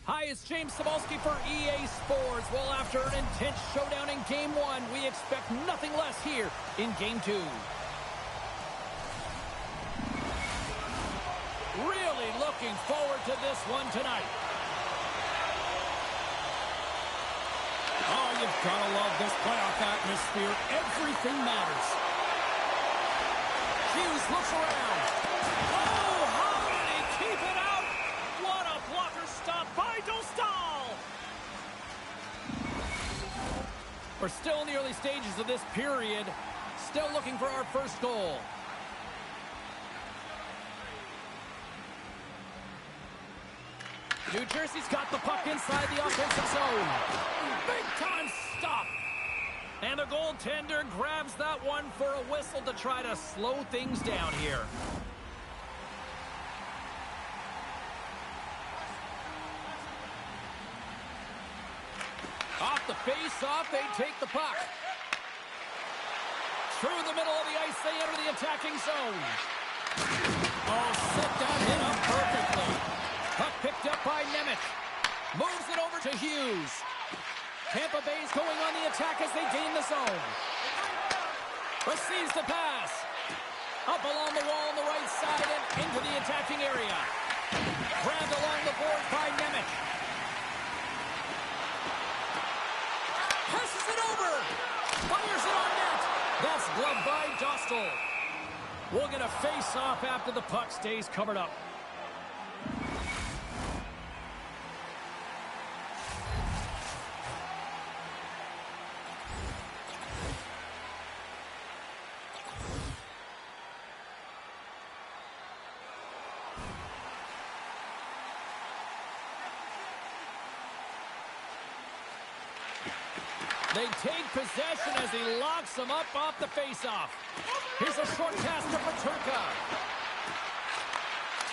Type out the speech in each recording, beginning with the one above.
Hi, it's James Cebulski for EA Sports. Well, after an intense showdown in Game 1, we expect nothing less here in Game 2. Really looking forward to this one tonight. Oh, you've got to love this playoff atmosphere. Everything matters. Hughes looks around. Oh, how did he keep it out? What a blocker stop by Dostal! We're still in the early stages of this period. Still looking for our first goal. New Jersey's got the puck inside the offensive zone. Big time stop. And the goaltender grabs that one for a whistle to try to slow things down here. Off the face-off, they take the puck. Through the middle of the ice, they enter the attacking zone. Oh, set that hit up perfectly. Puck picked up by Nemeth. Moves it over to Hughes. Tampa Bay's going on the attack as they gain the zone. Receives the pass. Up along the wall on the right side and into the attacking area. Grabbed along the boards by Nemeth. Passes it over. Fires it on net. That's gloved by Dostal. We'll get a face-off after the puck stays covered up. They take possession as he locks them up off the faceoff. Here's a short pass to Paterka.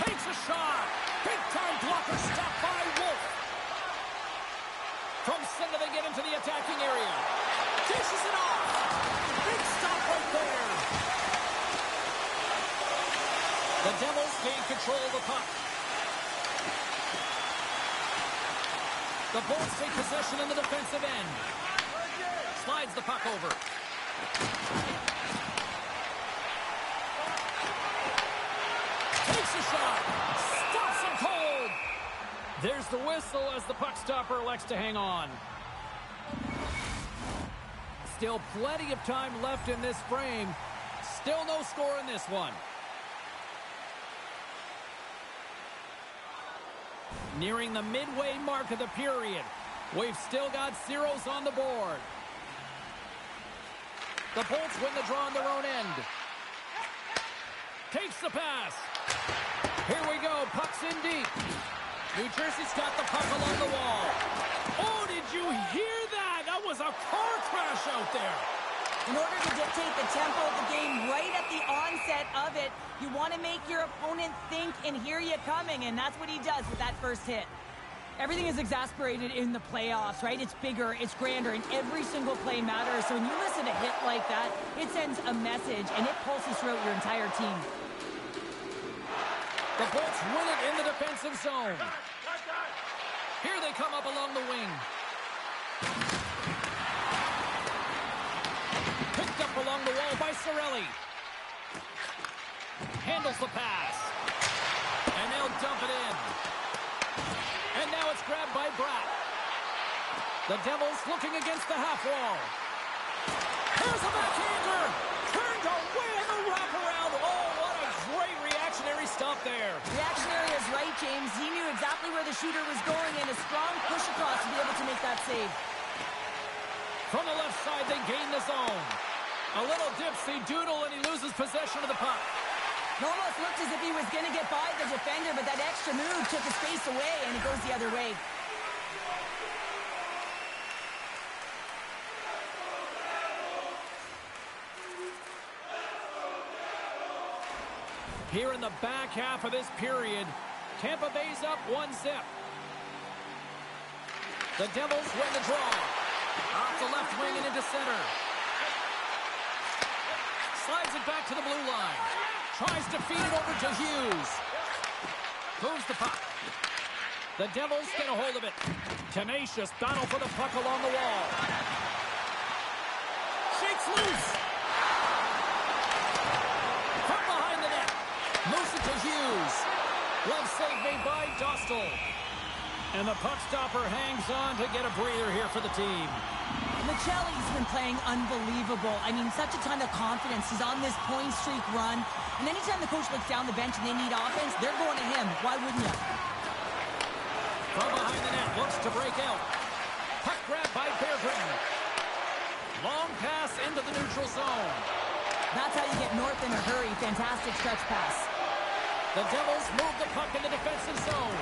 Takes a shot. Big-time blocker stop by Wolf. From center, they get into the attacking area. Dishes it off. Big stop right there. The Devils gain control of the puck. The Bolts take possession in the defensive end. Slides the puck over. Takes a shot. Stops him cold. There's the whistle as the puck stopper elects to hang on. Still plenty of time left in this frame. Still no score in this one. Nearing the midway mark of the period. We've still got zeros on the board. The Bolts win the draw on their own end. Takes the pass. Here we go. Puck's in deep. New Jersey's got the puck along the wall. Oh, did you hear that? That was a car crash out there. In order to dictate the tempo of the game right at the onset of it, you want to make your opponent think and hear you coming, and that's what he does with that first hit. Everything is exasperated in the playoffs, right? It's bigger, it's grander, and every single play matters. So when you listen to a hit like that, it sends a message, and it pulses throughout your entire team. The Bolts win it in the defensive zone. Here they come up along the wing. Picked up along the wall by Cirelli. Handles the pass. And they'll dump it in. And now it's grabbed by Bratt. The Devils looking against the half wall. Here's a backhander. Turned away on the wraparound. Oh, what a great reactionary stop there. Reactionary is right, James. He knew exactly where the shooter was going and a strong push across to be able to make that save. From the left side, they gain the zone. A little dipsy doodle, and he loses possession of the puck. It almost looked as if he was going to get by the defender, but that extra move took his space away, and it goes the other way. Here in the back half of this period, Tampa Bay's up 1-0. The Devils win the draw. Off the left wing and into center. Slides it back to the blue line. Tries to feed it over to Hughes. Moves the puck. The Devils get a hold of it. Tenacious battle for the puck along the wall. Shakes loose. From behind the net. Moves it to Hughes. Glove save made by Dostal. And the puck stopper hangs on to get a breather here for the team. Michelli's been playing unbelievable. I mean, such a ton of confidence. He's on this point streak run. And anytime the coach looks down the bench and they need offense, they're going to him. Why wouldn't you? From behind the net, looks to break out. Puck grab by Berggren. Long pass into the neutral zone. That's how you get north in a hurry. Fantastic stretch pass. The Devils move the puck in the defensive zone.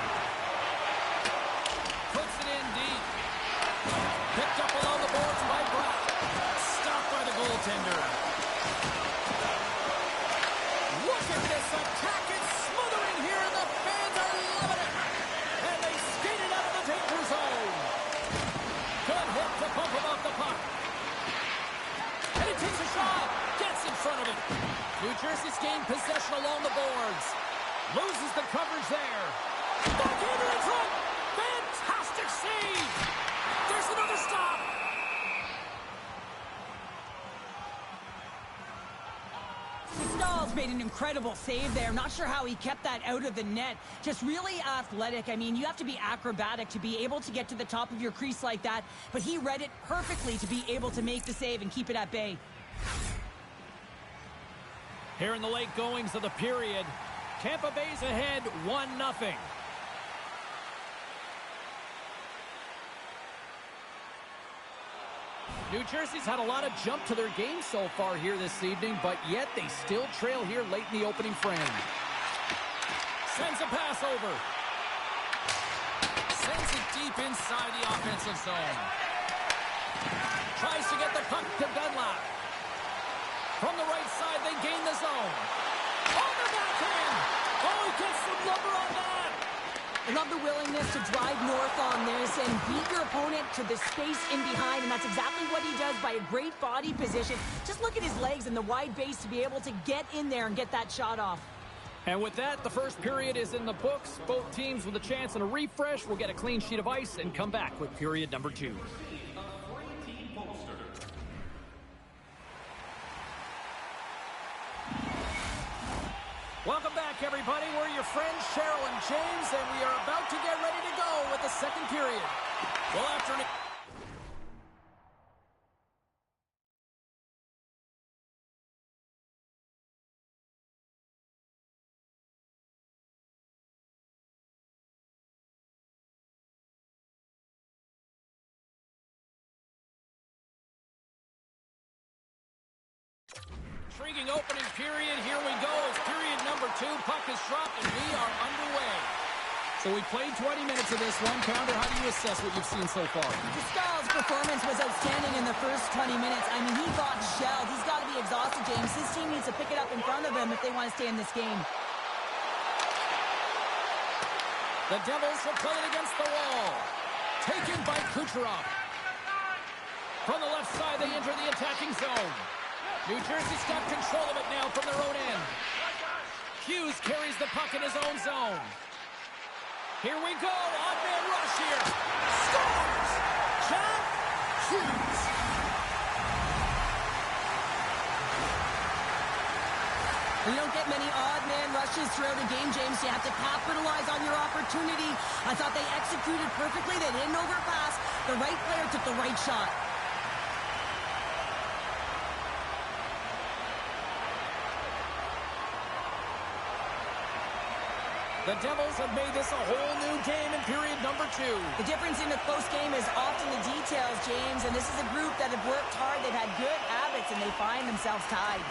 Puts it in deep. Picked up along the boards by Brock. Stopped by the goaltender. Look at this attack. It's smothering here, and the fans are loving it. And they skate it out of the danger zone. Good hit to pump him off the puck. And he takes a shot. Gets in front of it. New Jersey's gained possession along the boards. Loses the coverage there. Backhander in front. Fantastic save. There's another stop. Stahl's made an incredible save there. Not sure how he kept that out of the net. Just really athletic. I mean, you have to be acrobatic to be able to get to the top of your crease like that. But he read it perfectly to be able to make the save and keep it at bay. Here in the late goings of the period, Tampa Bay's ahead 1-0. New Jersey's had a lot of jump to their game so far here this evening, but yet they still trail here late in the opening frame. Sends a pass over. Sends it deep inside the offensive zone. Tries to get the puck to Dunlap. From the right side, they gain the zone. On the backhand! Oh, he gets some lumber on that! I love the willingness to drive north on this and beat your opponent to the space in behind, and that's exactly what he does by a great body position. Just look at his legs and the wide base to be able to get in there and get that shot off. And with that, the first period is in the books. Both teams with a chance and a refresh will get a clean sheet of ice and come back with period number 2. Welcome back, everybody. We're your friends, Cheryl and James, and we are about to get ready to go with the second period. Well, after an... Intriguing opening period. Here we go. It's period number 2. Puck is dropped, and we are underway. So we played 20 minutes of this one. Pounder, how do you assess what you've seen so far? Stahl's performance was outstanding in the first 20 minutes. I mean, he got shelled. He's got to be exhausted, James. His team needs to pick it up in front of him if they want to stay in this game. The Devils will play it against the wall. Taken by Kucherov. From the left side, they enter the attacking zone. New Jersey's got control of it now from their own end. Hughes carries the puck in his own zone. Here we go. Odd man rush here. Scores! John Hughes. You don't get many odd man rushes throughout a game, James. You have to capitalize on your opportunity. I thought they executed perfectly. They didn't overpass. The right player took the right shot. The Devils have made this a whole new game in period number 2. The difference in a close game is often the details, James, and this is a group that have worked hard. They've had good habits, and they find themselves tied.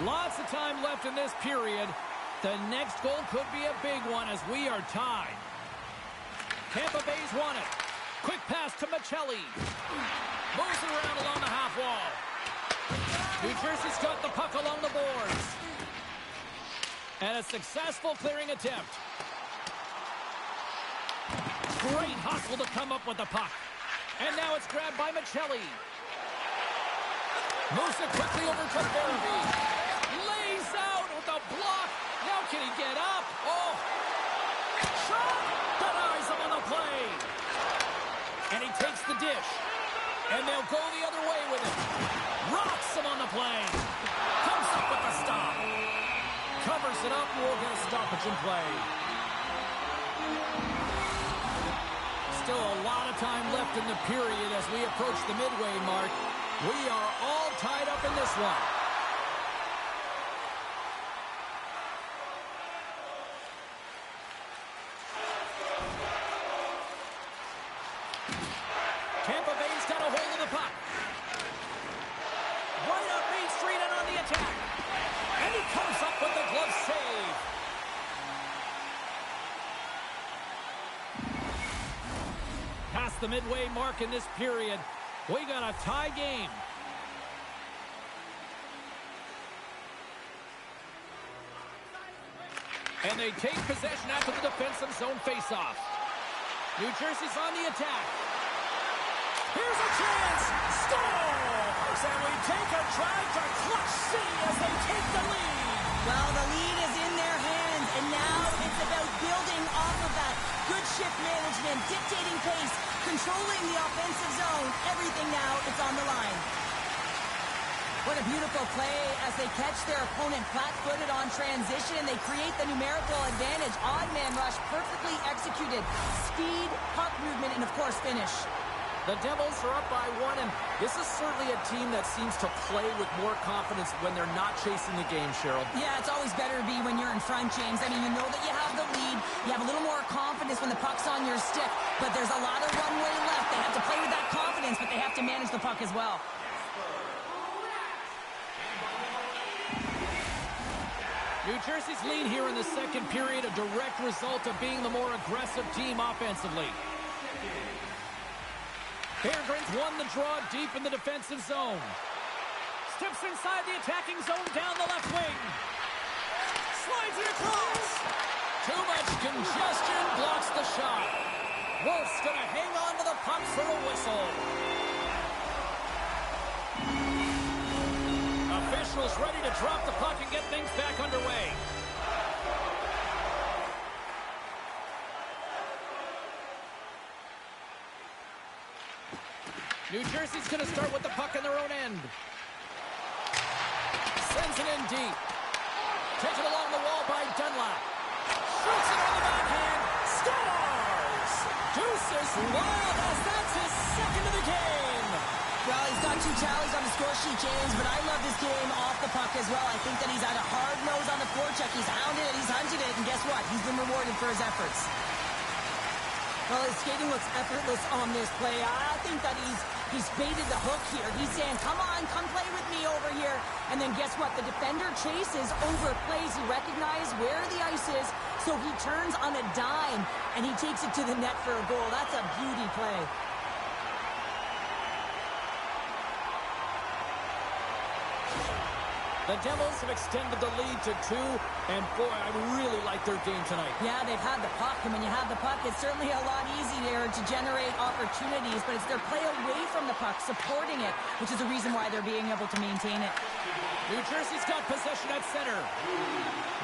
Lots of time left in this period. The next goal could be a big one as we are tied. Tampa Bay's won it. Quick pass to Michelli. Moves it around along the half wall. New Jersey's got the puck along the boards. And a successful clearing attempt. Great hustle to come up with the puck. And now it's grabbed by Michelli. Moves it quickly over to Barabee. Lays out with a block. Now can he get up? Oh! Shot! Denies him on the play. And he takes the dish. And they'll go the other way with it. Rocks him on the play. Comes up with the stop. Covers it up, and we'll get a stoppage in play. Still a lot of time left in the period as we approach the midway mark. We are all tied up in this one. Tampa Bay's got a hold of the puck. Right up Main Street and on the attack. And he comes up with the glove save. Past the midway mark in this period, we got a tie game. And they take possession after the defensive zone faceoff. New Jersey's on the attack. Here's a chance. Scores! And we take a drive to clutch C as they take the lead. Well, the lead is in their hands, and now it's about building off of that. Good shift management, dictating pace, controlling the offensive zone. Everything now, it's on the line. What a beautiful play as they catch their opponent flat-footed on transition. They create the numerical advantage. Odd man rush, perfectly executed. Speed, puck movement, and of course, finish. The Devils are up by 1, and this is certainly a team that seems to play with more confidence when they're not chasing the game, Cheryl. Yeah, it's always better to be when you're in front, James. I mean, you know that you have the lead. You have a little more confidence when the puck's on your stick, but there's a lot of runway left. They have to play with that confidence, but they have to manage the puck as well. New Jersey's lead here in the second period, a direct result of being the more aggressive team offensively. Beargrins won the draw deep in the defensive zone. Steps inside the attacking zone down the left wing. Slides it across. Too much congestion blocks the shot. Wolf's going to hang on to the puck for a whistle. Officials ready to drop the puck and get things back underway. New Jersey's going to start with the puck in their own end. Sends it in deep. Taken along the wall by Dunlap. Shoots it on the backhand. Scores! Deuces wild as that's his second of the game. Well, he's got 2 tallies on the score sheet, James, but I love this game off the puck as well. I think that he's had a hard nose on the forecheck. He's hounded it, he's hunted it, and guess what? He's been rewarded for his efforts. Well, his skating looks effortless on this play. I think that he's baited the hook here. He's saying, come on, come play with me over here. And then guess what? The defender chases, overplays. He recognizes where the ice is, so he turns on a dime, and he takes it to the net for a goal. That's a beauty play. The Devils have extended the lead to 2, and boy, I really like their game tonight. Yeah, they've had the puck, and when you have the puck, it's certainly a lot easier to generate opportunities, but it's their play away from the puck, supporting it, which is the reason why they're being able to maintain it. New Jersey's got possession at center.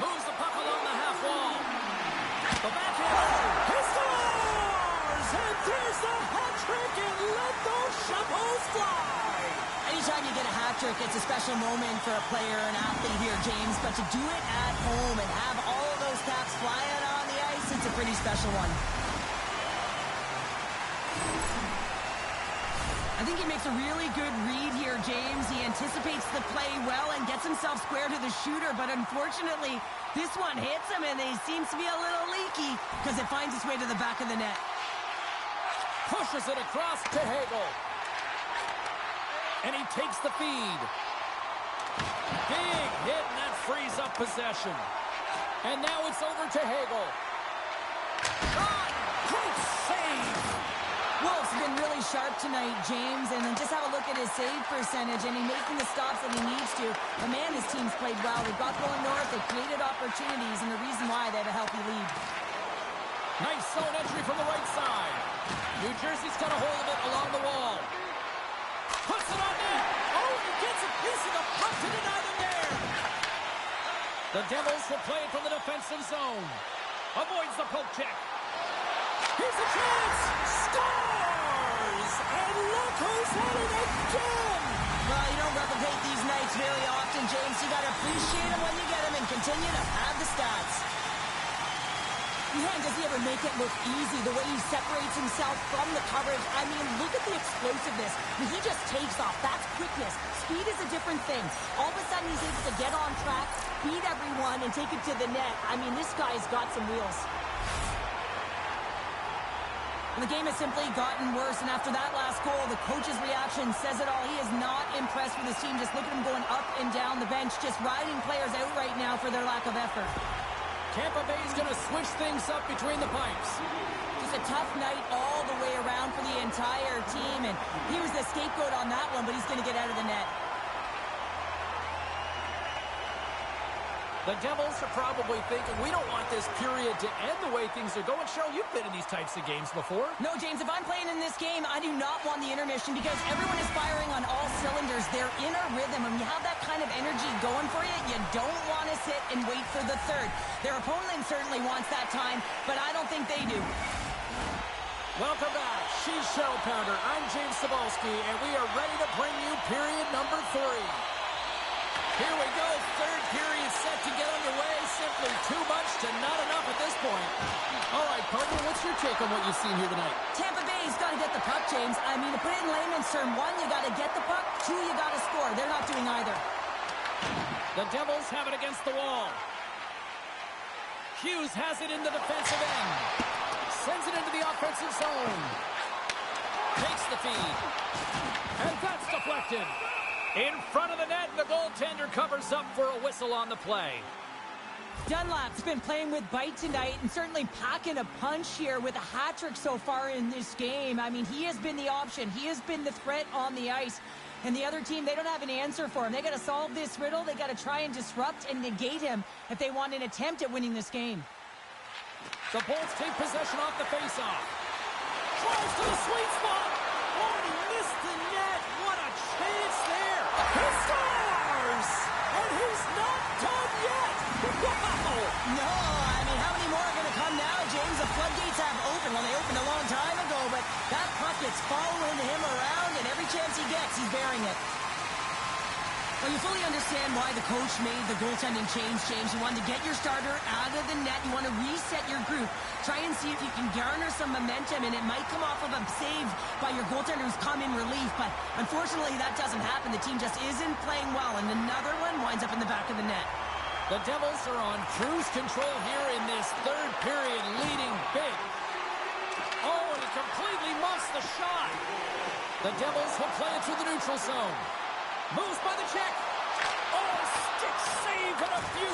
Moves the puck along the half wall. The backhand. He scores! And there's the hat trick, and let those shovels fly! Anytime you get a hat trick, it's a special moment for a player, an athlete here, James. But to do it at home and have all of those caps flying on the ice, it's a pretty special one. I think he makes a really good read here, James. He anticipates the play well and gets himself square to the shooter, but unfortunately, this one hits him, and he seems to be a little leaky because it finds its way to the back of the net. Pushes it across to Hagel. And he takes the feed. Big hit, and that frees up possession. And now it's over to Hagel. Shot! Great save! Wolf's been really sharp tonight, James, and then just have a look at his save percentage, and he's making the stops that he needs to. But man, his team's played well. They've got going north, they created opportunities, and the reason why they have a healthy lead. Nice zone entry from the right side. New Jersey's got a hold of it along the wall. Puts it on net. Oh, he gets a piece of the puck to deny them there. The Devils will play it from the defensive zone. Avoids the poke check. Here's a chance. Scores! And look who's had it again. Well, you don't replicate these nights very often, James. You got to appreciate them when you get them and continue to pad the stats. Man, does he ever make it look easy, the way he separates himself from the coverage. I mean, look at the explosiveness. He just takes off. That's quickness. Speed is a different thing. All of a sudden, he's able to get on track, beat everyone, and take it to the net. I mean, this guy's got some wheels. And the game has simply gotten worse, and after that last goal, the coach's reaction says it all. He is not impressed with his team. Just look at him going up and down the bench, just riding players out right now for their lack of effort. Tampa Bay's going to switch things up between the pipes. Just a tough night all the way around for the entire team, and he was the scapegoat on that one, but he's going to get out of the net. The Devils are probably thinking, we don't want this period to end the way things are going. Cheryl, you've been in these types of games before. No, James, if I'm playing in this game, I do not want the intermission because everyone is firing on all cylinders. They're in a rhythm, and when you have that kind of energy going for you, you don't want to sit and wait for the third. Their opponent certainly wants that time, but I don't think they do. Welcome back. She's Shell Pounder. I'm James Cebulski, and we are ready to bring you period number 3. Here we go. Third period set to get underway. Simply too much to not enough at this point. All right, partner, what's your take on what you've seen here tonight? Tampa Bay's got to get the puck, James. I mean, to put it in layman's term, 1, you got to get the puck. 2, you got to score. They're not doing either. The Devils have it against the wall. Hughes has it in the defensive end. Sends it into the offensive zone. Takes the feed. And that's deflected. In front of the net, the goaltender covers up for a whistle on the play. Dunlap's been playing with bite tonight and certainly packing a punch here with a hat trick so far in this game. I mean, he has been the option. He has been the threat on the ice. And the other team, they don't have an answer for him. They got to solve this riddle. They got to try and disrupt and negate him if they want an attempt at winning this game. The Bolts take possession off the faceoff. Tries to the sweet spot. Oh, he missed the net. What a chance there. He scores! And he's not done yet. Wow! No, I mean, how many more are going to come now, James? The floodgates have opened. Well, they opened a long time ago, but that puck is following him around, and every chance he gets, he's bearing it. Well, you fully understand why the coach made the goaltending change, James. You want to get your starter out of the net. You want to reset your group. Try and see if you can garner some momentum, and it might come off of a save by your goaltender who's come in relief. But unfortunately, that doesn't happen. The team just isn't playing well, and another one winds up in the back of the net. The Devils are on cruise control here in this third period, leading big. Oh, and he completely muffs the shot. The Devils will play it through the neutral zone. Moves by the check. Oh, stick save and a few.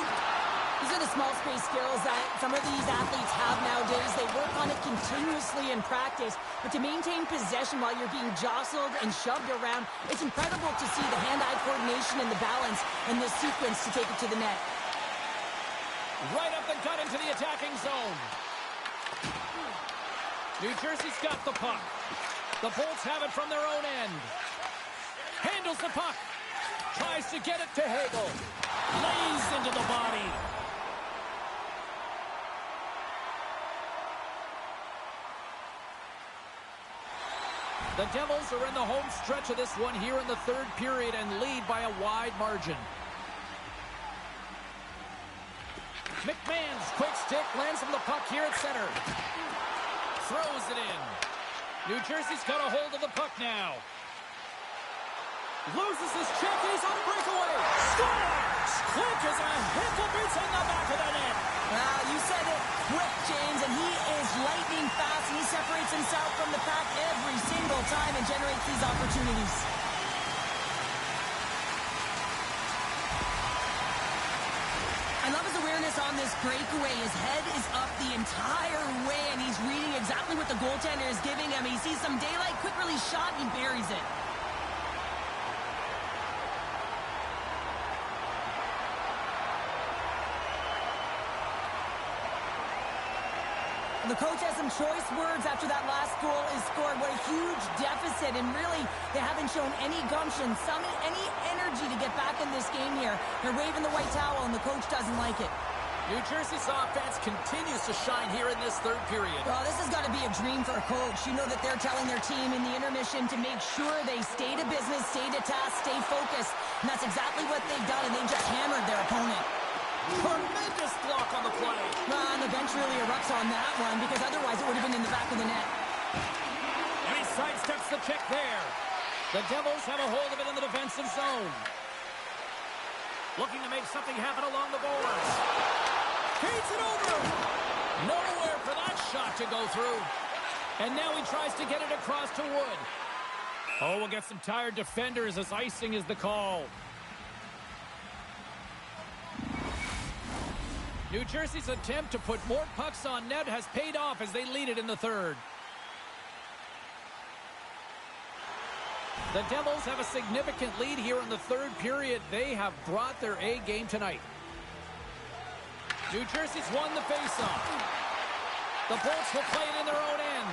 These are the small space skills that some of these athletes have nowadays. They work on it continuously in practice. But to maintain possession while you're being jostled and shoved around, it's incredible to see the hand-eye coordination and the balance in this sequence to take it to the net. Right up the gut into the attacking zone. New Jersey's got the puck. The Bolts have it from their own end. Handles the puck. Tries to get it to Hagel. Lays into the body. The Devils are in the home stretch of this one here in the third period and lead by a wide margin. McMahon's quick stick lands him the puck here at center. Throws it in. New Jersey's got a hold of the puck now. Loses his check, and he's on a breakaway. Scores! Quick as a Hickle beats in the back of the net. You said it quick, James, and he is lightning fast. He separates himself from the pack every single time and generates these opportunities. I love his awareness on this breakaway. His head is up the entire way, and he's reading exactly what the goaltender is giving him. He sees some daylight, quick release shot, and he buries it. The coach has some choice words after that last goal is scored. What a huge deficit, and really, they haven't shown any gumption, any energy to get back in this game here. They're waving the white towel, and the coach doesn't like it. New Jersey's offense continues to shine here in this third period. Well, this has got to be a dream for a coach. You know that they're telling their team in the intermission to make sure they stay to business, stay to task, stay focused, and that's exactly what they've done, and they've just hammered their opponent. Tremendous block on the play. And the bench really erupts on that one, because otherwise it would have been in the back of the net. And he sidesteps the check there. The Devils have a hold of it in the defensive zone. Looking to make something happen along the boards. Feeds it over. Nowhere for that shot to go through. And now he tries to get it across to Wood. Oh, we'll get some tired defenders as icing is the call. New Jersey's attempt to put more pucks on net has paid off as they lead it in the third. The Devils have a significant lead here in the third period. They have brought their A game tonight. New Jersey's won the faceoff. The Bolts will play it in their own end.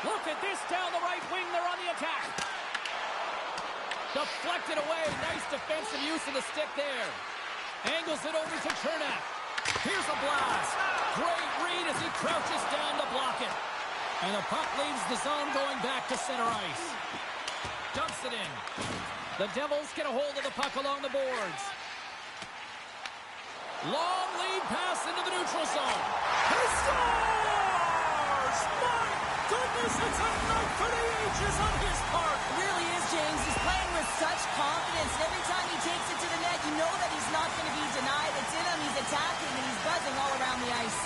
Look at this down the right wing. They're on the attack. Deflected away. Nice defensive use of the stick there. Angles it over to Chernak. Here's a blast. Great read as he crouches down to block it. And the puck leaves the zone going back to center ice. Dumps it in. The Devils get a hold of the puck along the boards. Long lead pass into the neutral zone. He scores! My goodness, it's a night for the ages on his part. It really is, James. He's playing with such confidence. And every time he takes it to the net, you know that he's not going to be denied. It's in him, he's attacking, and he's buzzing all around the ice.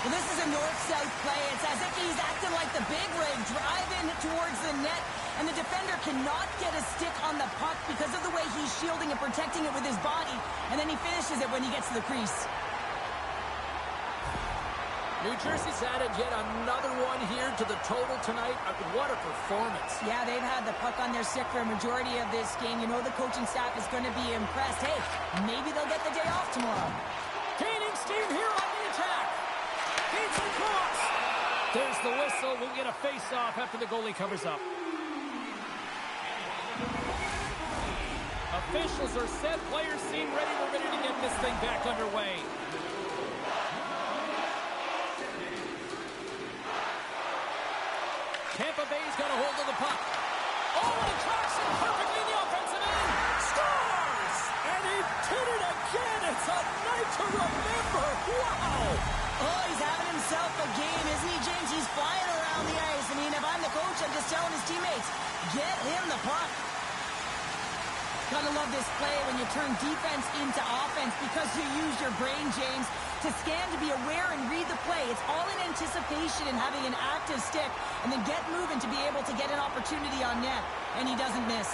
Well, this is a north-south play. It's as if he's acting like the big rig, driving towards the net, and the defender cannot get a stick on the puck because of the way he's shielding and protecting it with his body, and then he finishes it when he gets to the crease. New Jersey's added yet another one here to the total tonight. What a performance. Yeah, they've had the puck on their stick for a majority of this game. You know the coaching staff is going to be impressed. Hey, maybe they'll get the day off tomorrow. Gaining steam here on the attack. Feeds across. There's the whistle. We'll get a face-off after the goalie covers up. Officials are set. Players seem ready. We're ready to get this thing back underway. Tampa Bay's got a hold of the puck. Oh, and he tracks it perfectly in the offensive end. Scores! And he did it again. It's a night to remember. Wow! Oh, he's having himself a game, isn't he, James? He's flying around the ice. I mean, if I'm the coach, I'm just telling his teammates, get him the puck. Gotta love this play when you turn defense into offense because you use your brain, James, to scan, to be aware, and read the play. It's all in anticipation and having an active stick, and then get moving to be able to get an opportunity on net, and he doesn't miss.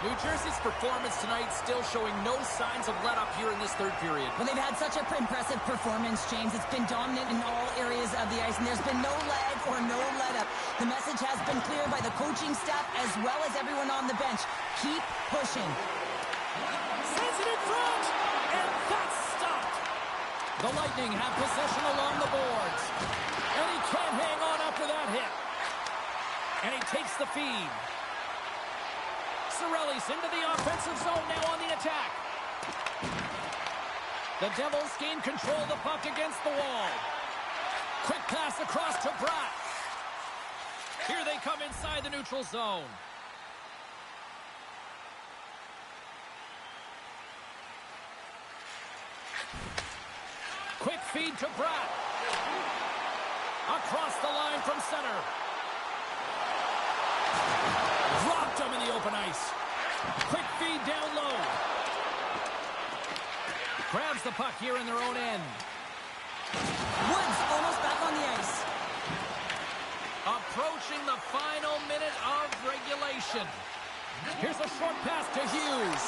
New Jersey's performance tonight still showing no signs of let-up here in this third period. Well, they've had such an impressive performance, James. It's been dominant in all areas of the ice, and there's been no lag or no let-up. The message has been clear by the coaching staff as well as everyone on the bench. Keep pushing. Sends it in front, and that's stopped. The Lightning have possession along the boards, and he can't hang on after that hit. And he takes the feed. Cirelli's into the offensive zone now on the attack. The Devils gain control of the puck against the wall. Quick pass across to Bratt. Here they come inside the neutral zone. Quick feed to Bratt. Across the line from center. Dropped him in the open ice. Quick feed down low. Grabs the puck here in their own end. Woods almost back on the ice. Approaching the final minute of regulation. Here's a short pass to Hughes.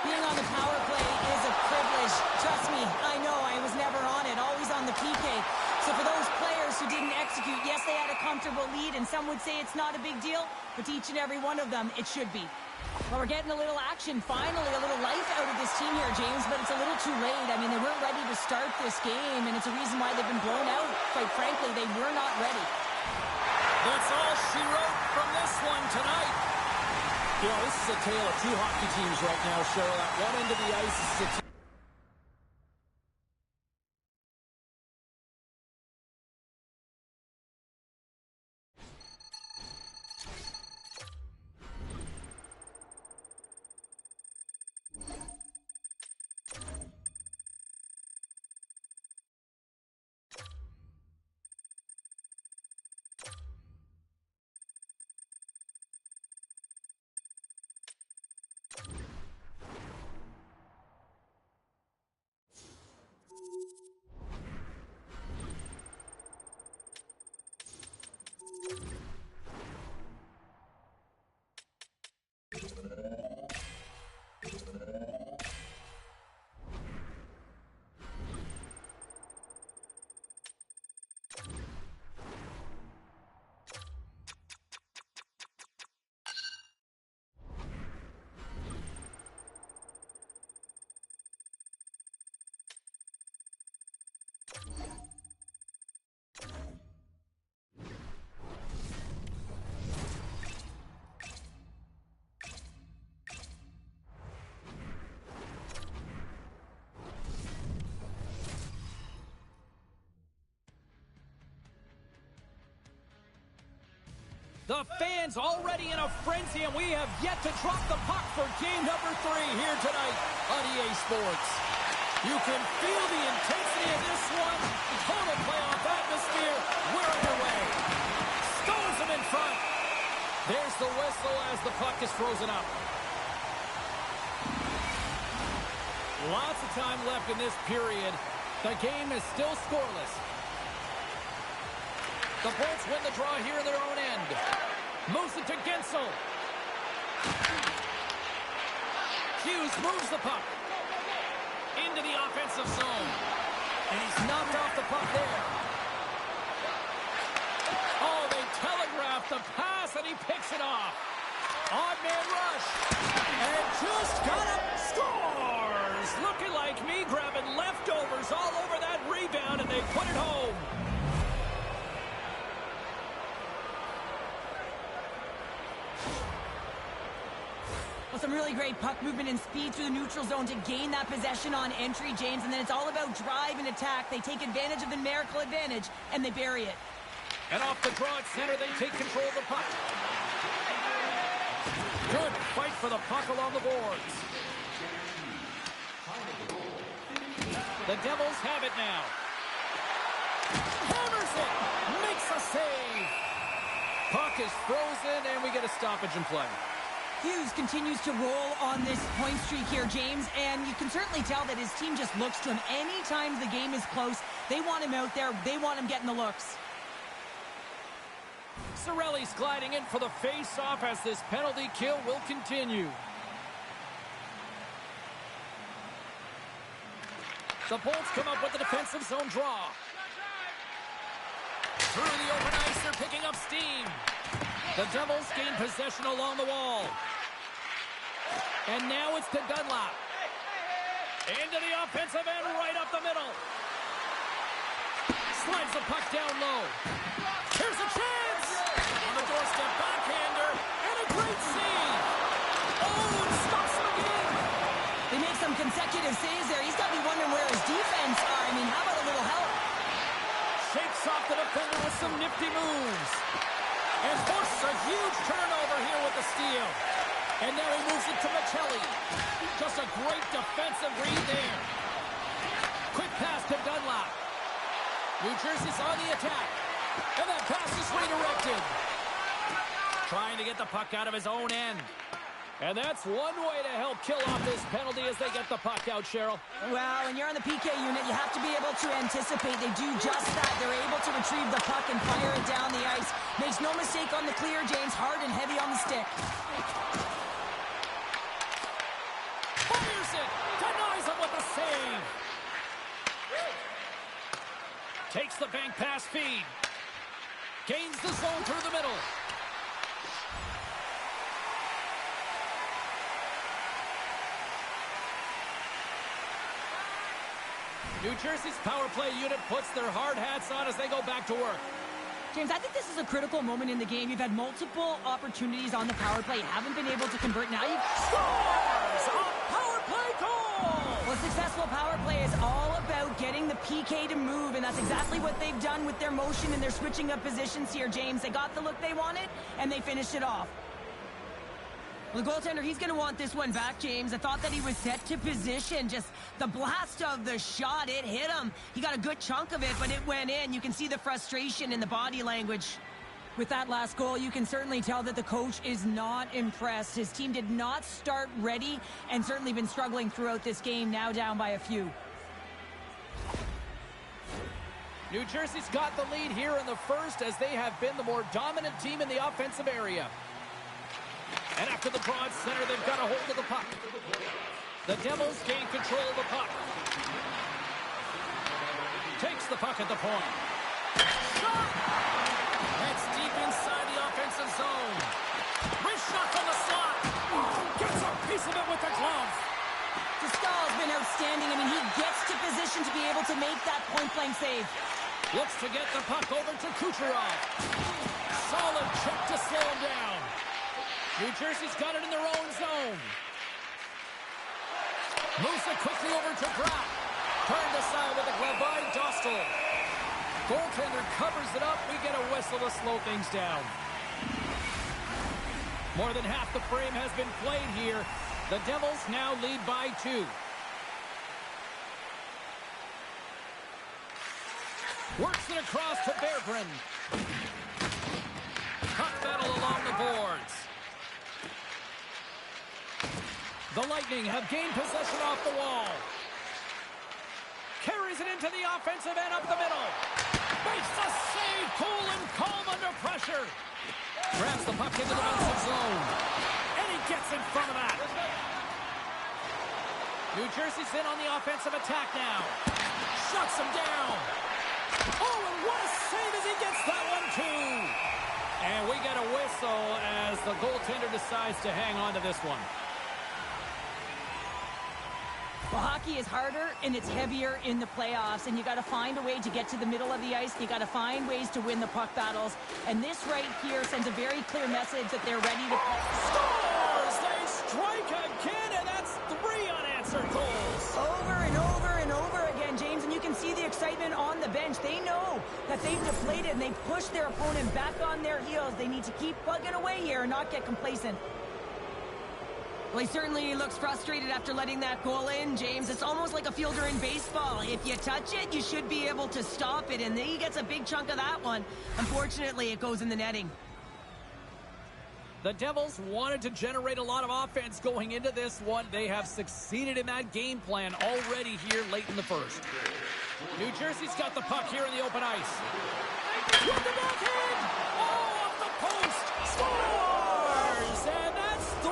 Being on the power play is a privilege. Trust me, I know I was never on it, always on the PK. So for those players who didn't execute, yes, they had a comfortable lead, and some would say it's not a big deal, but to each and every one of them, it should be. Well, we're getting a little action, finally, a little life out of this team here, James, but it's a little too late. I mean, they weren't ready to start this game, and it's a reason why they've been blown out. Quite frankly, they were not ready. That's all she wrote from this one tonight. You know, this is a tale of two hockey teams right now, Cheryl. At one end of the ice is a team. The fans already in a frenzy, and we have yet to drop the puck for game number 3 here tonight on EA Sports. You can feel the intensity of this one. Total playoff atmosphere. We're underway. Stones him in front. There's the whistle as the puck is frozen up. Lots of time left in this period. The game is still scoreless. The Bolts win the draw here in their own end. Moves it to Gensel. Hughes moves the puck into the offensive zone. And he's knocked off the puck there. Oh, they telegraphed the pass, and he picks it off. Odd man rush. And just got up. Scores! Looking like me grabbing leftovers all over that rebound, and they put it home. Well, some really great puck movement and speed through the neutral zone to gain that possession on entry, James. And then it's all about drive and attack. They take advantage of the numerical advantage, and they bury it. And off the draw at center, they take control of the puck. Good fight for the puck along the boards. The Devils have it now. Hammers it. Makes a save. Puck is frozen, and we get a stoppage in play. Hughes continues to roll on this point streak here, James, and you can certainly tell that his team just looks to him. Anytime the game is close, they want him out there. They want him getting the looks. Cirelli's gliding in for the face-off as this penalty kill will continue. The Bolts come up with the defensive zone draw. Through the open ice, they're picking up steam. The Devils gain possession along the wall. And now it's to Dunlap. Into the offensive end, right up the middle. Slides the puck down low. Here's a chance! On the doorstep, backhander, and a great save! Oh, and stops him again! They make some consecutive saves there. He's got to be wondering where his defense are. I mean, how about a little help? Shakes off the defender with some nifty moves. And forces a huge turnover here with the steal. And now he moves it to Michelli. Just a great defensive read there. Quick pass to Dunlap. New Jersey's on the attack. And that pass is redirected. trying to get the puck out of his own end. And that's one way to help kill off this penalty as they get the puck out, Cheryl. Well, when you're on the PK unit, you have to be able to anticipate. They do just that. They're able to retrieve the puck and fire it down the ice. Makes no mistake on the clear, James. Hard and heavy on the stick. Fires it. Denies him with a save. Takes the bank pass feed. Gains the zone through the middle. New Jersey's power play unit puts their hard hats on as they go back to work. James, I think this is a critical moment in the game. You've had multiple opportunities on the power play. You haven't been able to convert. Now you Scores! A power play goal! Well, successful power play is all about getting the PK to move, and that's exactly what they've done with their motion and their switching of positions here, James. They got the look they wanted, and they finished it off. Well, the goaltender, he's going to want this one back, James. I thought that he was set to position. Just the blast of the shot, it hit him. He got a good chunk of it, but it went in. You can see the frustration in the body language. With that last goal, you can certainly tell that the coach is not impressed. His team did not start ready and certainly been struggling throughout this game, now down by a few. New Jersey's got the lead here in the first as they have been the more dominant team in the offensive area. And after the broad center, they've got a hold of the puck. The Devils gain control of the puck. Takes the puck at the point. Shot! That's deep inside the offensive zone. Wrist shot from the slot. Gets a piece of it with the glove. Stahl has been outstanding. I mean, he gets to position to be able to make that point-blank save. Looks to get the puck over to Kucherov. Solid check to slow him down. New Jersey's got it in their own zone. Moves it quickly over to Brock. Turned aside with a glove by Dostal. Goaltender covers it up. We get a whistle to slow things down. More than half the frame has been played here. The Devils now lead by 2. Works it across to Berggren. Puck battle along the boards. The Lightning have gained possession off the wall. Carries it into the offensive end up the middle. Makes the save, cool and calm under pressure. Grabs the puck into the offensive zone. And he gets in front of that. New Jersey's in on the offensive attack now. Shuts him down. Oh, and what a save as he gets that one too. And we get a whistle as the goaltender decides to hang on to this one. Well, hockey is harder and it's heavier in the playoffs, and you got to find a way to get to the middle of the ice. You got to find ways to win the puck battles, and this right here sends a very clear message that they're ready to scores. They strike again, and that's 3 unanswered goals. Over and over and over again, James, and you can see the excitement on the bench. They know that they've deflated and they've pushed their opponent back on their heels. They need to keep plugging away here and not get complacent. Well, he certainly looks frustrated after letting that goal in, James. It's almost like a fielder in baseball. If you touch it, you should be able to stop it, and he gets a big chunk of that one. Unfortunately, it goes in the netting. The Devils wanted to generate a lot of offense going into this one. They have succeeded in that game plan already here late in the first. New Jersey's got the puck here in the open ice. With the backhand! Oh, off the post! Scores! And that's 3!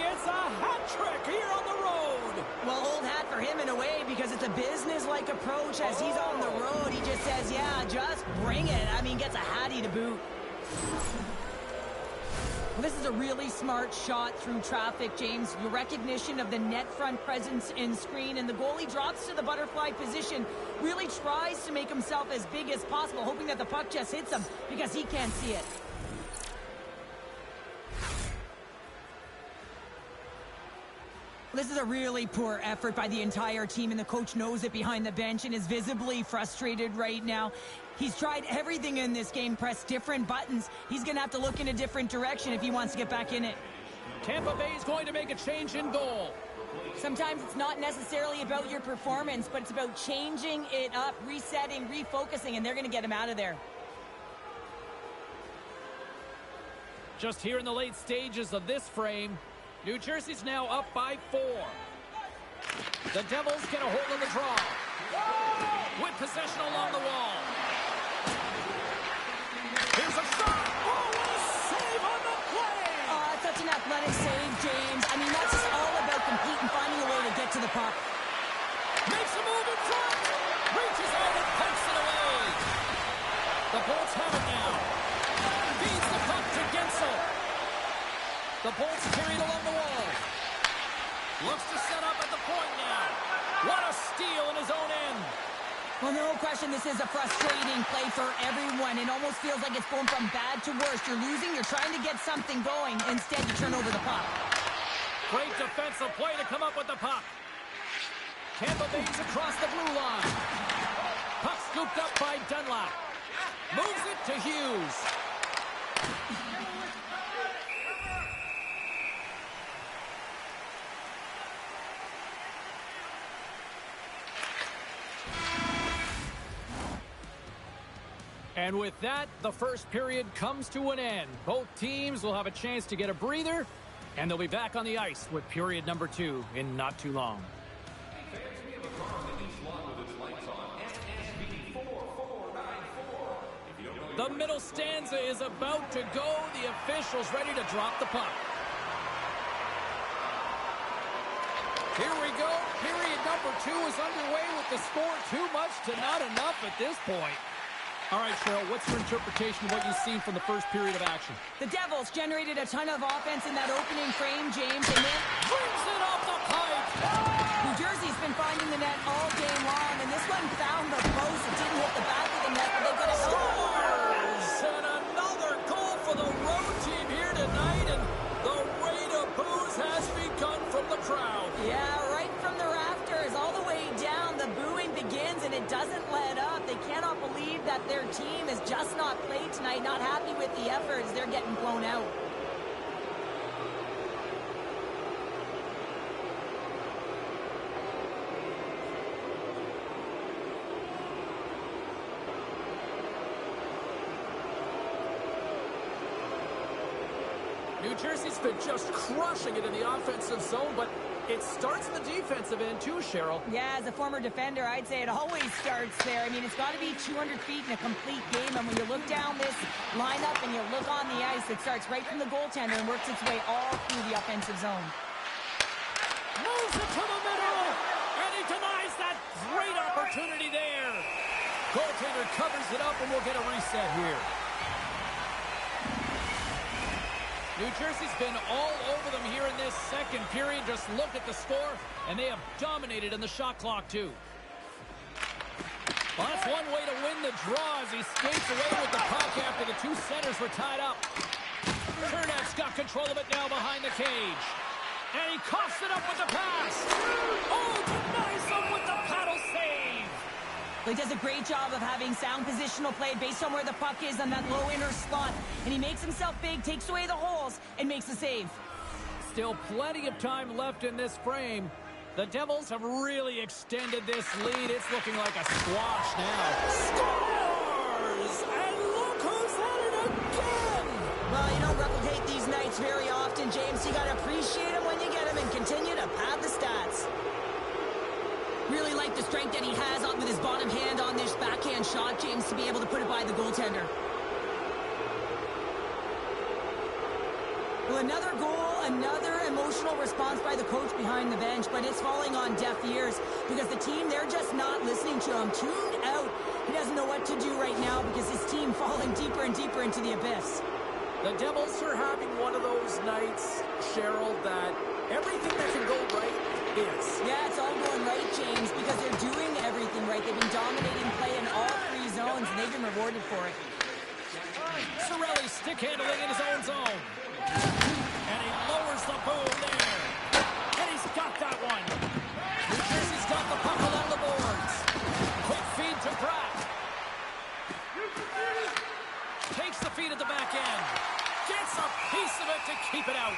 It's a hat trick here on the road! Well, old hat for him in a way, because it's a business-like approach as he's on the road. He just says, yeah, just bring it. I mean, gets a hattie to boot. Well, this is a really smart shot through traffic, James. Your recognition of the net front presence in screen, and the goalie drops to the butterfly position, really tries to make himself as big as possible, hoping that the puck just hits him because he can't see it. This is a really poor effort by the entire team, and the coach knows it behind the bench and is visibly frustrated right now. He's tried everything in this game, pressed different buttons. He's going to have to look in a different direction if he wants to get back in it. Tampa Bay is going to make a change in goal. Sometimes it's not necessarily about your performance, but it's about changing it up, resetting, refocusing, and they're going to get him out of there. Just here in the late stages of this frame, New Jersey's now up by 4. The Devils get a hold of the draw. With possession along the wall. Here's a shot. Oh, what a save on the play! Such an athletic save, James. I mean, that's just all about competing, finding a way to get to the puck. Makes a move in front. Reaches out and pokes it away. The Bolts have it now. Feeds the puck to Gensel. The Bolts carried along the wall. Looks to set up at the point now. What a steal in his own end. Well, no question, this is a frustrating play for everyone. It almost feels like it's going from bad to worse. You're losing, you're trying to get something going. Instead, you turn over the puck. Great defensive play to come up with the puck. Tampa Bay's across the blue line. Puck scooped up by Dunlap. Moves it to Hughes. And with that, the first period comes to an end. Both teams will have a chance to get a breather, and they'll be back on the ice with period number 2 in not too long. The middle stanza is about to go. The officials ready to drop the puck. Here we go. Period number 2 is underway with the score too much to not enough at this point. All right, Cheryl, what's your interpretation of what you've seen from the first period of action? The Devils generated a ton of offense in that opening frame, James, and then brings it off the pipe. New Jersey's been finding the net all game long, and this one found the post. It didn't hit the back of the net, but they've got a scores! And another goal for the road team here tonight, and the rain of boos has begun from the crowd. Yeah, right from the rafters, all the way down, the booing begins, and it doesn't let up. They cannot believe that their team has just not played tonight, not happy with the efforts. They're getting blown out. New Jersey's been just crushing it in the offensive zone, but it starts in the defensive end too, Cheryl. Yeah, as a former defender, I'd say it always starts there. I mean, it's got to be 200 feet in a complete game, and when you look down this lineup and you look on the ice, it starts right from the goaltender and works its way all through the offensive zone. Moves it to the middle, and he denies that great opportunity there. Goaltender covers it up, and we'll get a reset here. New Jersey's been all over them here in this second period. Just look at the score, and they have dominated in the shot clock, too. Well, that's one way to win the draw as he skates away with the puck after the two centers were tied up. Turnet's got control of it now behind the cage. And he coughs it up with the pass. Oh, denies him with the paddle save. He does a great job of having sound positional play based on where the puck is on that low inner slot. And he makes himself big, takes away the holes, and makes the save. Still plenty of time left in this frame. The Devils have really extended this lead. It's looking like a squash now. Scores! And look who's at it again! Well, you don't replicate these nights very often, James. You got to appreciate them when you get them and continue to pad the stats. Really like the strength that he has on with his bottom hand on this backhand shot, James, to be able to put it by the goaltender. Well, another goal, another emotional response by the coach behind the bench, but it's falling on deaf ears because the team, they're just not listening to him. Tuned out. He doesn't know what to do right now because his team falling deeper and deeper into the abyss. The Devils are having one of those nights, Cheryl, that everything that can go right is. Yeah, it's all going right, James, because they're doing everything right. They've been dominating play in all three zones, and they've been rewarded for it. Cirelli stick handling in his own zone. And he lowers the boom there. And he's got that one. New Jersey's got the puck along the boards. Quick feed to Pratt. Takes the feed at the back end. Gets a piece of it to keep it out.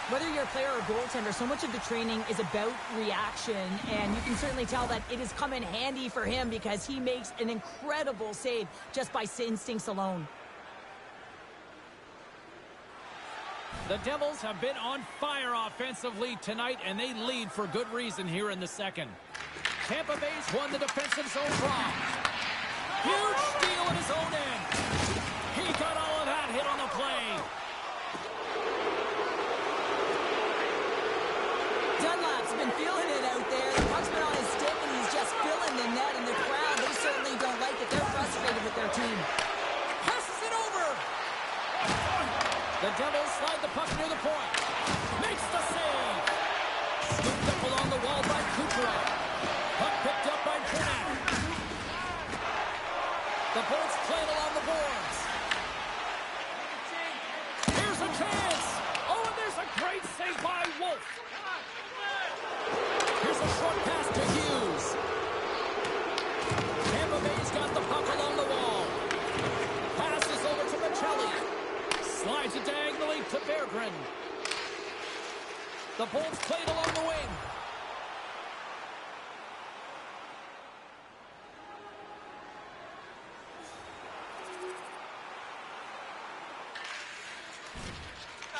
Whether you're a player or goaltender, so much of the training is about reaction, and you can certainly tell that it has come in handy for him because he makes an incredible save just by instincts alone. The Devils have been on fire offensively tonight, and they lead for good reason here in the second. Tampa Bay's won the defensive zone draw. Huge steal at his own end. He got all of that hit on the play. Dunlap's been feeling it out there. The puck's been on his stick, and he's just filling the net. And the crowd, they certainly don't like it. They're frustrated with their team. Passes it over. The Devils slide the puck near the point. Makes the save. Scooped up along the wall by Kucherov. Puck picked up by Trinidad. The Bolts played along the boards. Here's a chance. Oh, and there's a great save by Wolf. Here's a short pass to Hughes. Tampa Bay's got the puck along the wall. Passes over to Michelli. Slides it diagonally to Berggren. The Bolts played along the wing.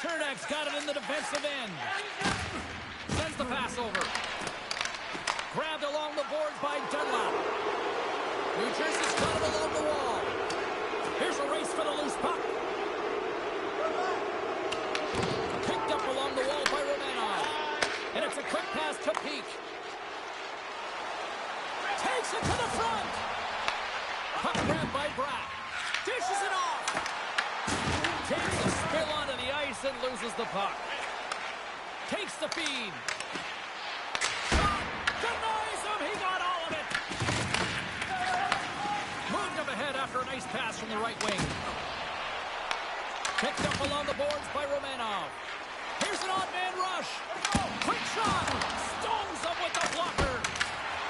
Chernak's got it in the defensive end. Sends the pass over. Grabbed along the boards by Dunlap. New Jersey's got it along the wall. Here's a race for the loose puck. Picked up along the wall by Romanov. And it's a quick pass to Peak. Takes it to the front. Puck grabbed by Bratt. Dishes it off. Takes a spill onto the ice and loses the puck. Takes the feed. Shot. Denies him. He got all of it. Moved up ahead after a nice pass from the right wing. Picked up along the boards by Romanov. Here's an odd man rush. Quick shot. Stones up with the blocker.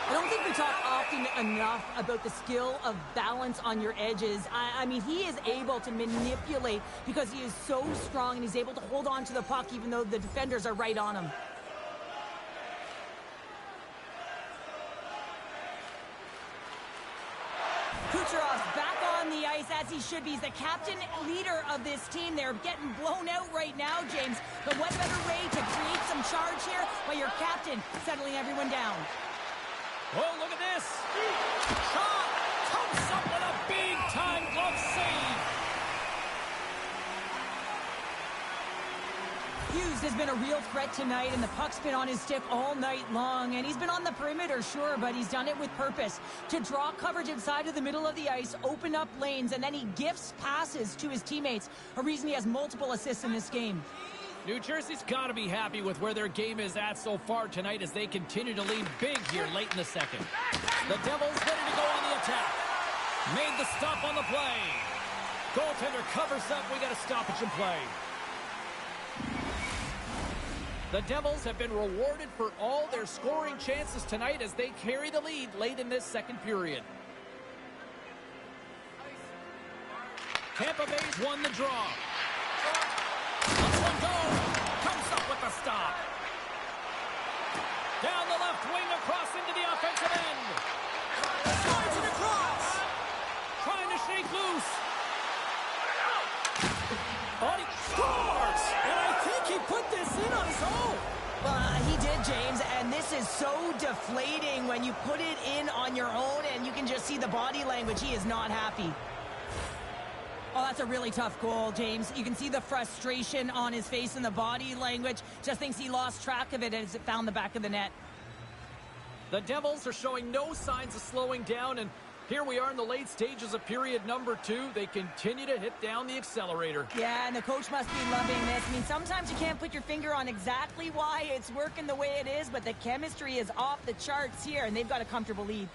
I don't think we talk often enough about the skill of balance on your edges. I mean, he is able to manipulate because he is so strong and he's able to hold on to the puck even though the defenders are right on him. Kucherov's back on the ice as he should be. He's the captain leader of this team. They're getting blown out right now, James. But what better way to create some charge here by your captain settling everyone down? Oh, look at this. Shot. Comes up with a big-time glove save. Hughes has been a real threat tonight, and the puck's been on his stick all night long. And he's been on the perimeter, sure, but he's done it with purpose. To draw coverage inside of the middle of the ice, open up lanes, and then he gifts passes to his teammates. A reason he has multiple assists in this game. New Jersey's got to be happy with where their game is at so far tonight as they continue to lead big here late in the second. The Devils ready to go on the attack. Made the stop on the play. Goaltender covers up. We got a stoppage in play. The Devils have been rewarded for all their scoring chances tonight as they carry the lead late in this second period. Tampa Bay's won the draw. Let's one go. Comes up with the stop. Down the left wing across into the offensive end. Slides it across. Trying to shake loose. Oh, he scores! And I think he put this in on his own. He did, James, and this is so deflating when you put it in on your own and you can just see the body language. He is not happy. Oh, that's a really tough goal, James. You can see the frustration on his face and the body language. Just thinks he lost track of it as it found the back of the net. The Devils are showing no signs of slowing down, and here we are in the late stages of period number 2. They continue to hit down the accelerator. Yeah, and the coach must be loving this. I mean, sometimes you can't put your finger on exactly why it's working the way it is, but the chemistry is off the charts here, and they've got a comfortable lead.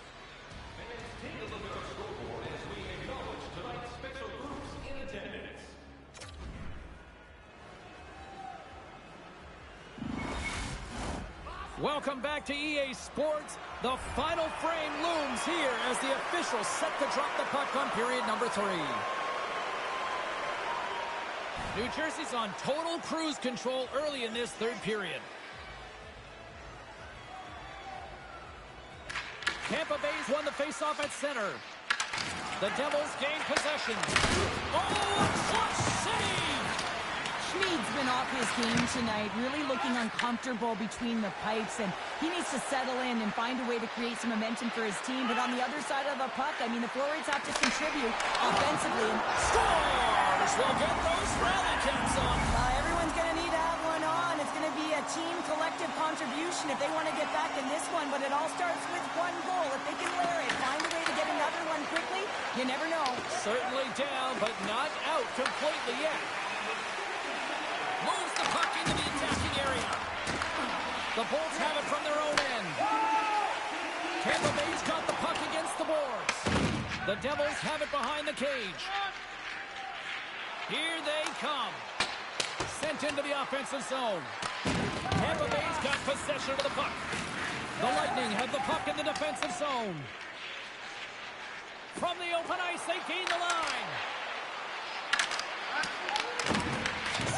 Welcome back to EA Sports. The final frame looms here as the officials set to drop the puck on period number 3. New Jersey's on total cruise control early in this third period. Tampa Bay's won the faceoff at center. The Devils gain possession. Oh, a clutch save! Schmid has been off his game tonight, really looking uncomfortable between the pipes, and he needs to settle in and find a way to create some momentum for his team. But on the other side of the puck, I mean, the forwards have to contribute offensively. And Scores! We'll get those rally caps on. Everyone's going to need to have one on. It's going to be a team collective contribution if they want to get back in this one, but it all starts with one goal. If they can layer it, find a way to get another one quickly, you never know. Certainly down, but not out completely yet. Moves the puck into the attacking area. The Bolts have it from their own end. Tampa Bay's got the puck against the boards. The Devils have it behind the cage. Here they come. Sent into the offensive zone. Tampa Bay's got possession of the puck. The Lightning have the puck in the defensive zone. From the open ice, they gain the line.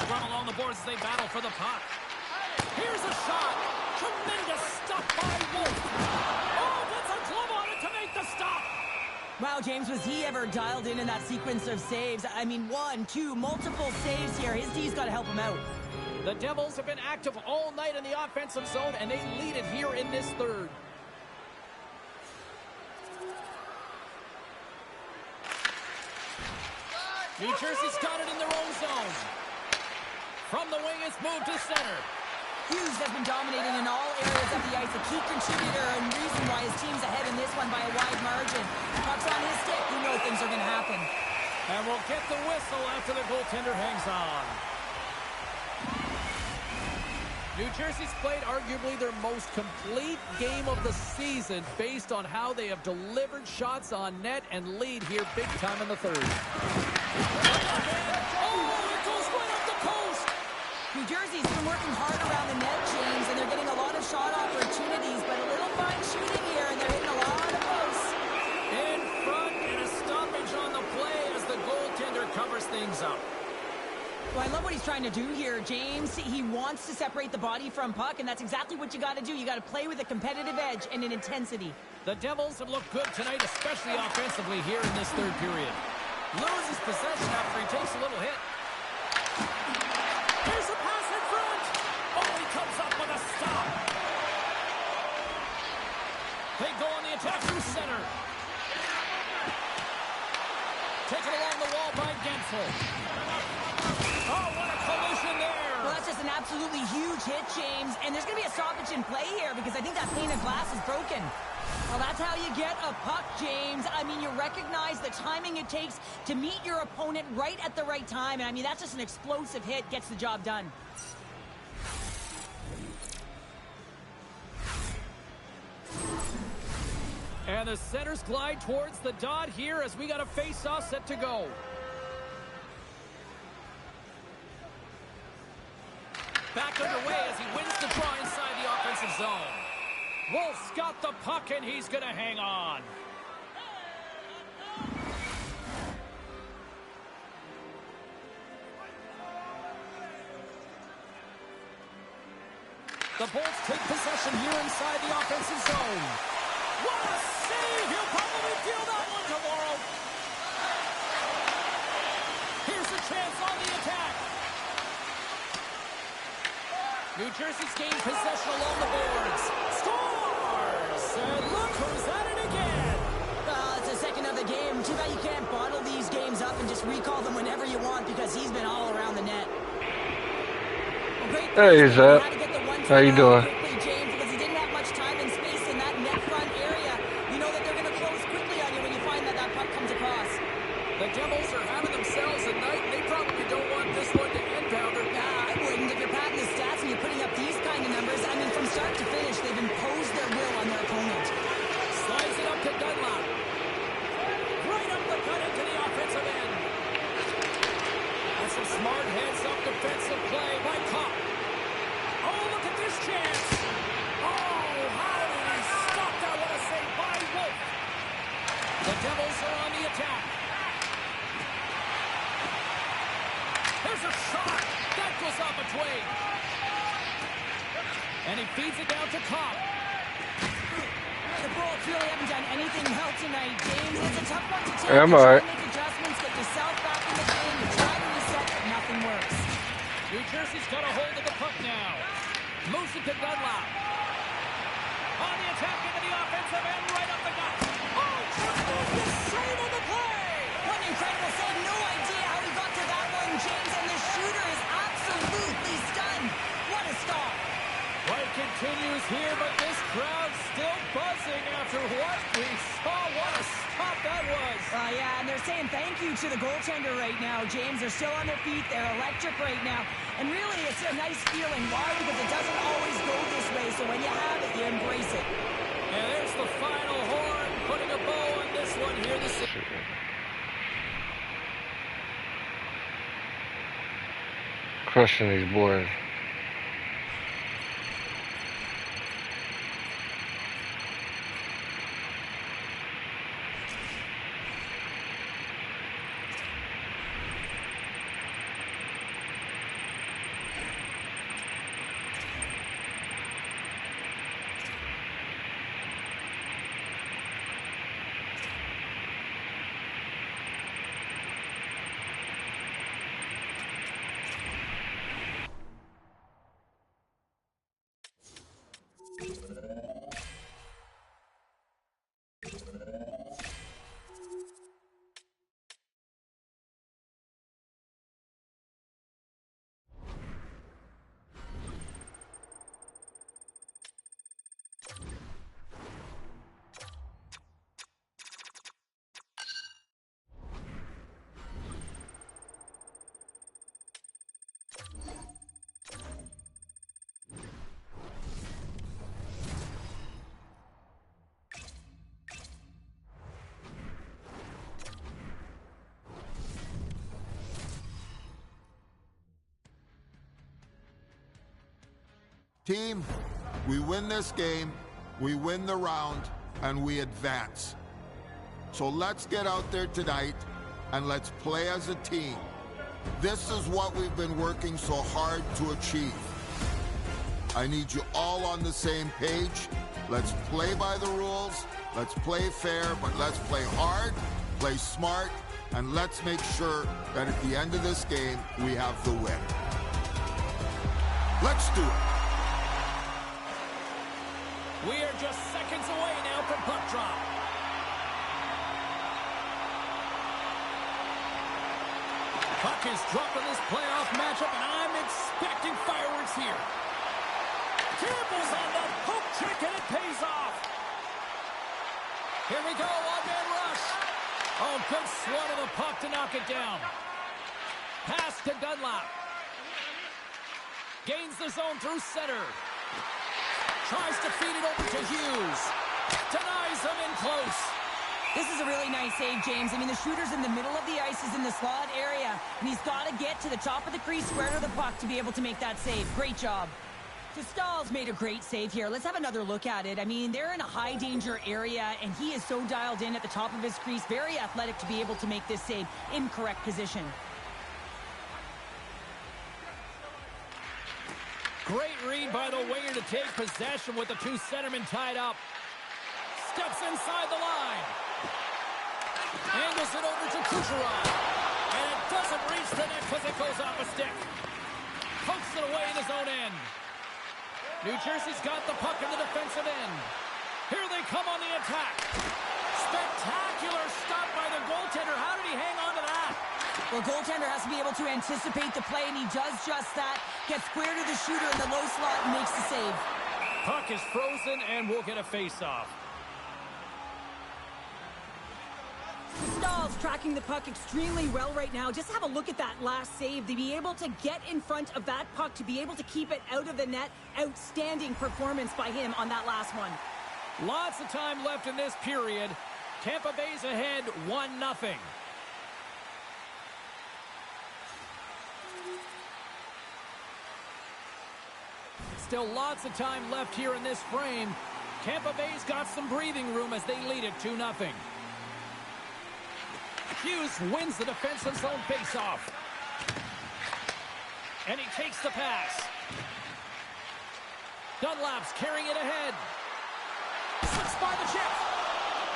Scrum along the boards as they battle for the puck. Here's a shot. Tremendous stuff by Wolf. Oh, gets a glove on it to make the stop. Wow, James, was he ever dialed in that sequence of saves? I mean, 1, 2, multiple saves here. His D's got to help him out. The Devils have been active all night in the offensive zone, and they lead it here in this third. New Jersey's got it in their own zone. From the wing, it's moved to center. Hughes has been dominating in all areas of the ice, a key contributor and reason why his team's ahead in this one by a wide margin. Puck's on his stick, you know things are going to happen. And we'll get the whistle after the goaltender hangs on. New Jersey's played arguably their most complete game of the season based on how they have delivered shots on net and lead here big time in the third. Oh, it goes right up the post! New Jersey's been working hard around the net, James, and they're getting a lot of shot opportunities, but a little fine shooting here, and they're hitting a lot of posts. In front, and a stoppage on the play as the goaltender covers things up. Well, I love what he's trying to do here, James. He wants to separate the body from puck, and that's exactly what you got to do. You got to play with a competitive edge and an intensity. The Devils have looked good tonight, especially offensively here in this third period. Loses possession after he takes a little hit. Here's a pass in front. Oh, he comes up with a stop. They go on the attack through center. Taken along the wall by Gensel. Oh, what a collision there. Well, that's just an absolutely huge hit, James. And there's going to be a stoppage in play here because I think that pane of glass is broken. Well, that's how you get a puck, James. I mean, you recognize the timing it takes to meet your opponent right at the right time. And I mean, that's just an explosive hit, gets the job done. And the centers glide towards the dot here as we got a face-off set to go. Back underway as he wins the draw inside the offensive zone. Wolf's got the puck, and he's going to hang on. The Bolts take possession here inside the offensive zone. What a save! He'll probably feel that one tomorrow. Here's a chance on the attack. New Jersey's gained possession along the boards. Scores! And look who's at it again. It's the second of the game. Too bad you can't bottle these games up and just recall them whenever you want because he's been all around the net. Well, great. Hey, Zep. How you doing? Quickly, James, because he didn't have much time and space in that net front area. You know that they're going to close quickly on you when you find that that puck comes across. The Devils are having themselves a night. They probably don't want this one to end, Pounder. I wouldn't. If you're padding the stats and you're putting up these kind of numbers, I mean, from start to finish, they've imposed their will on their opponent. Slides it up to Dunlop. Right up the cut into the offensive end. That's some smart heads-up defensive play by Kopp. Oh, look at this chance. Oh, how did he stop that? What a save by Wolf. The Devils are on the attack. There's a shot. That goes off a twig. And he feeds it down to Kopp. The Bolts really haven't done anything well tonight, James. It's a tough one to take. I'm all right. Make adjustments, get yourself back in the game. You try to reset, but nothing works. New Jersey's got a hold of the puck now. Moves it to Dunlop. On the attack into the offensive end, right up the gut. Oh, tremendous save of the play! What an incredible save. No idea how he got to that one, James, and the shooter is absolutely stunned. What a stop. Play continues here, but this crowd's still buzzing after what we saw. What a stop that was. Yeah, and they're saying thank you to the goaltender right now, James. They're still on their feet. They're electric right now. And really, it's a nice feeling. Why? Because it doesn't always go this way. So when you have it, you embrace it. And there's the final horn, putting a bow on this one here. Crushing these boys. Team, we win this game, we win the round, and we advance. So let's get out there tonight and let's play as a team. This is what we've been working so hard to achieve. I need you all on the same page. Let's play by the rules, let's play fair, but let's play hard, play smart, and let's make sure that at the end of this game, we have the win. Let's do it. We are just seconds away now from puck drop. Puck is dropped in this playoff matchup, and I'm expecting fireworks here. Campbell's on the poke check, and it pays off. Here we go, one-man rush. Oh, good swat of the puck to knock it down. Pass to Dunlop. Gains the zone through center. Tries to feed it over to Hughes. Denies him in close. This is a really nice save, James. I mean, the shooter's in the middle of the ice, is in the slot area, and he's got to get to the top of the crease, square to the puck to be able to make that save. Great job. Stahl's made a great save here. Let's have another look at it. I mean, they're in a high-danger area, and he is so dialed in at the top of his crease. Very athletic to be able to make this save in correct position. Great read by the winger to take possession with the two centermen tied up. Steps inside the line. Angles it over to Kucherov. And it doesn't reach the net because it goes off a stick. Pokes it away in his own end. New Jersey's got the puck in the defensive end. Here they come on the attack. Spectacular stop by the goaltender. How did he hang on to that? Well, goaltender has to be able to anticipate the play, and he does just that. Gets square to the shooter in the low slot and makes the save. Puck is frozen, and we'll get a face-off. Stahl's tracking the puck extremely well right now. Just have a look at that last save. To be able to get in front of that puck, to be able to keep it out of the net, outstanding performance by him on that last one. Lots of time left in this period. Tampa Bay's ahead 1-0. Still lots of time left here in this frame. Tampa Bay's got some breathing room as they lead it 2-0. Hughes wins the defensive zone faceoff. And he takes the pass. Dunlop's carrying it ahead. Slips by the chip.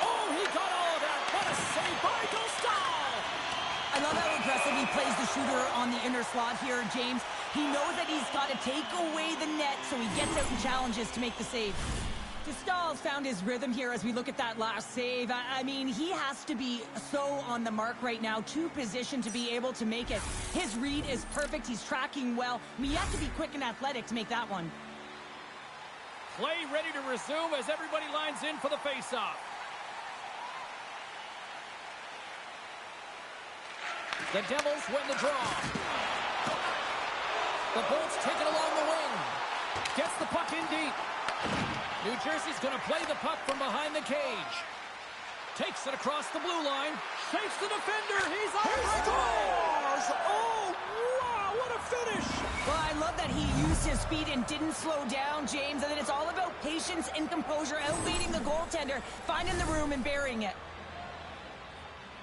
Oh, he got all of that. What a save by Stahl. I love how aggressive he plays the shooter on the inner slot here, James. He knows that he's got to take away the net, so he gets out and challenges to make the save. Stahl's found his rhythm here as we look at that last save. I mean, he has to be so on the mark right now, to position to be able to make it. His read is perfect. He's tracking well. I mean, you have to be quick and athletic to make that one. Play ready to resume as everybody lines in for the faceoff. The Devils win the draw. The Bolts take it along the wing. Gets the puck in deep. New Jersey's going to play the puck from behind the cage. Takes it across the blue line. Shakes the defender. He's on the scores! Oh, wow, what a finish! Well, I love that he used his speed and didn't slow down, James. And then it's all about patience and composure, outleading the goaltender, finding the room and burying it.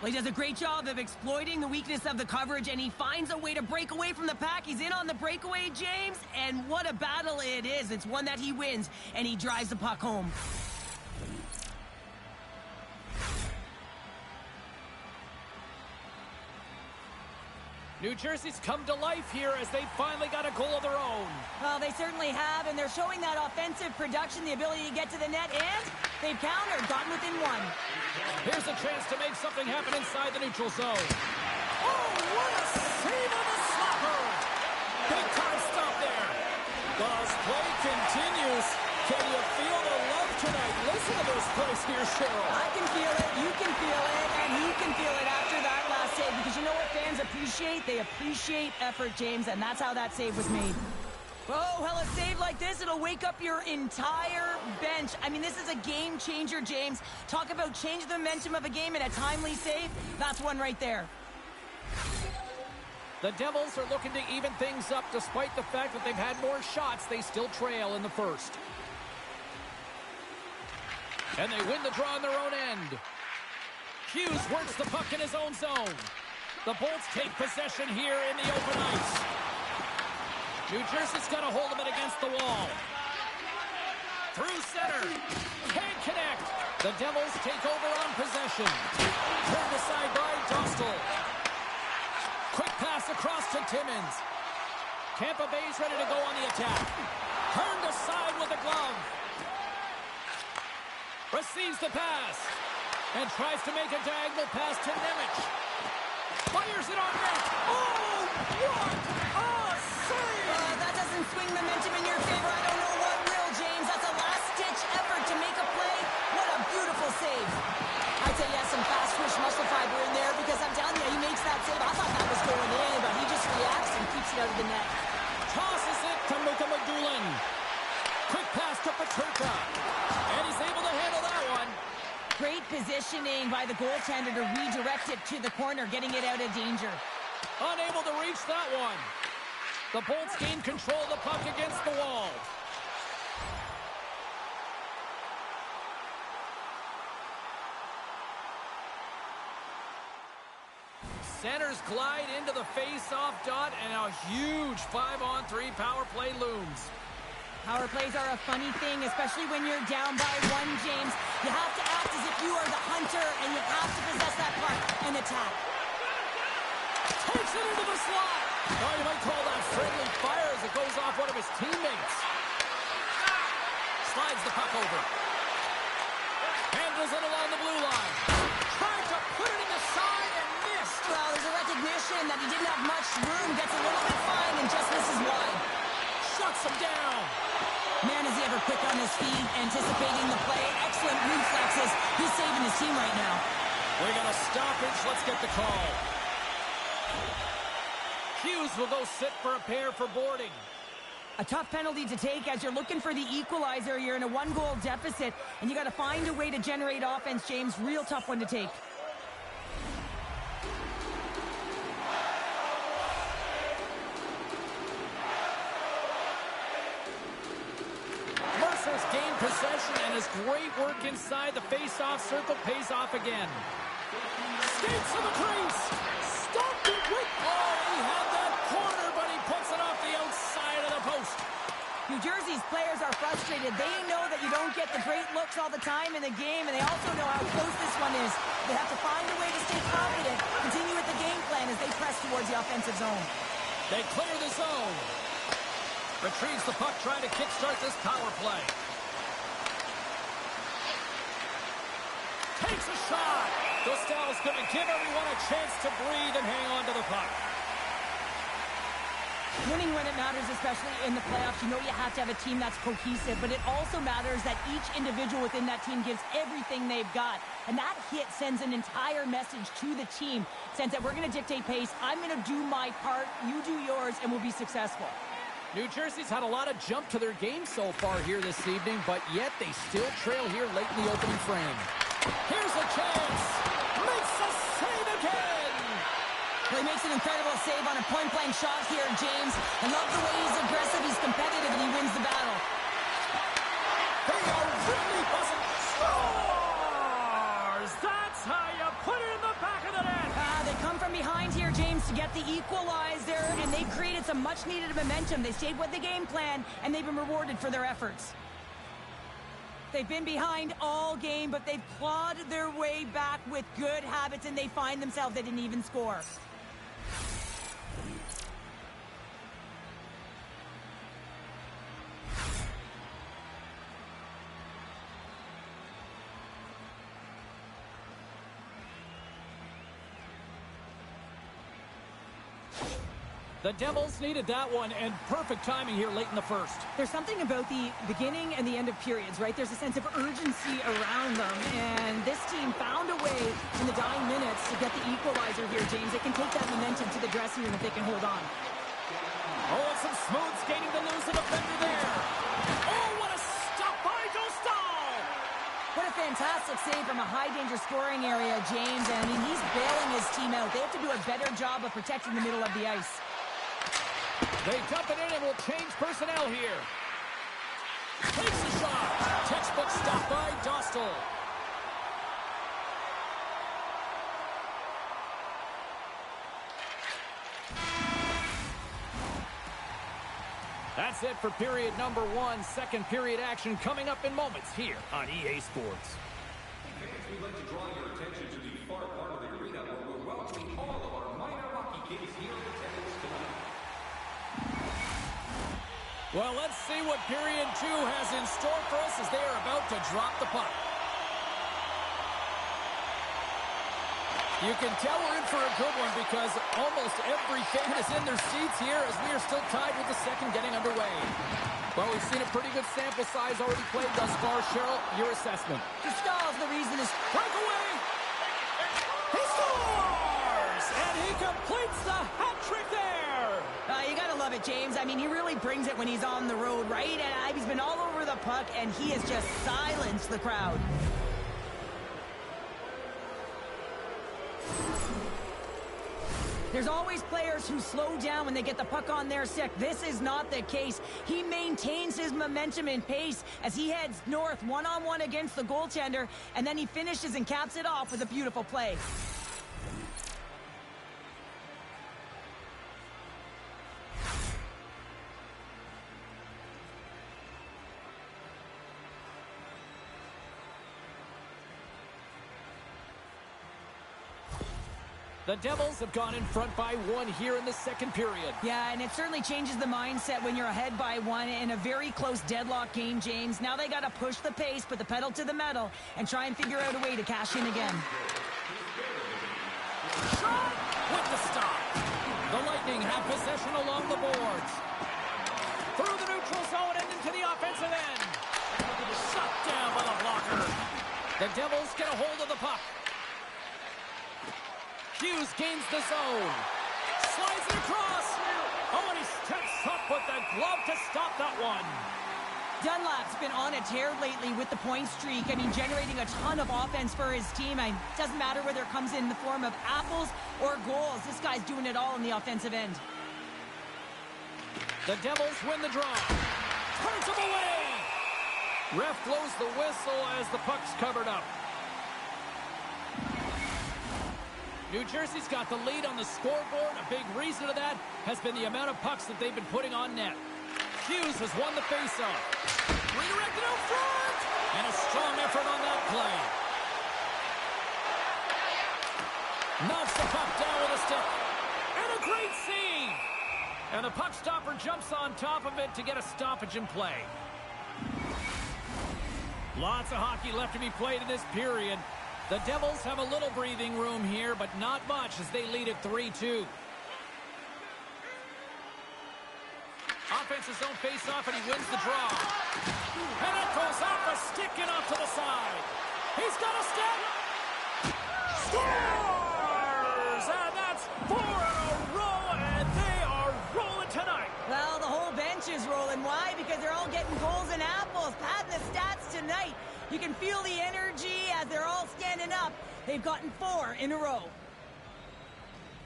Well, he does a great job of exploiting the weakness of the coverage, and he finds a way to break away from the pack. He's in on the breakaway, James, and what a battle it is. It's one that he wins, and he drives the puck home. New Jersey's come to life here as they finally got a goal of their own. Well, they certainly have, and they're showing that offensive production, the ability to get to the net, and they've countered, gotten within one. Here's a chance to make something happen inside the neutral zone. Oh, what a save on the slapper! Big time stop there. Ball's play continues. Can you feel the love tonight? Listen to this place here, Cheryl. I can feel it, you can feel it, and he can feel it after that last save, because you know what fans appreciate? They appreciate effort, James, and that's how that save was made. Oh, well, a save like this, it'll wake up your entire bench. I mean, this is a game changer, James. Talk about change the momentum of a game in a timely save. That's one right there. The Devils are looking to even things up. Despite the fact that they've had more shots, they still trail in the first. And they win the draw on their own end. Hughes works the puck in his own zone. The Bolts take possession here in the open ice. New Jersey's got a hold of it against the wall. Through center. Can't connect. The Devils take over on possession. Turned aside by Dostal. Quick pass across to Timmins. Tampa Bay's ready to go on the attack. Turned aside with a glove. Receives the pass. And tries to make a diagonal pass to Nemec. Fires it on net. Oh, what a save! That doesn't swing momentum in your favor. I don't know what will, James. That's a last-ditch effort to make a play. What a beautiful save. I'd say he has some fast twitch muscle fiber in there, because I'm telling you, he makes that save. I thought that was going in, but he just reacts and keeps it out of the net. Tosses it to Mukamagulin. Quick pass to Peterka. And he's able to handle that one. Great positioning by the goaltender to redirect it to the corner, getting it out of danger. Unable to reach that one. The Bolts gain control of the puck against the wall. Centers glide into the face-off dot, and a huge 5-on-3 power play looms. Power plays are a funny thing, especially when you're down by one, James. You have to act as if you are the hunter, and you have to possess that puck and attack. Takes it into the slot. Oh, you might call that friendly fire as it goes off one of his teammates. Slides the puck over. Handles it along the blue line. Tried to put it in the side and missed. Well, there's a recognition that he didn't have much room. Gets a little bit fine and just misses wide. Shuts him down. Man, is he ever quick on his feet, anticipating the play. Excellent reflexes. He's saving his team right now. We got a stoppage. Let's get the call. Hughes will go sit for a pair for boarding. A tough penalty to take as you're looking for the equalizer. You're in a one-goal deficit, and you got to find a way to generate offense, James. Real tough one to take. Mercer's gained possession, and his great work inside the face-off circle pays off again. Skates to the crease. Stopped it with... Oh, he had that corner, but he puts it off the outside of the post. New Jersey's players are frustrated. They know that you don't get the great looks all the time in the game, and they also know how close this one is. They have to find a way to stay confident, continue with the game plan as they press towards the offensive zone. They clear the zone. Retrieves the puck, trying to kickstart this power play. Takes a shot. Dostal's going to give everyone a chance to breathe and hang on to the puck. Winning when it matters, especially in the playoffs, you know you have to have a team that's cohesive, but it also matters that each individual within that team gives everything they've got. And that hit sends an entire message to the team, sense that we're going to dictate pace, I'm going to do my part, you do yours, and we'll be successful. New Jersey's had a lot of jump to their game so far here this evening, but yet they still trail here late in the opening frame. Here's a chance. Makes a save again. Well, he makes an incredible save on a point-blank shot here, James. I love the way he's aggressive, he's competitive, and he wins the battle. They are really buzzing. Scores! That's how you put it in the back of the net. They come from behind here, James, to get the equalizer, and they've created some much-needed momentum. They stayed with the game plan, and they've been rewarded for their efforts. They've been behind all game, but they've clawed their way back with good habits, and they find themselves, they didn't even score. The Devils needed that one, and perfect timing here late in the first. There's something about the beginning and the end of periods, right? There's a sense of urgency around them, and this team found a way in the dying minutes to get the equalizer here, James. They can take that momentum to the dressing room if they can hold on. Oh, and some smooth skating to lose the defender there. Oh, what a stop by Dostal! What a fantastic save from a high-danger scoring area, James. I mean, he's bailing his team out. They have to do a better job of protecting the middle of the ice. They dump it in and will change personnel here. Takes a shot. Textbook stop by Dostal. That's it for period number one. Second period action coming up in moments here on EA Sports. We'd like to draw your attention to the far part of the arena where we're welcoming all of our minor hockey kids here in attendance tonight. Well, let's see what period two has in store for us as they are about to drop the puck. You can tell we're in for a good one because almost every fan is in their seats here as we are still tied with the second getting underway. Well, we've seen a pretty good sample size already played thus far. Cheryl, your assessment. Dostal's the reason is Breakaway! He scores! And he completes the hat trick there! you gotta love it, James. I mean, he really brings it when he's on the road, right? And he's been all over the puck, and he has just silenced the crowd. There's always players who slow down when they get the puck on their stick. This is not the case. He maintains his momentum and pace as he heads north one-on-one against the goaltender, and then he finishes and caps it off with a beautiful play. The Devils have gone in front by one here in the second period. Yeah, and it certainly changes the mindset when you're ahead by one in a very close deadlock game, James. Now they got to push the pace, put the pedal to the metal, and try and figure out a way to cash in again. Shot with the stop. The Lightning have possession along the boards. Through the neutral zone and into the offensive end. Shut down by the blocker. The Devils get a hold of the puck. Hughes gains the zone. Slides it across. Oh, and he steps up with the glove to stop that one. Dunlap's been on a tear lately with the point streak. I mean, generating a ton of offense for his team. It doesn't matter whether it comes in the form of apples or goals. This guy's doing it all on the offensive end. The Devils win the draw. Turns him away. Ref blows the whistle as the puck's covered up. New Jersey's got the lead on the scoreboard. A big reason to that has been the amount of pucks that they've been putting on net. Hughes has won the faceoff. Redirected out front! And a strong effort on that play. Knocks the puck down with a stick. And a great save! And the puck stopper jumps on top of it to get a stoppage in play. Lots of hockey left to be played in this period. The Devils have a little breathing room here, but not much as they lead at 3-2. Offense's own face-off, and he wins the draw. And it goes off a stick and off to the side. He's got a step. Scores! And that's 4 in a row, and they are rolling tonight. Well, the whole bench is rolling. Why? Because they're all getting goals and apples, padding the stats tonight. You can feel the energy as they're all standing up. They've gotten 4 in a row.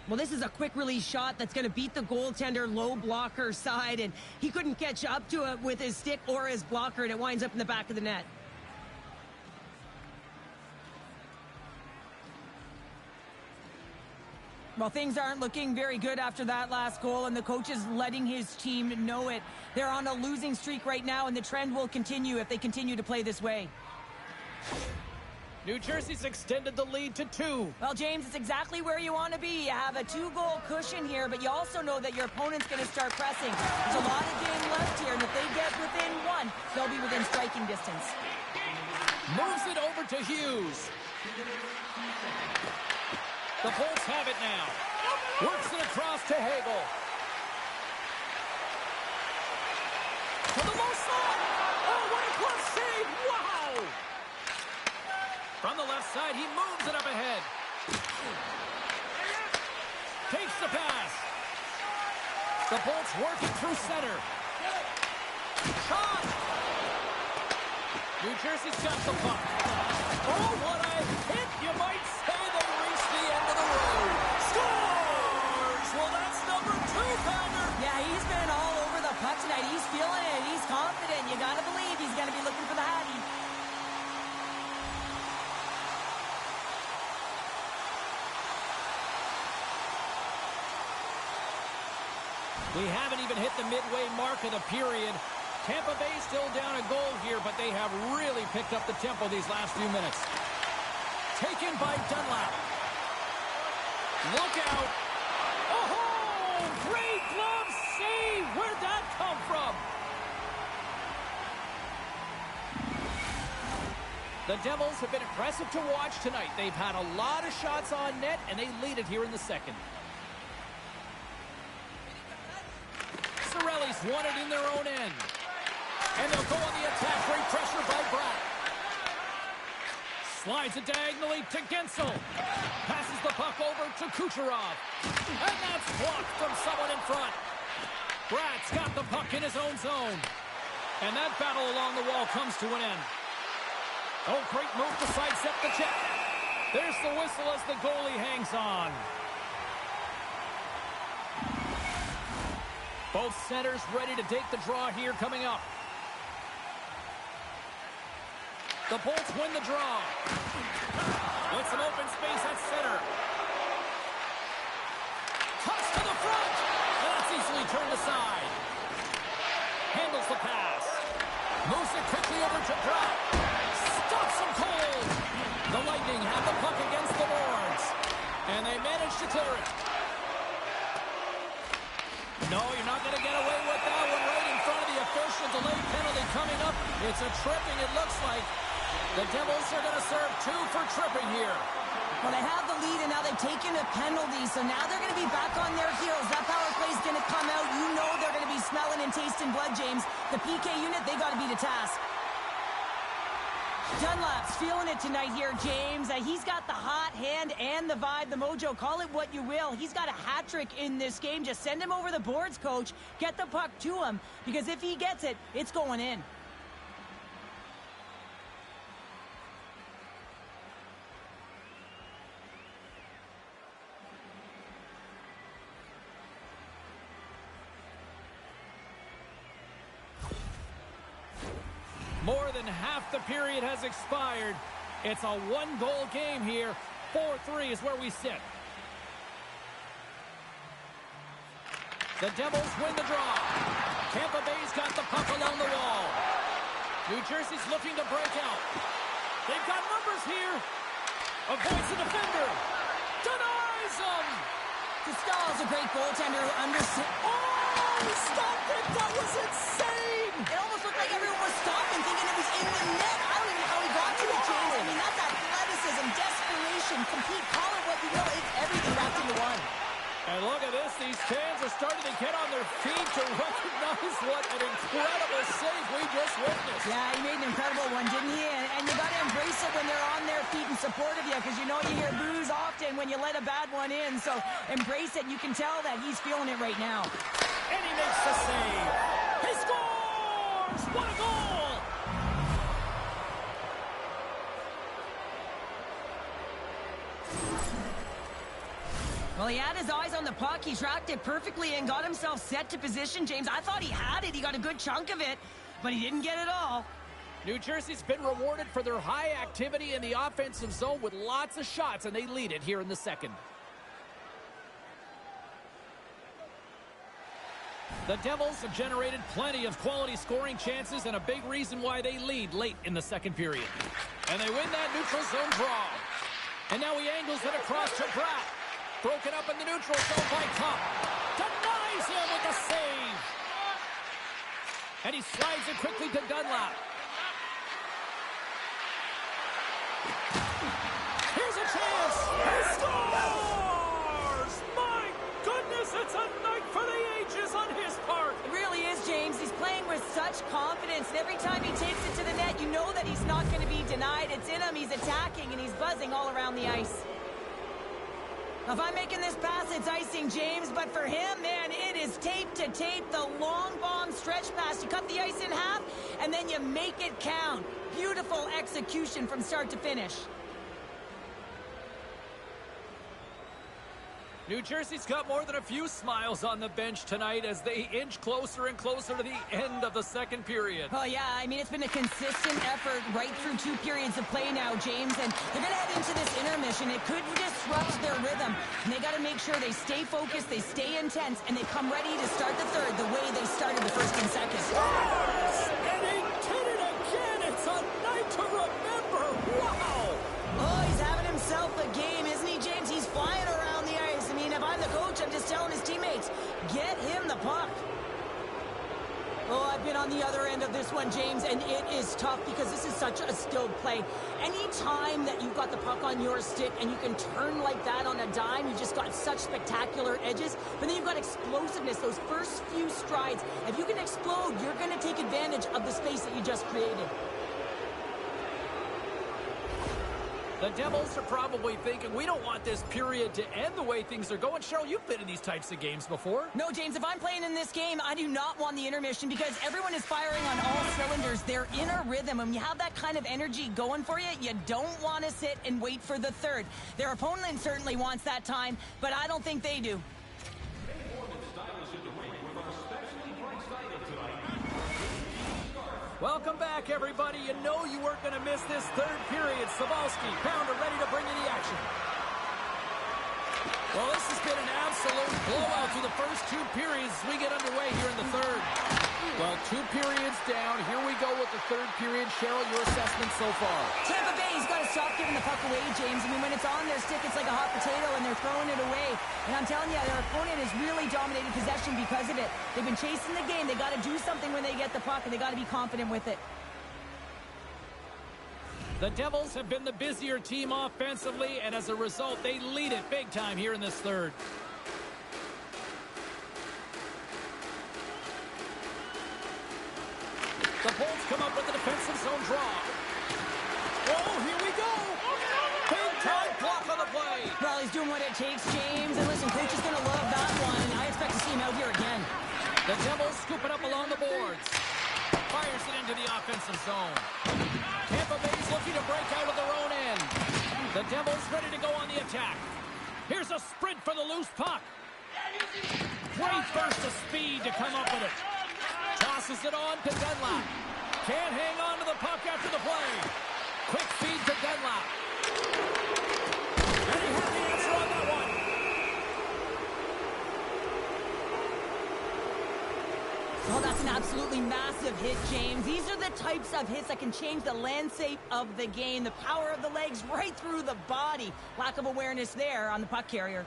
Well, this is a quick release shot that's going to beat the goaltender low blocker side, and he couldn't catch up to it with his stick or his blocker, and it winds up in the back of the net. Well, things aren't looking very good after that last goal, and the coach is letting his team know it. They're on a losing streak right now, and the trend will continue if they continue to play this way. New Jersey's extended the lead to 2. Well, James, it's exactly where you want to be. You have a 2-goal cushion here, but you also know that your opponent's going to start pressing. There's a lot of game left here, and if they get within 1, they'll be within striking distance. Moves it over to Hughes. The Bolts have it now. Works it across to Hagel. To the low slot. Oh, what a close save. Wow. From the left side, he moves it up ahead. Takes the pass. The Bolts working through center. Shot. New Jersey's got the puck. Oh, what a hit, you might say. They reached the end of the road. Scores! Well, that's number 2, Pounder. Yeah, he's been all over the puck tonight. He's feeling it. He's confident. You got to believe he's going to be looking for the Hattie. We haven't even hit the midway mark of the period. Tampa Bay still down a goal here, but they have really picked up the tempo these last few minutes. Taken by Dunlap. Look out. Oh, great glove save. Where'd that come from? The Devils have been impressive to watch tonight. They've had a lot of shots on net, and they lead it here in the second. Cirelli's won it in their own end. And they'll go on the attack. Great pressure by Bratt. Slides it diagonally to Gensel. Passes the puck over to Kucherov. And that's blocked from someone in front. Bratt's got the puck in his own zone. And that battle along the wall comes to an end. Oh, great move to sidestep the check. There's the whistle as the goalie hangs on. Both centers ready to take the draw here coming up. The Bolts win the draw. With some open space at center. Toss to the front. And that's easily turned aside. Handles the pass. Moves it quickly over to Pratt. Stops him cold. The Lightning have the puck against the boards. And they manage to clear it. No, you're not going to get away with that one right in front of the official. Delayed penalty coming up. It's a tripping, it looks like. The Devils are going to serve 2 for tripping here. Well, they have the lead, and now they've taken a penalty, so now they're going to be back on their heels. That power play is going to come out. You know they're going to be smelling and tasting blood, James. The PK unit, they got to be the task. Dunlap's feeling it tonight here, James. He's got the hot hand and the vibe, the mojo. Call it what you will. He's got a hat trick in this game. Just send him over the boards, coach. Get the puck to him, because if he gets it, it's going in. More than half the period has expired. It's a 1-goal game here. 4-3 is where we sit. The Devils win the draw. Tampa Bay's got the puck along the wall. New Jersey's looking to break out. They've got numbers here. Avoids the defender. Denies him. Stahl's a great goaltender who understands. Oh, he stopped it! That was insane! It almost looked like everyone was stopping, thinking it was in the net. I don't even know how he got to it, James. I mean, that's athleticism, desperation, compete, call it what you will. It's everything wrapped into one. And look at this. These fans are starting to get on their feet to recognize what an incredible save we just witnessed. Yeah, he made an incredible one, didn't he? And you got to embrace it when they're on their feet in support of you, because you know you hear boos often when you let a bad one in. So embrace it. You can tell that he's feeling it right now. And he makes the save. He scores! What a goal! Well, he had his eyes on the puck. He tracked it perfectly and got himself set to position, James. I thought he had it. He got a good chunk of it, but he didn't get it all. New Jersey's been rewarded for their high activity in the offensive zone with lots of shots, and they lead it here in the second. The Devils have generated plenty of quality scoring chances and a big reason why they lead late in the second period. And they win that neutral zone draw. And now he angles it across to Bratt. Broken up in the neutral zone by Cup. Denies him with the save. And he slides it quickly to Dunlap. Here's a chance. He scores! My goodness, it's a night for the ages on his part. It really is, James. He's playing with such confidence. And every time he takes it to the net, you know that he's not going to be denied. It's in him. He's attacking, and he's buzzing all around the ice. Now, if I'm making this pass, it's icing, James. But for him, man, it is tape to tape. The long bomb stretch pass. You cut the ice in half, and then you make it count. Beautiful execution from start to finish. New Jersey's got more than a few smiles on the bench tonight as they inch closer and closer to the end of the second period. Oh, yeah. I mean, it's been a consistent effort right through 2 periods of play now, James. And they're going to head into this intermission. It could disrupt their rhythm. And they got to make sure they stay focused, they stay intense, and they come ready to start the third the way they started the first and second. Yes! And he did it again! It's a night to remember! Wow! Oh, he's having himself a game, isn't he, James? He's flying around the ice. I mean, if I'm the coach, I'm just telling his teammates, get him the puck. Oh, I've been on the other end of this one, James, and it is tough because this is such a still play. Any time that you've got the puck on your stick and you can turn like that on a dime, you just got such spectacular edges, but then you've got explosiveness, those first few strides. If you can explode, you're going to take advantage of the space that you just created. The Devils are probably thinking, we don't want this period to end the way things are going. Cheryl, you've been in these types of games before. No, James, if I'm playing in this game, I do not want the intermission because everyone is firing on all cylinders. They're in a rhythm, and when you have that kind of energy going for you, you don't want to sit and wait for the third. Their opponent certainly wants that time, but I don't think they do. Welcome back, everybody. You know you weren't going to miss this third period. Savalsky, Pounder ready to bring you the action. Well, this has been an absolute blowout through the first 2 periods as we get underway here in the third. Well, 2 periods down. Here we go with the third period. Cheryl, your assessment so far? Tampa Bay's got to stop giving the puck away, James. I mean, when it's on their stick, it's like a hot potato, and they're throwing it away. And I'm telling you, their opponent has really dominated possession because of it. They've been chasing the game. They got to do something when they get the puck, and they got to be confident with it. The Devils have been the busier team offensively, and as a result, they lead it big time here in this third. The Bolts come up with the defensive zone draw. Oh, here we go! Big time block on the play. Well, he's doing what it takes, James. And listen, coach is going to love that one. I expect to see him out here again. The Devils scoop it up along the boards. Fires it into the offensive zone. Tampa Bay's looking to break out of their own end. The Devils ready to go on the attack. Here's a sprint for the loose puck. Great burst of speed to come up with it. Tosses it on to Dunlap. Can't hang on to the puck after the play. Quick feed to Dunlap. And he had the answer on that one. Oh, that's an absolutely massive hit, James. These are the types of hits that can change the landscape of the game. The power of the legs right through the body. Lack of awareness there on the puck carrier.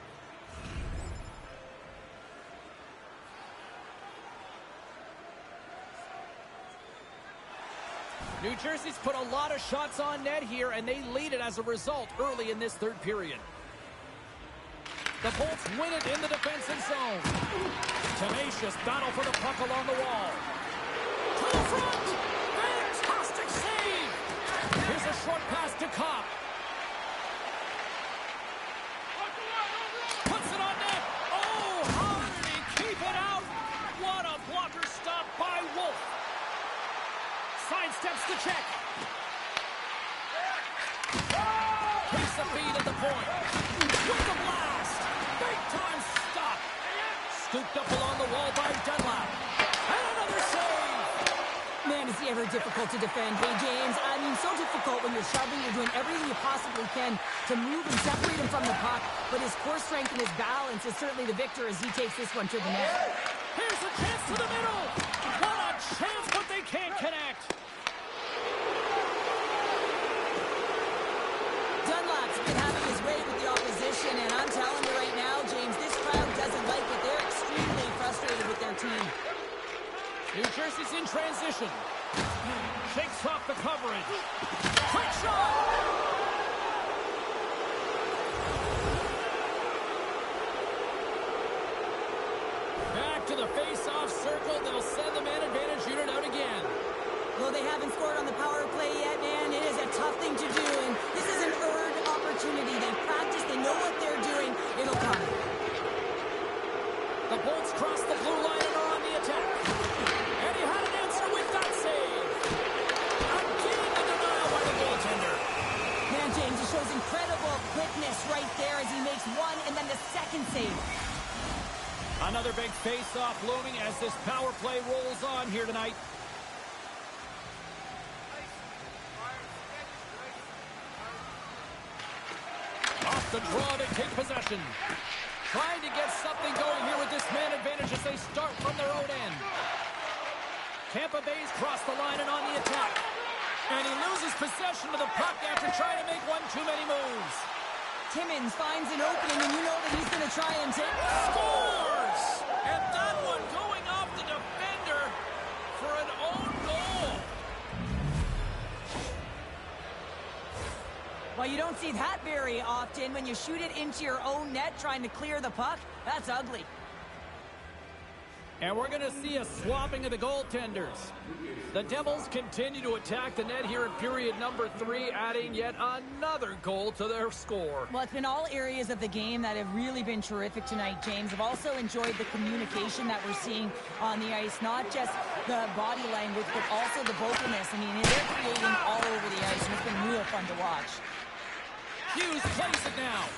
New Jersey's put a lot of shots on net here, and they lead it as a result early in this third period. The Bolts win it in the defensive zone. Tenacious battle for the puck along the wall. To the front! Fantastic save! Here's a short pass to Kopp. Puts it on net. Oh, how did he keep it out? What a blocker stop by Wolf. Sidesteps the check. Takes a beat at the point. With the blast. Big time stop. Scooped up along the wall by Dunlap. And another save. Man, is he ever difficult to defend. Hey, James, I mean, so difficult when you're shoving. You're doing everything you possibly can to move and separate him from the puck. But his core strength and his balance is certainly the victor as he takes this one to the net. Here's a chance to the middle. What a chance, but they can't connect. Dunlap's been having his way with the opposition, and I'm telling you right now, James, this crowd doesn't like it. They're extremely frustrated with their team. New Jersey's in transition. Shakes off the coverage. Quick shot! Back to the face-off circle. They'll send the man advantage unit out again. Though they haven't scored on the power play yet, man, it is a tough thing to do, and this is an earned opportunity. They've practiced, they know what they're doing. It'll come. The Bolts cross the blue line and are on the attack. And he had an answer with that save. Again, the denial by the goaltender. Man, James, he shows incredible quickness right there as he makes one and then the second save. Another big face-off looming as this power play rolls on here tonight. Off the draw, they take possession. Trying to get something going here with this man advantage as they start from their own end. Tampa Bay's crossed the line and on the attack. And he loses possession of the puck after trying to make one too many moves. Timmins finds an opening, and you know that he's going to try and take... Scores! And that one going off the defender for an own goal. Well, you don't see that very often when you shoot it into your own net trying to clear the puck. That's ugly. And we're going to see a swapping of the goaltenders. The Devils continue to attack the net here in period number 3, adding yet another goal to their score. Well, it's been all areas of the game that have really been terrific tonight, James. I've also enjoyed the communication that we're seeing on the ice, not just the body language, but also the vocalness. I mean, they're creating all over the ice, and it's been real fun to watch. Hughes plays it now.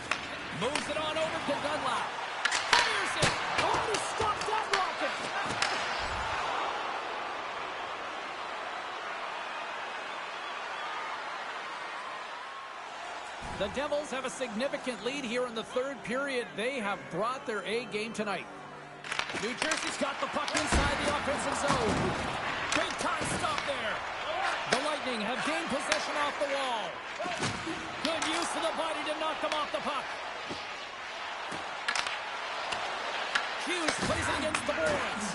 Moves it on over to Dunlap. Fires it. Oh, he stopped that rocket. The Devils have a significant lead here in the third period. They have brought their A game tonight. New Jersey's got the puck inside the offensive zone. Big time stop there. The Lightning have gained possession off the wall. Good use of the body to knock them off the puck. Hughes plays it against the boards.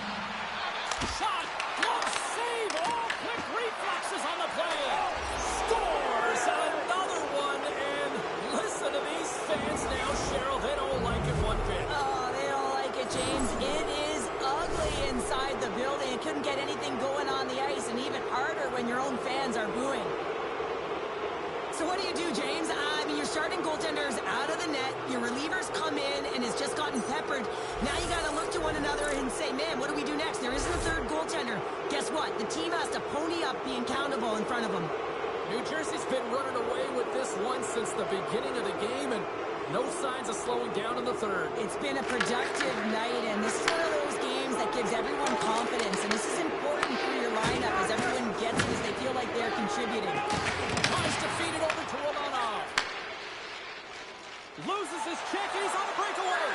Shot, glove save, all quick reflexes on the play. Scores another one, and listen to these fans now, Cheryl. They don't like it one bit. Oh, they don't like it, James. It is ugly inside the building. It couldn't get anything going on the ice, and even harder when your own fans are booing. So what do you do, James? I mean, your starting goaltender's out of the net. Your relievers come in and has just gotten peppered. Now you got to look to one another and say, man, what do we do next? There isn't a third goaltender. Guess what? The team has to pony up being countable in front of them. New Jersey's been running away with this one since the beginning of the game, and no signs of slowing down in the third. It's been a productive night, and this is one of those games that gives everyone confidence, and this is important for your lineup as everyone gets it, as they feel like they're contributing. Tries to feed it over to Romanov. Loses his check, and he's on the breakaway.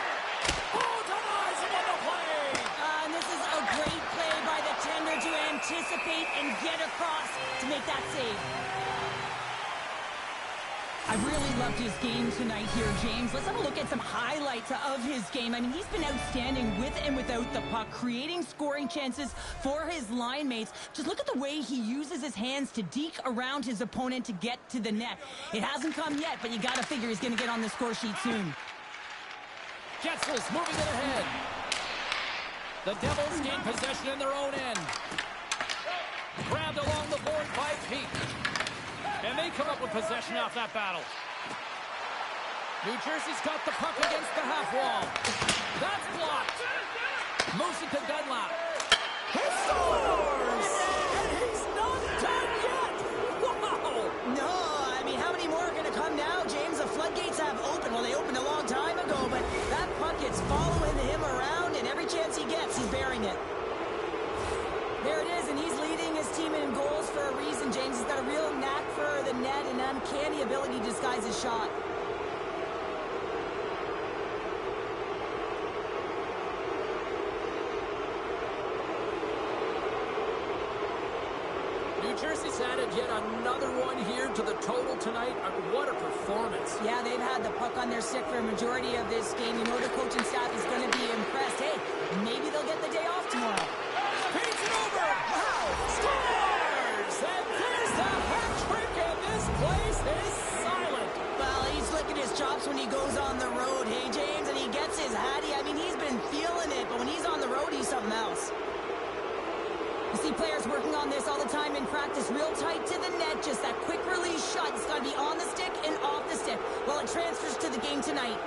Oh, denies him on the play. And this is a great play by the tender to anticipate and get across to make that save. I really loved his game tonight here, James. Let's have a look at some highlights of his game. I mean, he's been outstanding with and without the puck, creating scoring chances for his line mates. Just look at the way he uses his hands to deke around his opponent to get to the net. It hasn't come yet, but you got to figure he's going to get on the score sheet soon. Getzel's moving it ahead. The Devils gain possession in their own end. Grabbed along the board by Pete. And they come up with possession off that battle. New Jersey's got the puck against the half wall. That's blocked. Moves it to Dunlap. He scores! And he's not done yet! Wow! No, I mean, how many more are going to come now, James? The floodgates have opened. Well, they opened a long time ago, but that puck is following him around, and every chance he gets, he's bearing it. There it is, and he's leading his team in goals for a reason, James. He's got a real knack for the net and uncanny ability to disguise his shot. New Jersey's added yet another one here to the total tonight. What a performance. Yeah, they've had the puck on their stick for a majority of this game. You know the coaching staff is going to be impressed. Hey, maybe they'll get the day off tomorrow. Paints it over. Wow. Scores! And there's the hat trick, and this place is silent. Well, he's licking his chops when he goes on the road, hey, James, and he gets his hattie. I mean, he's been feeling it, but when he's on the road, he's something else. You see players working on this all the time in practice, real tight to the net, just that quick release shot. It's got to be on the stick and off the stick. Well, it transfers to the game tonight.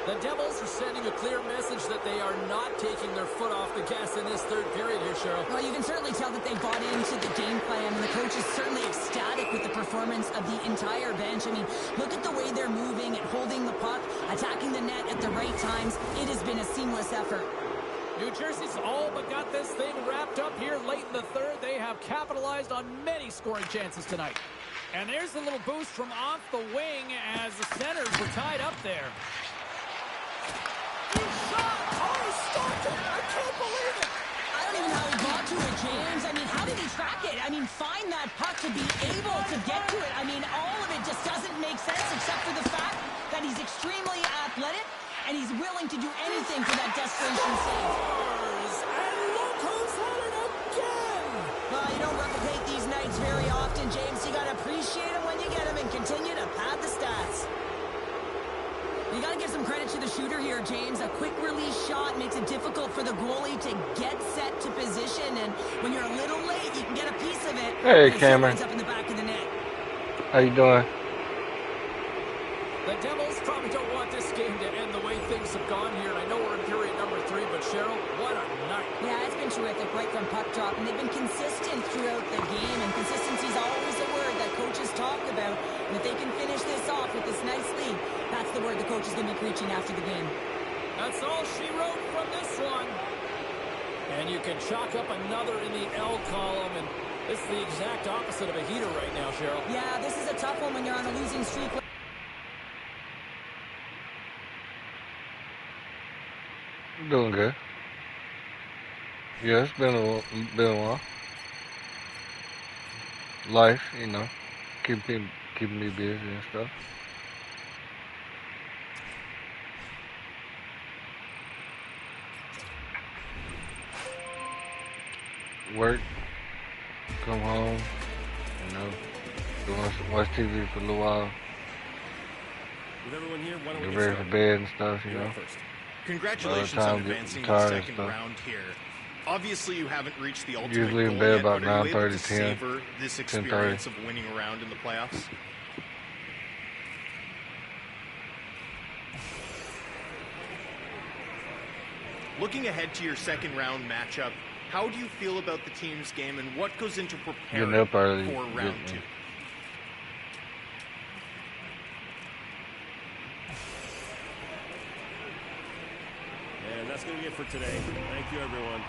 The Devils are sending a clear message that they are not taking their foot off the gas in this third period here, Cheryl. Well, you can certainly tell that they bought into the game plan, and the coach is certainly ecstatic with the performance of the entire bench. I mean, look at the way they're moving and holding the puck, attacking the net at the right times. It has been a seamless effort. New Jersey's all but got this thing wrapped up here late in the third. They have capitalized on many scoring chances tonight. And there's a little boost from off the wing as the centers were tied up there. He shot! Oh, he stopped it! I can't believe it! I don't even know how he got to it, James. I mean, how did he track it? I mean, find that puck to be able to get to it. I mean, all of it just doesn't make sense except for the fact that he's extremely athletic and he's willing to do anything for that desperation save. And look who's at it again! Well, you don't replicate these nights very often, James. You got to appreciate them when you get them and continue to pad the stats. You got to give some credit to the shooter here, James. A quick release shot makes it difficult for the goalie to get set to position, and when you're a little late, you can get a piece of it. Hey, Cameron. Up in the back of the net. How you doing? The Devils probably don't want this game to end the way things have gone here. And I know we're in period number 3, but Cheryl, what a night. Yeah, it's been terrific right from puck drop, and they've been consistent throughout the game, and consistency is always a word that coaches talk about. And if they can finish this off with this nice lead, that's the word the coach is going to be preaching after the game. That's all she wrote from this one. And you can chalk up another in the L column, and this is the exact opposite of a heater right now, Cheryl. Yeah, this is a tough one when you're on a losing streak. Doing good. Yeah, it's been a while. Life, you know, keeping me busy and stuff. Work, come home, you know, watch TV for a little while. With everyone here, why don't we Get get ready for started? bed and stuff, you You're know. up first. Congratulations By the on time advancing get to the tired and second stuff. round here. Obviously, you haven't reached the ultimate Usually in goal bed yet, about but are you able 9:30, to 10, savor this experience of winning a round in the playoffs? Looking ahead to your second round matchup, how do you feel about the team's game and what goes into preparing Getting up early, for round getting- 2? And that's going to be it for today. Thank you, everyone.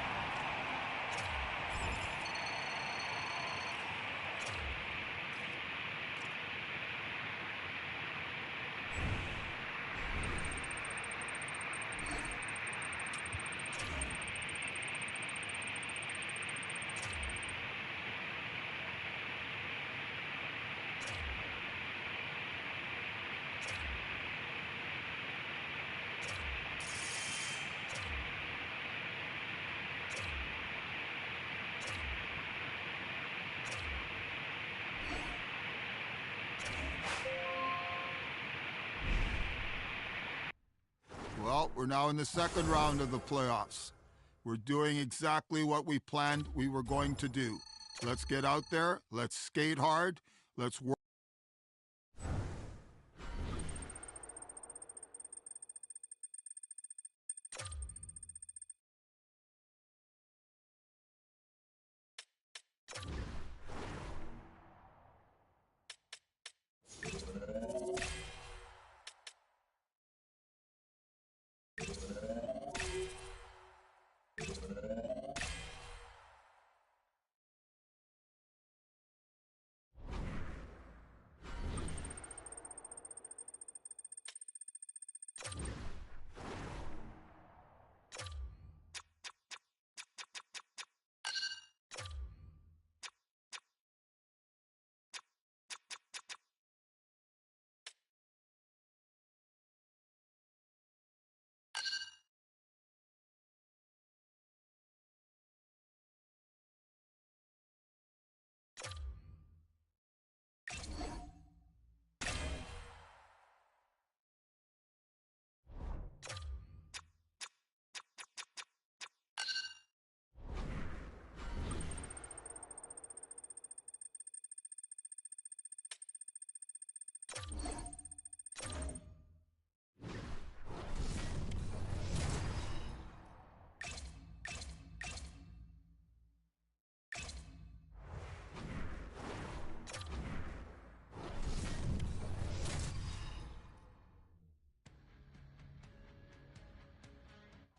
we're now in the second round of the playoffs. We're doing exactly what we planned we were going to do. Let's get out there. Let's skate hard. Let's work.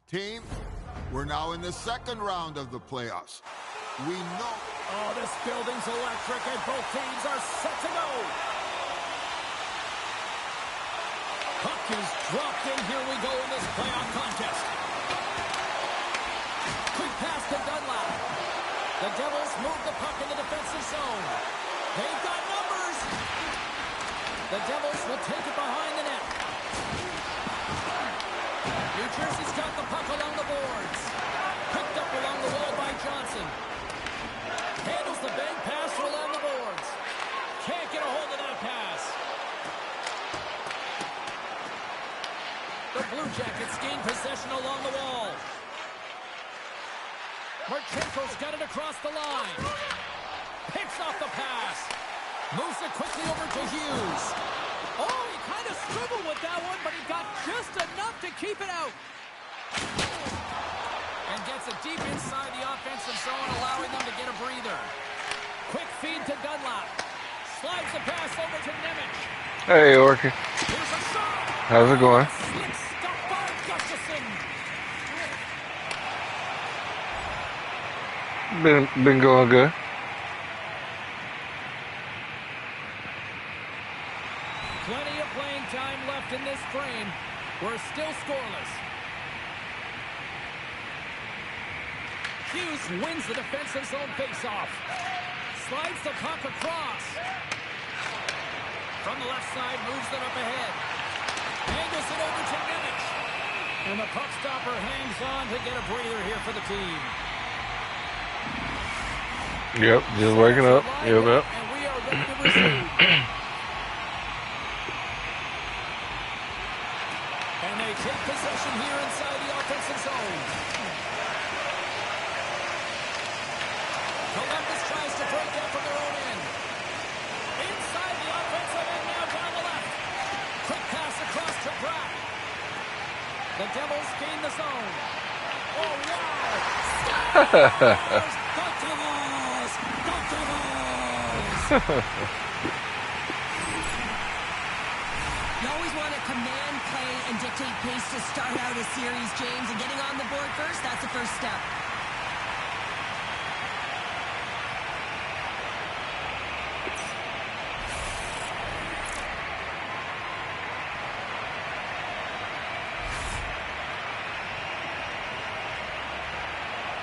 Team, we're now in the second round of the playoffs. We know... Oh, this building's electric, and both teams are set to go. Puck is dropped in. Here we go in this playoff contest. Quick pass to Dunlap. The Devils move the puck in the defensive zone. They've got numbers. The Devils will take it behind the net. New Jersey's got the puck along the boards. Picked up along the wall by Johnson. Handles the bank pass along the boards. Can't get a hold of that pass. The Blue Jackets gain possession along the wall. Marchenko's got it across the line. Picks off the pass. Moves it quickly over to Hughes. Oh, he kind of struggled with that one, but he got just enough to keep it out. And gets it deep inside the offensive zone, allowing them to get a breather. Quick feed to Dunlap. Slides the pass over to Nemec. Hey, Orky. Here's a shot. How's it going? Slick stop by Gustafson. Been going good. Plenty of playing time left in this frame. We're still scoreless. Hughes wins the defensive zone faceoff. Slides the puck across. From the left side, moves it up ahead. Angles it over to Nemec. And the puck stopper hangs on to get a breather here for the team. Yep, just waking up. Yep. And we are ready to resume. And they take possession here inside the offensive zone. Columbus tries to break out from their own end. Inside the offensive end, now down the left. Quick pass across to Bratt. The Devils gain the zone. Oh, wow. Devils! You always want to command play and dictate pace to start out a series, James, and getting on the board first, that's the first step.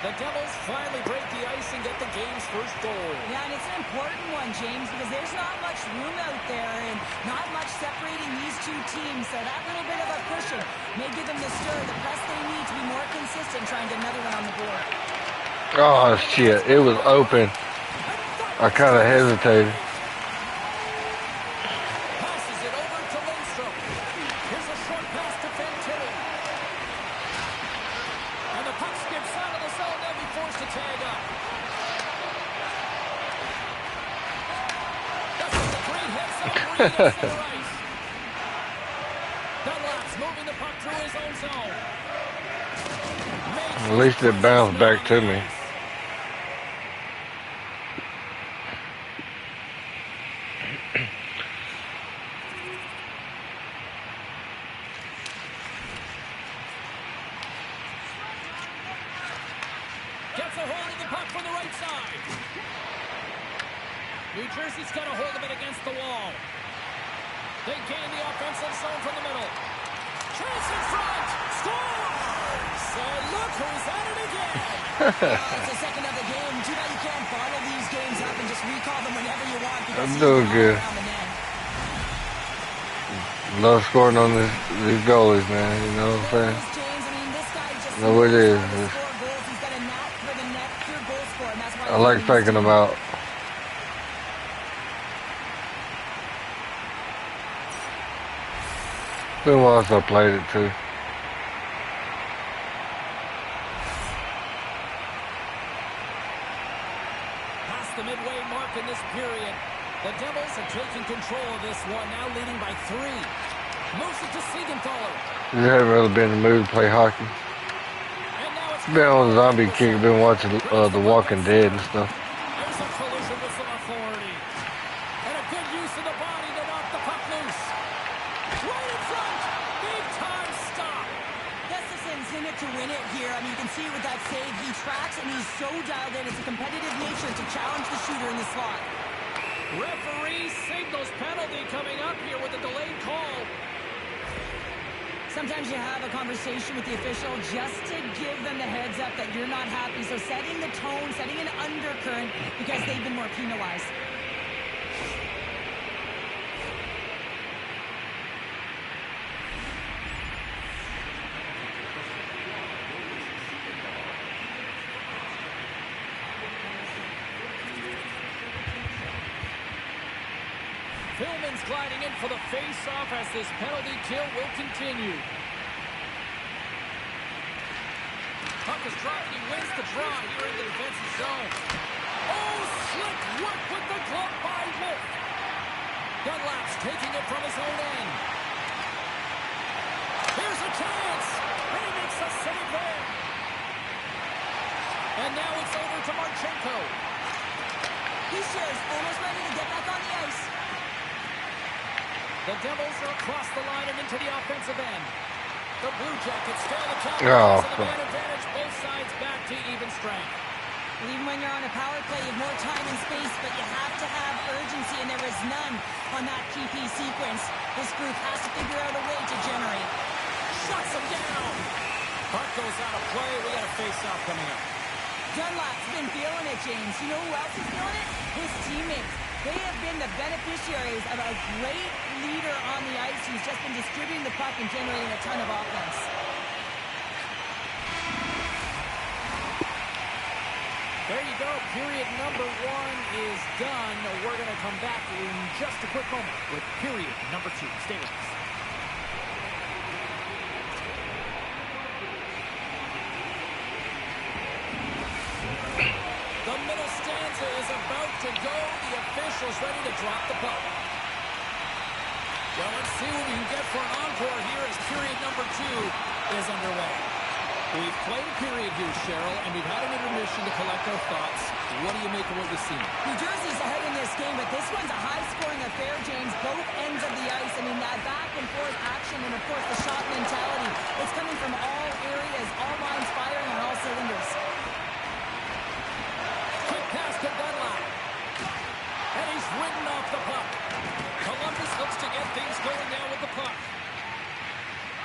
The Devils finally break the ice and get the game's first goal. Yeah, and it's an important one, James, because there's not much room out there and not much separating these two teams. So that little bit of a cushion may give them the stir, the press they need to be more consistent, trying to get another one on the board. Oh, shit. It was open. I kind of hesitated. Passes it over to Lindstrom. Here's a short pass to Fantilli. gets to the right. Dunlap's moving the puck through his own zone. At least it bounced back to me. Gets a hold of the puck from the right side. New Jersey's got a hold of it against the wall. They gain the offensive zone from the middle. Chance in front. Scores! And look who's at it again. It's the second of the game. Too bad you can't bottle these games up and just recall them whenever you want. Because I'm he's doing all good. around the net. Love scoring on these goalies, man. You know what I'm saying? James, I mean, this guy just No, it is. knows how to score goals. He's got a knack for the net, pure goal scorer, and that's why I like he's leading taking his them team. out. Been a while since I played it too. Past the midway mark in this period. The Devils are taking control of this one, now leading by 3. Moves it to Siegenthaler. You haven't really been in the mood to play hockey. And now it's Been on a zombie kick. Been watching The Walking Dead and stuff. There's a collision with some authority. And a good use of the body to knock the puck loose. Right in front. Big time stop. Gustafson's in it to win it here. I mean, you can see with that save, he tracks and he's so dialed in. It's a competitive nature to challenge the shooter in the slot. Referee signals penalty coming up here with a delayed call. Sometimes you have a conversation with the official just to give them the heads up that you're not happy. So setting the tone, setting an undercurrent because they've been more penalized. Pillman's gliding in for the face-off as this penalty kill will continue. Puck is dropped. He wins the draw here in the defensive zone. Oh, slick work with the glove by Wolf. Dunlap's taking it from his own end. Here's a chance. And he makes a save there. And now it's over to Marchenko. He's just almost ready to get back on the ice. The Devils are across the line and into the offensive end. The Blue Jackets fail to capitalize Oh, on the fuck. man advantage. Both sides back to even strength. And even when you're on a power play, you have more time and space, but you have to have urgency, and there is none on that PP sequence. This group has to figure out a way to generate. Shuts him down. Puck goes out of play. We got a face-off coming up. Dunlap's been feeling it, James. You know who else is feeling it? His teammates. They have been the beneficiaries of a great leader on the ice who's just been distributing the puck and generating a ton of offense. There you go. Period number 1 is done. We're going to come back in just a quick moment with period number 2. Stay with us. The middle stanza is about to go. The official's ready to drop the puck. Well, let's see what we can get for an encore here as period number 2 is underway. We've played a period here, Cheryl, and we've had an intermission to collect our thoughts. What do you make of what you've seen? New Jersey's ahead in this game, but this one's a high-scoring affair, James. Both ends of the ice. I mean, that back-and-forth action and, of course, the shot mentality. It's coming from all areas, all lines firing on all cylinders. Quick pass to Dunlap. And he's ridden off the puck. Columbus looks to get things going now with the puck.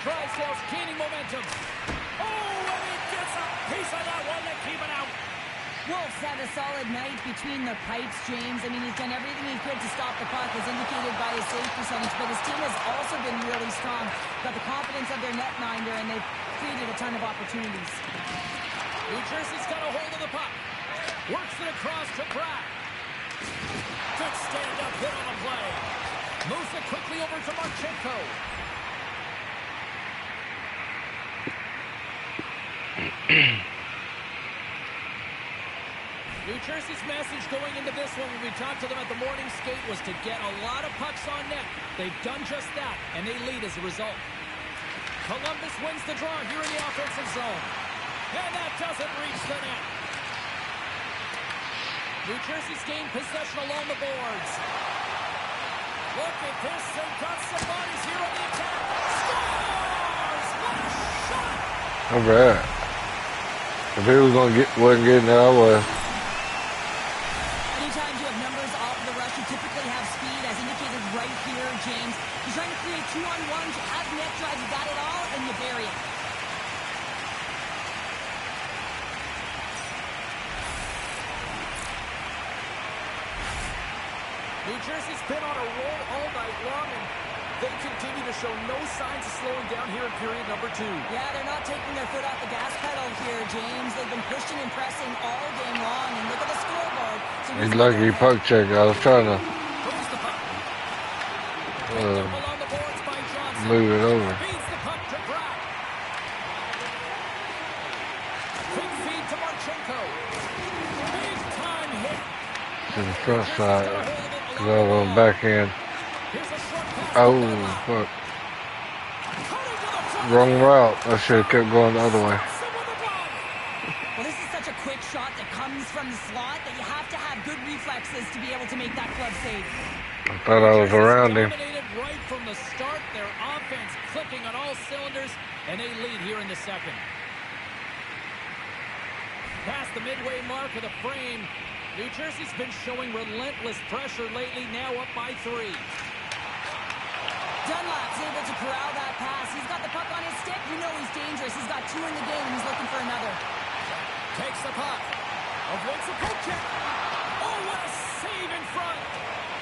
Drysdale's gaining momentum. Oh, and he gets a piece of that one to keep it out. Wolf's had a solid night between the pipes, James. I mean, he's done everything he could to stop the puck, as indicated by his save percentage, but his team has also been really strong. Got the confidence of their netminder, and they've created a ton of opportunities. New Jersey's got a hold of the puck. Works it across to Pratt. Good stand-up hit on the play. Moves it quickly over to Marchenko. New Jersey's message going into this one when we talked to them at the morning skate was to get a lot of pucks on net. They've done just that, and they lead as a result. Columbus wins the draw here in the offensive zone. And that doesn't reach the net. New Jersey's gained possession along the boards. Look at this. They've got some bodies here on the attack. Scores! What a shot! Not bad. If he was wasn't getting there, I was. Anytime you have numbers off the rush, you typically have speed, as indicated right here, James. You're trying to create 2-on-1s, you have net drive, you got it all, and you bury it. New Jersey's been on a roll all night long, and they continue to show no signs of slowing down here in period number 2. Yeah, they're not taking their foot off the gas pedal here, James. They've been pushing and pressing all game long, and look at the scoreboard. So He's lucky he puck checked. I was trying to Who's the puck? Picked up along the boards by Johnson. move it over. Feeds the puck to Bratt. Quick feed to Marchenko. Big time hit. To the front side. Because I was on the back end. Here's a short pass. Oh, fuck. Cutting to the front. Wrong route. I should have kept going the other way. Some with the ball. Well, this is such a quick shot that comes from the slot that you have to have good reflexes to be able to make that glove save. I thought I was around him. Dominated right from the start. Their offense clicking on all cylinders, and they lead here in the second. Past the midway mark of the frame, New Jersey's been showing relentless pressure lately, now up by 3. Dunlap's able to corral that pass. He's got the puck on his stick. You know he's dangerous. He's got 2 in the game, and he's looking for another. Takes the puck. Avoids the poke check. Oh, what a save in front.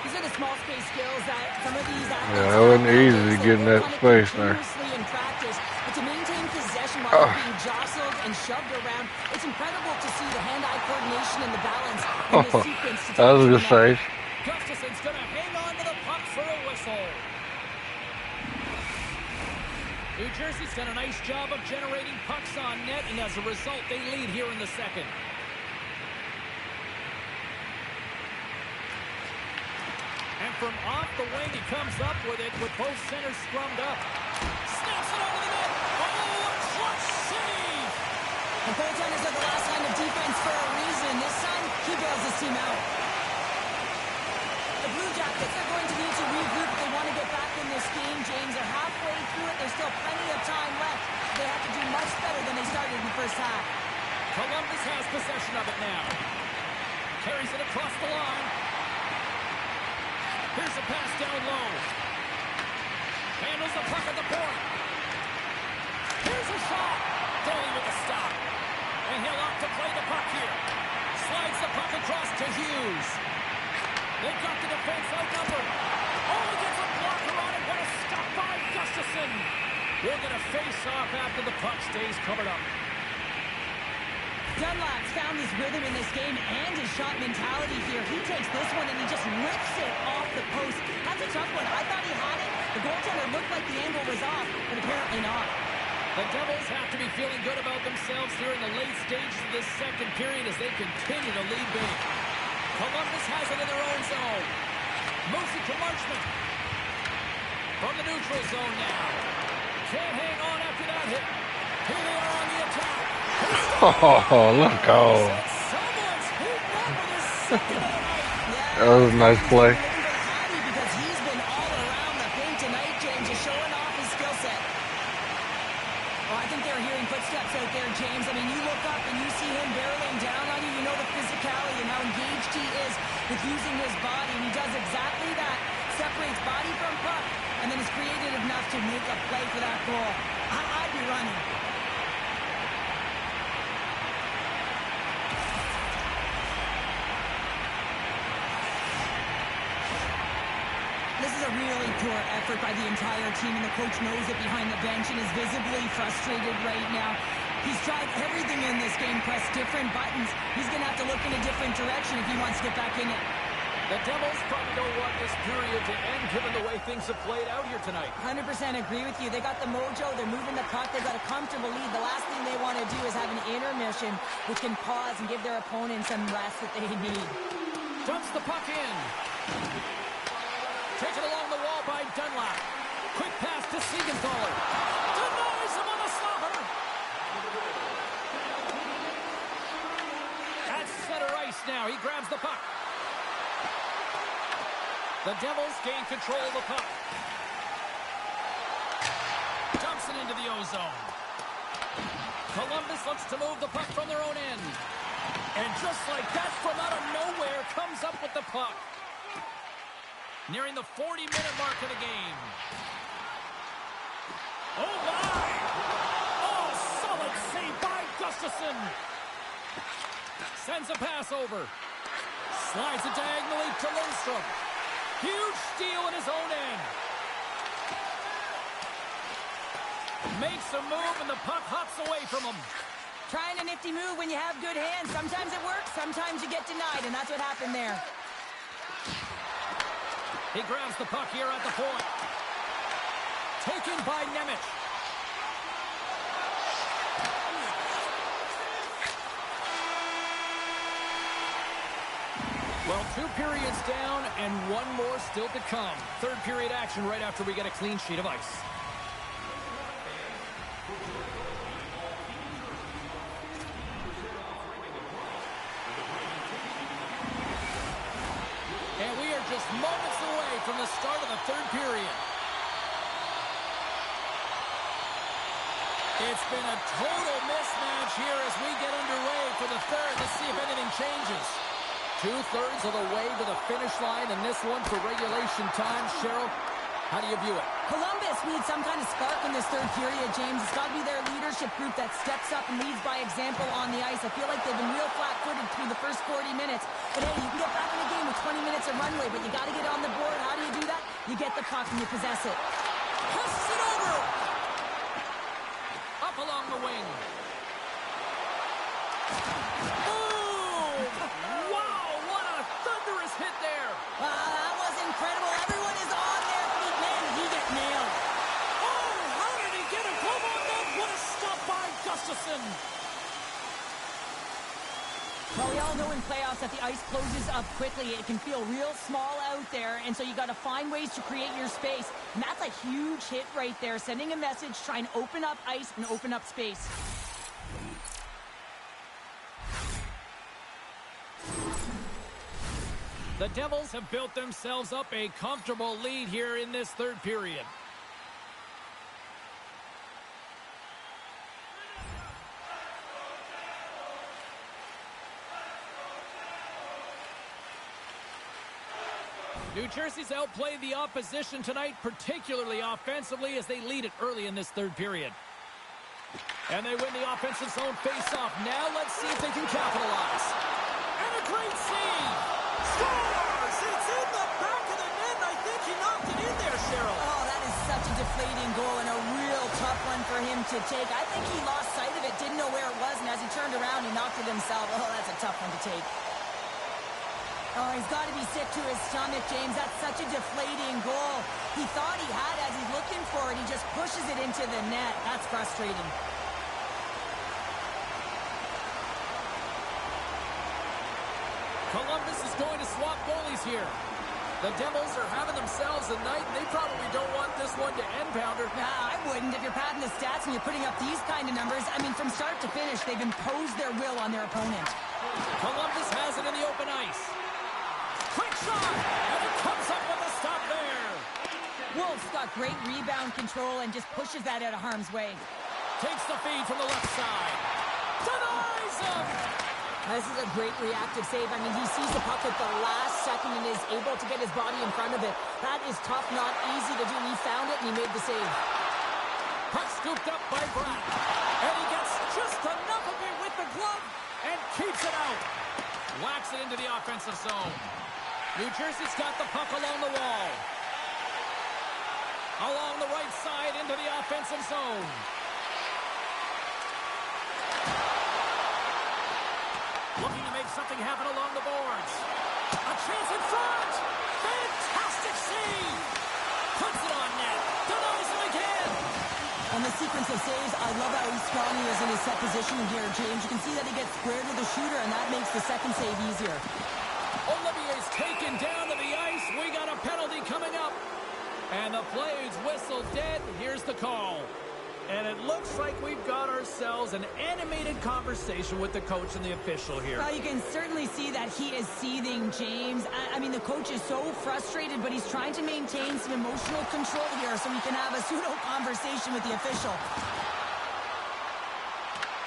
These are the small space skills that some of these athletes Yeah, it wasn't have. easy to get in that space there. Continuously in practice, but to maintain possession while they're being jostled and shoved around, it's incredible to see the hand-eye coordination and the balance in this sequence. To That was a take good them out. save. Gustafson's going to hang on to the puck for a whistle. New Jersey's done a nice job of generating pucks on net, and as a result, they lead here in the second. And from off the wing, he comes up with it with both centers scrummed up. Snaps it over the net. Oh, a clutch save! And goaltenders are the last line of defense for a reason. This time, he bails his team out. The Blue Jackets are going to need to regroup if they want to get back in this game, James. They're halfway through it. There's still plenty of time left. They have to do much better than they started in the first half. Columbus has possession of it now. Carries it across the line. Here's a pass down low. Handles the puck at the point. Here's a shot. Daly with a stop. And he'll opt to play the puck here. Slides the puck across to Hughes. They've got the defense outnumbered. Oh, he gets a blocker on it. What a stop by Gustafson. We'll get a face-off after the puck stays covered up. Dunlap's found his rhythm in this game and his shot mentality here. He takes this one and he just rips it off the post. That's a tough one. I thought he had it. The goaltender looked like the angle was off, but apparently not. The Devils have to be feeling good about themselves here in the late stages of this second period as they continue to lead big. Columbus has it in their own zone. Moves it to Marchment. From the neutral zone now. Can't hang on after that hit. Here they are on the attack. Oh, look, oh. Someone's hooting up with his second of the night. That was a nice play. Because he's been all around the paint tonight, James, just showing off his skill set. Oh, I think they're hearing footsteps out there, James. I mean, you look up and you see him barreling down on you. You know the physicality and how engaged he is with using his body. And he does exactly that. Separates body from puck and then is creative enough to make a play for that goal. I'd be running. This is a really poor effort by the entire team, and the coach knows it behind the bench and is visibly frustrated right now. He's tried everything in this game, pressed different buttons. He's going to have to look in a different direction if he wants to get back in it. The Devils probably don't want this period to end given the way things have played out here tonight. 100% agree with you. They got the mojo. They're moving the puck. They've got a comfortable lead. The last thing they want to do is have an intermission which can pause and give their opponents some rest that they need. Dumps the puck in. Taken along the wall by Dunlap. Quick pass to Siegenthaler. Denies him on the stopper. At center ice now. He grabs the puck. The Devils gain control of the puck. Dumps it into the O-zone. Columbus looks to move the puck from their own end. And just like that, from out of nowhere, comes up with the puck. Nearing the 40-minute mark of the game. Oh, my! Oh, solid save by Gustafsson. Sends a pass over. Slides it diagonally to Lindstrom. Huge steal in his own end. Makes a move and the puck hops away from him. Trying a nifty move when you have good hands. Sometimes it works, sometimes you get denied, and that's what happened there. He grabs the puck here at the point. Taken by Nemec. Well, 2 periods down and 1 more still to come. Third period action right after we get a clean sheet of ice. And we are just moments away from the start of the third period. It's been a total mismatch here as we get underway for the third. Let's see if anything changes. 2/3 of the way to the finish line, and this one for regulation time. Cheryl, how do you view it? Columbus needs some kind of spark in this third period, James. It's got to be their leadership group that steps up and leads by example on the ice. I feel like they've been real flat-footed through the first 40 minutes. But hey, you can get back in the game with 20 minutes of runway, but you got to get on the board. How do you do that? You get the puck and you possess it. Pushes it over! Up along the wing. Hit there. That was incredible. Everyone is on their feet. Man, did he get nailed. Oh, how did he get a glove on that? What a stop by Gustafsson. Well, we all know in playoffs that the ice closes up quickly. It can feel real small out there, and so you got to find ways to create your space. And that's a huge hit right there, sending a message, trying to open up ice and open up space. The Devils have built themselves up a comfortable lead here in this third period. New Jersey's outplayed the opposition tonight, particularly offensively, as they lead it early in this third period. And they win the offensive zone face-off. Now let's see if they can capitalize. And a great save! Scores! It's in the back of the net. I think he knocked it in there, Cheryl. Oh, that is such a deflating goal and a real tough one for him to take. I think he lost sight of it, didn't know where it was, and as he turned around, he knocked it himself. Oh, that's a tough one to take. Oh, he's got to be sick to his stomach, James. That's such a deflating goal. He thought he had as he's looking for it. He just pushes it into the net. That's frustrating. Columbus is going to swap goalies here. The Devils are having themselves a night, and they probably don't want this one to end, Pounder. Nah, I wouldn't. If you're padding the stats and you're putting up these kind of numbers, I mean, from start to finish, they've imposed their will on their opponent. Columbus has it in the open ice. Quick shot, and it comes up with a stop there. Wolf's got great rebound control and just pushes that out of harm's way. Takes the feed from the left side. Denies him. This is a great reactive save. I mean, he sees the puck at the last second and is able to get his body in front of it. That is tough, not easy to do. He found it and he made the save. Puck scooped up by Bratt. And he gets just enough of it with the glove and keeps it out. Whacks it into the offensive zone. New Jersey's got the puck along the wall. Along the right side into the offensive zone. Looking to make something happen along the boards. A chance in front! Fantastic save! Puts it on net. Denies him again! On the sequence of saves, I love how strong he is in his set position here, James. You can see that he gets squared with the shooter, and that makes the second save easier. Olivier's taken down to the ice. We got a penalty coming up. And the play's whistled dead. Here's the call. And it looks like we've got ourselves an animated conversation with the coach and the official here. Well, you can certainly see that he is seething, James. I mean, the coach is so frustrated, but he's trying to maintain some emotional control here so he can have a pseudo-conversation with the official.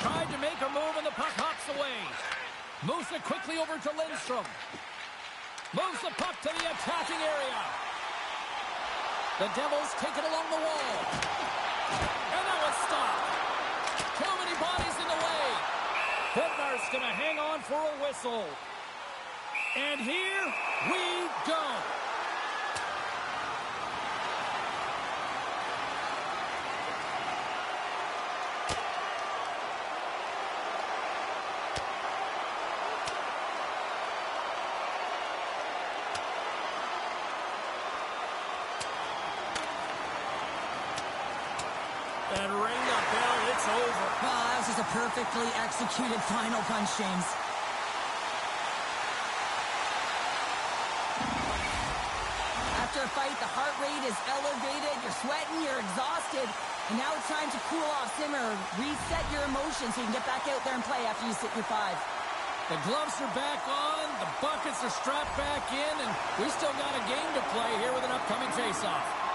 Tried to make a move, and the puck hops away. Moves it quickly over to Lindstrom. Moves the puck to the attacking area. The Devils take it along the wall. And that was stopped. Too many bodies in the way. Bednar's going to hang on for a whistle. And here we go. And ring the bell, it's over. Well, that was just a perfectly executed final punch, James. After a fight, the heart rate is elevated, you're sweating, you're exhausted, and now it's time to cool off, simmer, reset your emotions so you can get back out there and play after you sit your 5. The gloves are back on, the buckets are strapped back in, and we still got a game to play here with an upcoming face-off.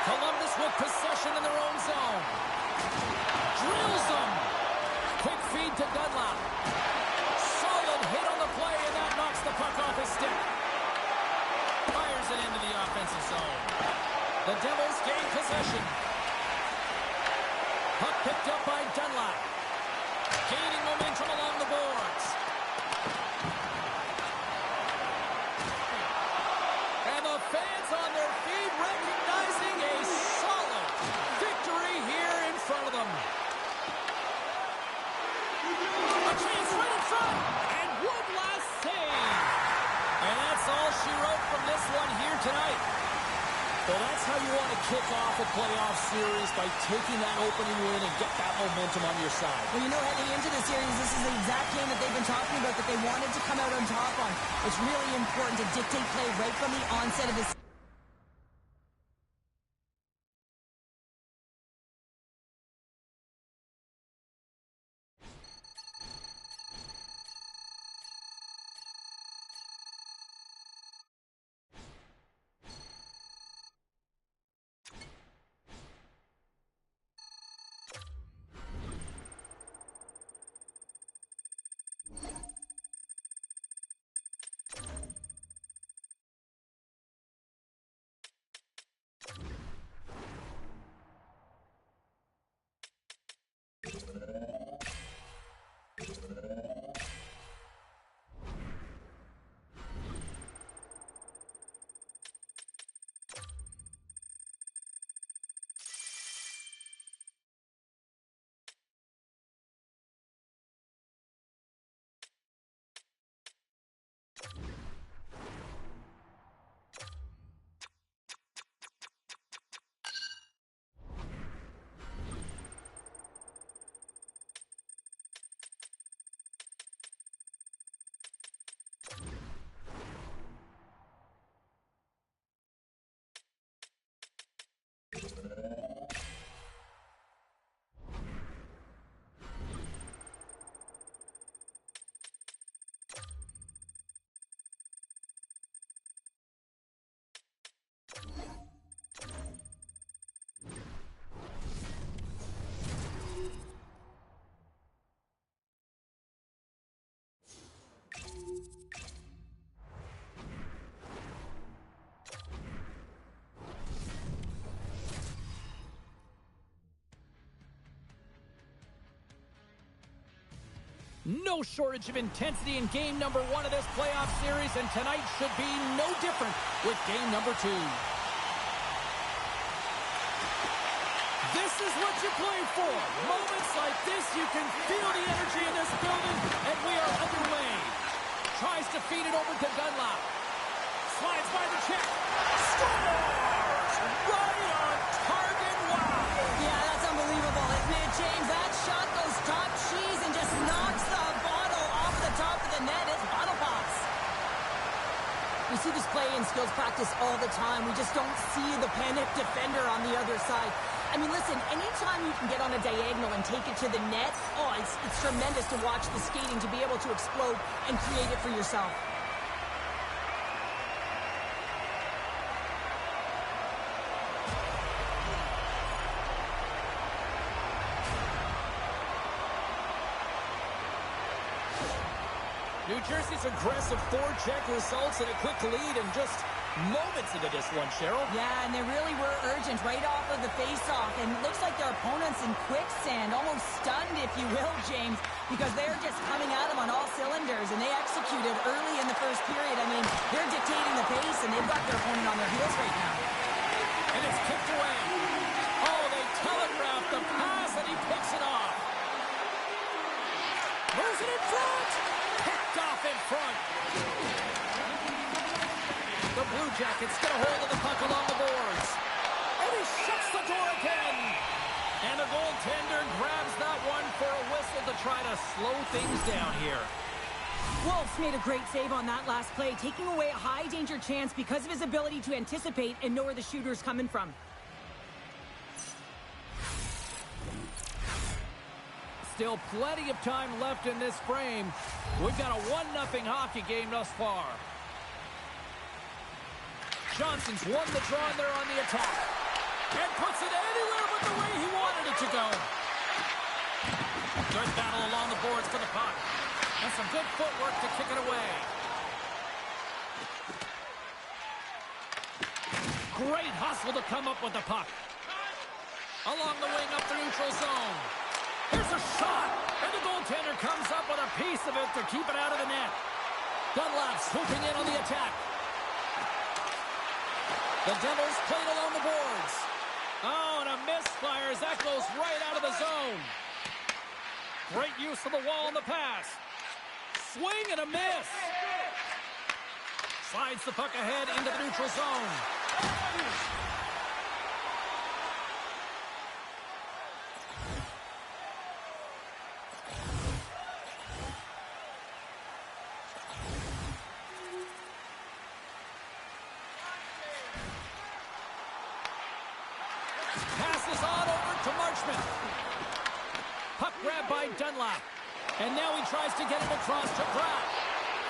Columbus with possession in their own zone. Drills them. Quick feed to Dunlop. Solid hit on the play, and that knocks the puck off his stick. Fires it into the offensive zone. The Devils gain possession. Puck picked up by Dunlop. Gaining momentum along the boards. And the fans on their feet recognizing a solid victory here in front of them. A chance right in front, and one last save. And that's all she wrote from this one here tonight. Well, that's how you want to kick off a playoff series, by taking that opening win and get that momentum on your side. Well, you know, heading into the series, this is the exact game that they've been talking about that they wanted to come out on top on. It's really important to dictate play right from the onset of the season. No shortage of intensity in game number 1 of this playoff series, and tonight should be no different with game number 2. This is what you play for. Moments like this, you can feel the energy in this building, and we are underway. Tries to feed it over to Dunlop. Slides by the check. Scores! Right on target. Wow! Yeah, that's unbelievable, isn't it, James? That shot goes top cheese and just knocks the bottle off the top of the net. It's bottle pops. We see this play in skills practice all the time. We just don't see the panic defender on the other side. I mean, listen, anytime you can get on a diagonal and take it to the net, it's tremendous to watch the skating, to be able to explode and create it for yourself. New Jersey's aggressive forecheck results in a quick lead and just moments into this one, Cheryl. Yeah, and they really were urgent right off of the face-off, and it looks like their opponents in quicksand, almost stunned, if you will, James, because they're just coming at them on all cylinders, and they executed early in the first period. I mean, they're dictating the pace, and they've got their opponent on their heels right now. And it's kicked away. Oh, they telegraphed the pass, and he picks it off. Moves it in front. Picked off in front. The Blue Jackets get a hold of the puck along the boards. And he shuts the door again. And the goaltender grabs that one for a whistle to try to slow things down here. Wolf's made a great save on that last play, taking away a high-danger chance because of his ability to anticipate and know where the shooter's coming from. Still plenty of time left in this frame. We've got a 1-0 hockey game thus far. Johnson's won the draw there on the attack. And puts it anywhere but the way he wanted it to go. Good battle along the boards for the puck. And some good footwork to kick it away. Great hustle to come up with the puck. Along the wing up the neutral zone. Here's a shot. And the goaltender comes up with a piece of it to keep it out of the net. Dunlop swooping in on the attack. The Devils played along the boards. Oh, and a misfire as that goes right out of the zone. Great use of the wall on the pass. Swing and a miss. Slides the puck ahead into the neutral zone. Passes on over to Marchment. Puck grabbed by Dunlop. And now he tries to get it across to Pratt.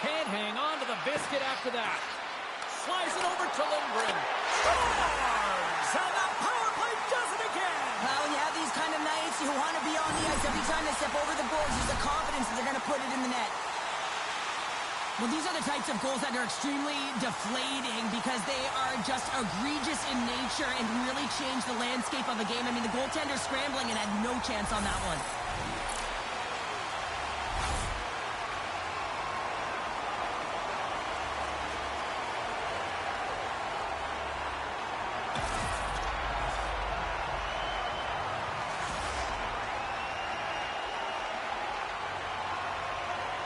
Can't hang on to the biscuit after that. Slides it over to Lindgren. Scores! And the power play does it again! Well, when you have these kind of nights, you want to be on the ice every time they step over the boards. There's the confidence that they're going to put it in the net. Well, these are the types of goals that are extremely deflating because they are just egregious in nature and really change the landscape of the game. I mean, the goaltender scrambling and had no chance on that one.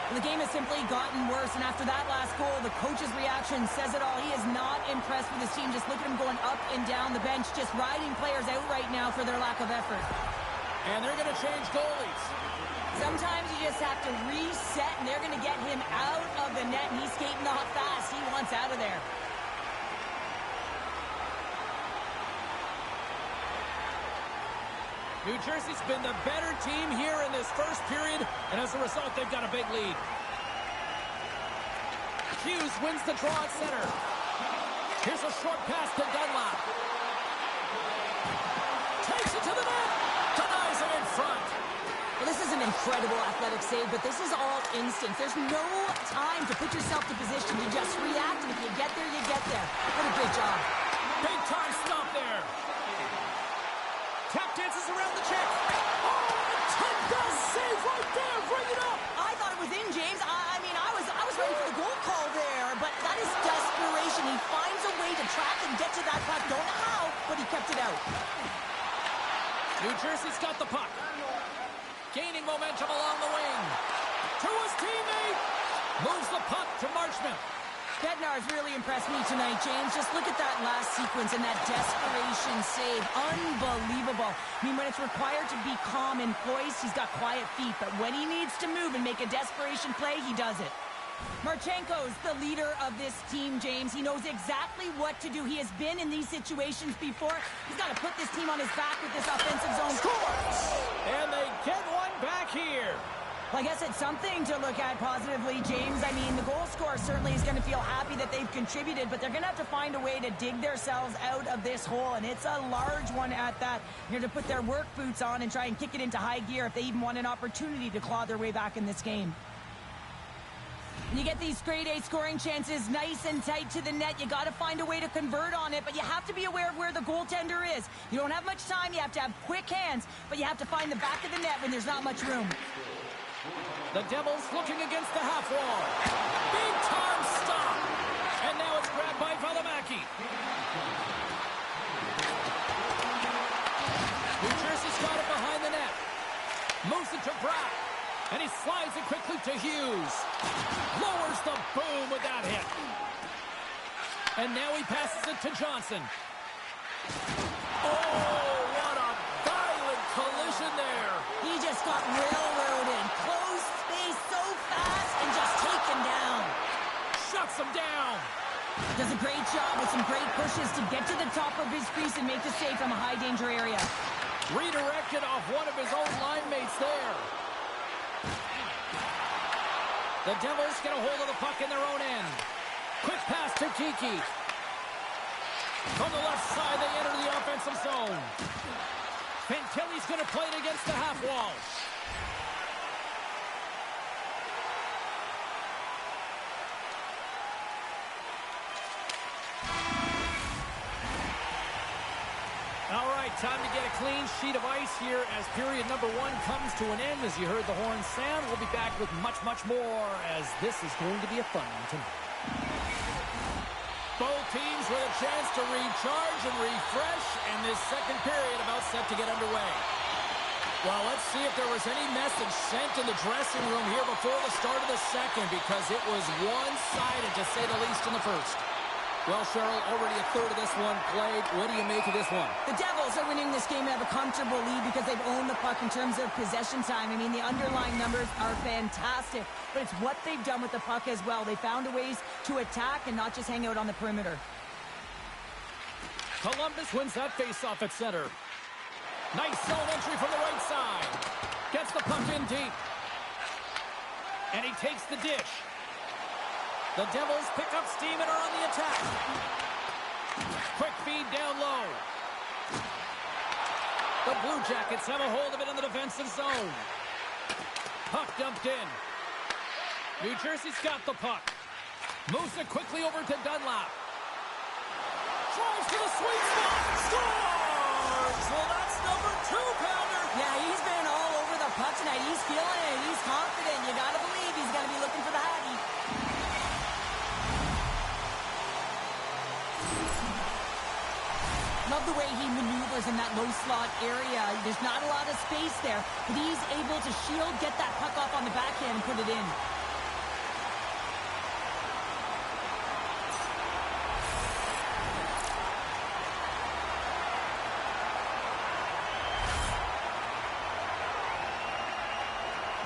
The game has simply gotten worse, and after that last goal, the coach's reaction says it all. He is not impressed with his team. Just look at him going up and down the bench, just riding players out right now for their lack of effort. And they're going to change goalies. Sometimes you just have to reset, and they're going to get him out of the net, and he's skating off fast. He wants out of there. New Jersey's been the better team here in this first period, and as a result, they've got a big lead. Hughes wins the draw at center. Here's a short pass to Dunlop. Takes it to the net. Denies it in front. Well, this is an incredible athletic save, but this is all instinct. There's no time to put yourself in position. You just react, and if you get there, you get there. What a great job. Big time stop there. Tap dances around the check. Oh, and Ted does save right there. Bring it up. I thought it was in, James. I mean, I was ready for the goal call there, but that is desperation. He finds a way to track and get to that puck. Don't know how, but he kept it out. New Moves the puck to Marchment. Bednar's really impressed me tonight, James. Just look at that last sequence and that desperation save. Unbelievable. I mean, when it's required to be calm and poised, he's got quiet feet. But when he needs to move and make a desperation play, he does it. Marchenko's the leader of this team, James. He knows exactly what to do. He has been in these situations before. He's got to put this team on his back with this offensive zone. Scores! And they get one back here. Well, I guess it's something to look at positively, James. I mean, the goal scorer certainly is going to feel happy that they've contributed, but they're going to have to find a way to dig themselves out of this hole, and it's a large one at that. They're going to put their work boots on and try and kick it into high gear if they even want an opportunity to claw their way back in this game. You get these grade A scoring chances nice and tight to the net. You got to find a way to convert on it, but you have to be aware of where the goaltender is. You don't have much time. You have to have quick hands, but you have to find the back of the net when there's not much room. The Devils looking against the half wall. Big time stop. And now it's grabbed by Valimaki. New Jersey's got it behind the net. Moves it to Brock. And he slides it quickly to Hughes. Lowers the boom with that hit. And now he passes it to Johnson. Oh, what a violent collision there. He just got railroaded. Close space so fast and just taken down. Shuts him down. Does a great job with some great pushes to get to the top of his crease and make the save from a high danger area. Redirected off one of his own line mates there. The Devils get a hold of the puck in their own end. Quick pass to Kiki. From the left side, they enter the offensive zone. Fantilli's going to play it against the half wall. All right, time to get a clean sheet of ice here as period number 1 comes to an end. As you heard the horn sound, we'll be back with much, much more as this is going to be a fun one tonight. Both teams with a chance to recharge and refresh, and this second period about set to get underway. Well, let's see if there was any message sent in the dressing room here before the start of the second, because it was one-sided, to say the least, in the first. Well, Cheryl, already a third of this one played. What do you make of this one? The Devils are winning this game and have a comfortable lead because they've owned the puck in terms of possession time. I mean, the underlying numbers are fantastic, but it's what they've done with the puck as well. They found a ways to attack and not just hang out on the perimeter. Columbus wins that faceoff at center. Nice zone entry from the right side. Gets the puck in deep. And he takes the dish. The Devils pick up steam and are on the attack. Quick feed down low. The Blue Jackets have a hold of it in the defensive zone. Puck dumped in. New Jersey's got the puck. Moves it quickly over to Dunlap. Drives to the sweet spot. Scores! Well, that's number 2-pounder. Yeah, he's been all over the puck tonight. He's feeling it. He's confident. You got to believe he's going to be looking for the Hattie. Love the way he maneuvers in that low slot area. There's not a lot of space there, but he's able to shield, get that puck off on the backhand and put it in.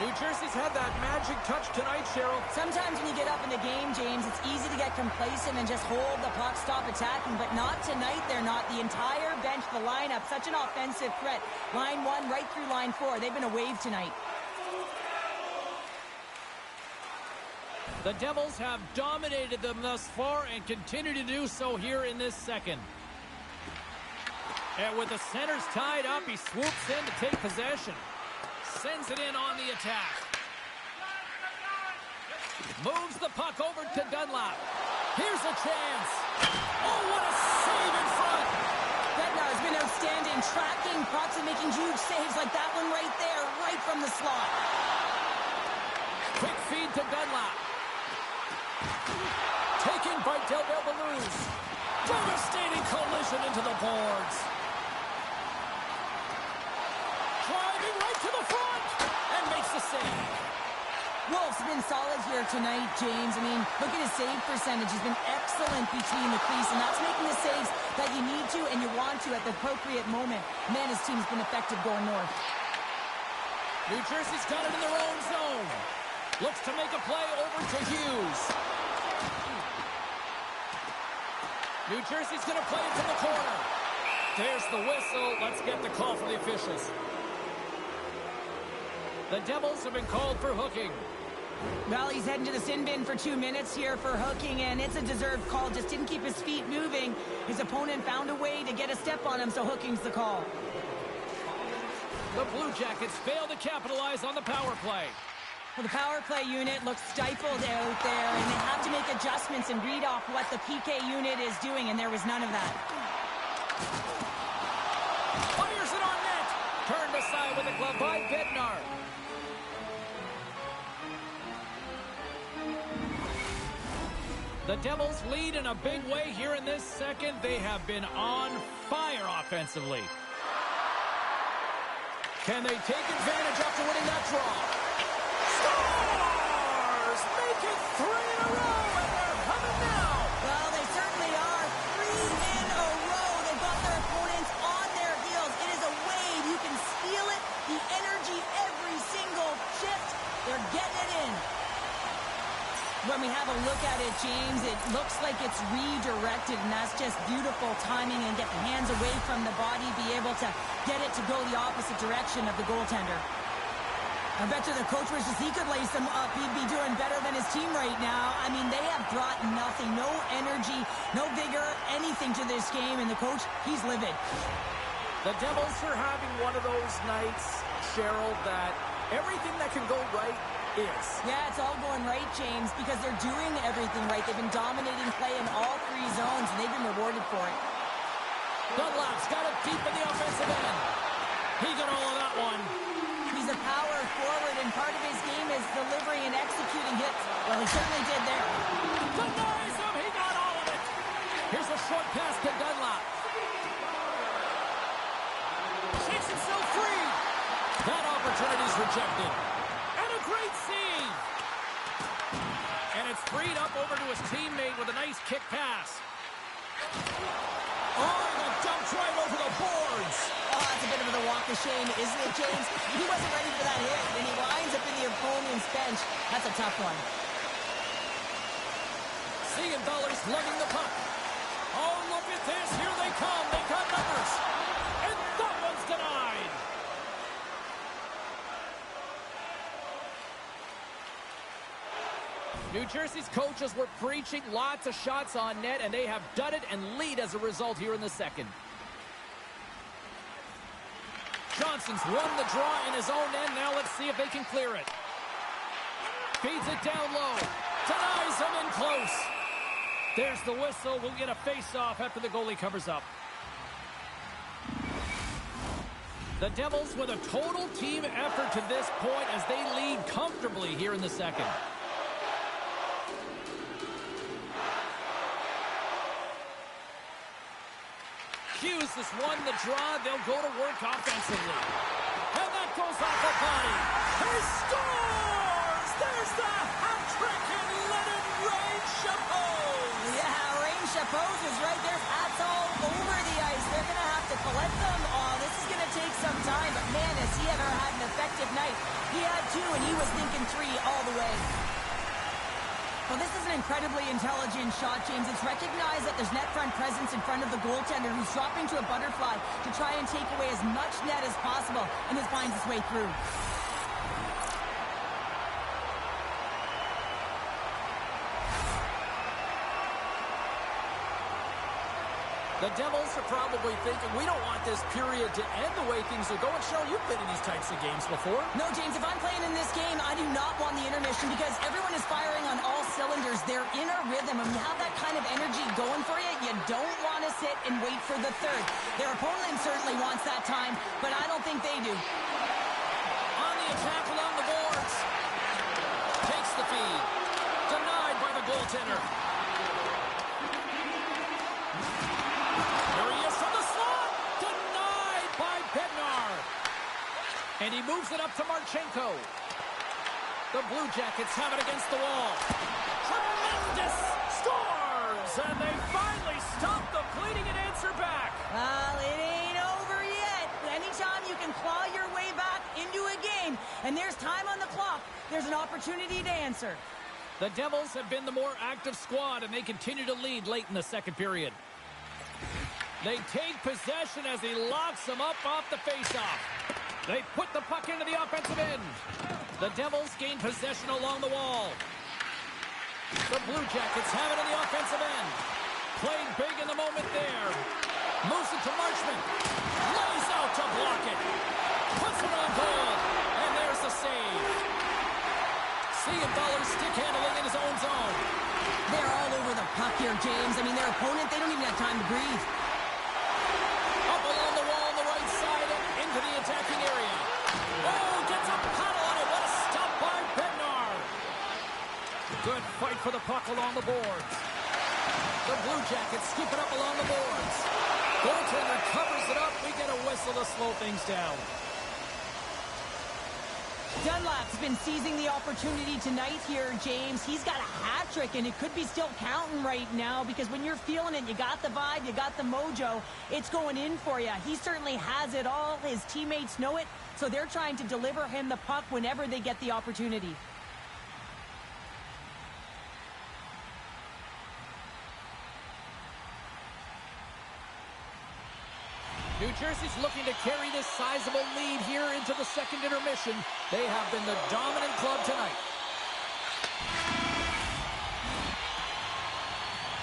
New Jersey's had that magic touch tonight, Cheryl. Sometimes when you get up in the game, James, it's easy to get complacent and just hold the puck, stop attacking, but not tonight. They're not. The entire bench, the lineup, such an offensive threat. Line 1 right through line 4. They've been a wave tonight. The Devils have dominated them thus far and continue to do so here in this second. And with the centers tied up, he swoops in to take possession. Sends it in on the attack. Moves the puck over to Dunlap. Here's a chance. Oh, what a save in front. Bednar's been outstanding, tracking pucks and making huge saves like that one right there, right from the slot. Quick feed to Dunlap. Taken by Del Belbaluz. Devastating collision into the boards. Driving right to the front and makes the save. Wolf's been solid here tonight, James. I mean, look at his save percentage. He's been excellent between the crease, and that's making the saves that you need to and you want to at the appropriate moment. Man, his team's been effective going north. New Jersey's got it in their own zone. Looks to make a play over to Hughes. New Jersey's going to play it to the corner. There's the whistle. Let's get the call from the officials. The Devils have been called for hooking. Well, he's heading to the sin bin for 2 minutes here for hooking, and it's a deserved call. Just didn't keep his feet moving. His opponent found a way to get a step on him, so hooking's the call. The Blue Jackets fail to capitalize on the power play. Well, the power play unit looks stifled out there, and they have to make adjustments and read off what the PK unit is doing, and there was none of that. Fires it on net. Turned aside with a glove by Bednar. The Devils lead in a big way here in this second. They have been on fire offensively. Can they take advantage after winning that draw? Stars! Make it 3 in a row, and they're coming now. Well, they certainly are. 3 in a row. They've got their opponents on their heels. It is a wave. You can feel it. The energy every single shift. They're getting it in. When we have a look at it, James, it looks like it's redirected, and that's just beautiful timing and get the hands away from the body, be able to get it to go the opposite direction of the goaltender. I bet you the coach wishes he could lace them up. He'd be doing better than his team right now. I mean, they have brought nothing, no energy, no vigor, anything to this game, and the coach, he's livid. The Devils are having one of those nights, Cheryl, that everything that can go right is. Yeah, it's all going right, James, because they're doing everything right. They've been dominating play in all 3 zones, and they've been rewarded for it. Dunlap's got it deep in the offensive end. He got all of that one. He's a power forward, and part of his game is delivering and executing hits. Well, he certainly did there. Denies him. He got all of it. Here's a short pass to Dunlap. Shakes himself free. That opportunity's rejected. And a great save. And it's freed up over to his teammate with a nice kick pass. Oh, the dump's right over the boards. Oh, that's a bit of a walk of shame, isn't it, James? He wasn't ready for that hit, and he winds up in the opponent's bench. That's a tough one. Siegenthaler's lugging the puck. Oh, look at this. Here they come. They got numbers. And that one's denied. New Jersey's coaches were preaching lots of shots on net, and they have done it and lead as a result here in the second. Johnson's won the draw in his own end. Now let's see if they can clear it. Feeds it down low. Denies him in close. There's the whistle. We'll get a face-off after the goalie covers up. The Devils with a total team effort to this point as they lead comfortably here in the second. Hughes has won the draw. They'll go to work offensively. And that goes off the body. He scores! There's the hat trick and let it rain Chapeau! Yeah, Rain Chapeau's is right. There's hats all over the ice. They're going to have to collect them all. This is going to take some time, but man, has he ever had an effective night. He had 2, and he was thinking 3 all the way. Well, this is an incredibly intelligent shot, James. It's recognized that there's net front presence in front of the goaltender who's dropping to a butterfly to try and take away as much net as possible, and this finds its way through. The Devils are probably thinking, we don't want this period to end the way things are going. Cheryl, you've been in these types of games before. No, James, if I'm playing in this game, I do not want the intermission because everyone is firing on all cylinders. They're in a rhythm, and when you have that kind of energy going for you, you don't want to sit and wait for the third. Their opponent certainly wants that time, but I don't think they do. On the attack along the boards. Takes the feed. Denied by the goaltender. And he moves it up to Marchenko. The Blue Jackets have it against the wall. Tremendous scores! And they finally stop the bleeding and answer back. Well, it ain't over yet. Anytime you can claw your way back into a game, and there's time on the clock, there's an opportunity to answer. The Devils have been the more active squad, and they continue to lead late in the second period. They take possession as he locks them up off the faceoff. They put the puck into the offensive end. The Devils gain possession along the wall. The Blue Jackets have it in the offensive end. Played big in the moment there. Moves it to Marchment. Lays out to block it. Puts it on goal. And there's the save. Siegenthaler's stick handling in his own zone. They're all over the puck here, James. I mean, their opponent, they don't even have time to breathe. Up along the wall on the right side and into the attacking area. Oh, gets a paddle on it. What a stop by Bednar. Good fight for the puck along the boards. The Blue Jackets scoop it up along the boards. Goaltender covers it up. We get a whistle to slow things down. Dunlap's been seizing the opportunity tonight here, James. He's got a hat trick, and it could be still counting right now because when you're feeling it, you got the vibe, you got the mojo, it's going in for you. He certainly has it all. His teammates know it, so they're trying to deliver him the puck whenever they get the opportunity. New Jersey's looking to carry this sizable lead here into the second intermission. They have been the dominant club tonight.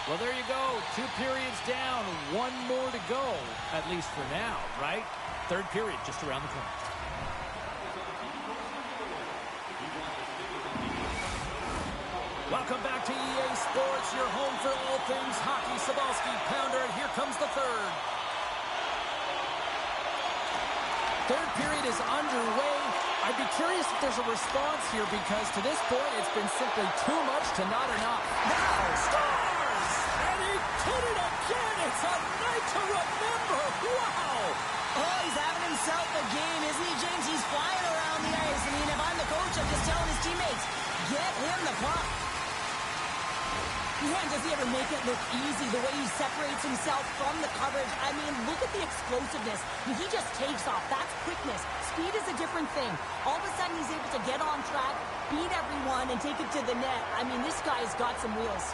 Well, there you go. 2 periods down, 1 more to go, at least for now, right? Third period just around the corner. Welcome back to EA Sports, your home for all things hockey. Sabalski, Pounder, and here comes the third. Third period is underway. I'd be curious if there's a response here because to this point it's been simply too much to not enough. Now scores! And he did it again! It's a night to remember! Wow! Oh, he's having himself a game, isn't he, James? He's flying around the ice. I mean, if I'm the coach, I'm just telling his teammates, get him the puck. Man, does he ever make it look easy, the way he separates himself from the coverage. I mean, look at the explosiveness. I mean, he just takes off. That's quickness. Speed is a different thing. All of a sudden, he's able to get on track, beat everyone, and take it to the net. I mean, this guy's got some wheels.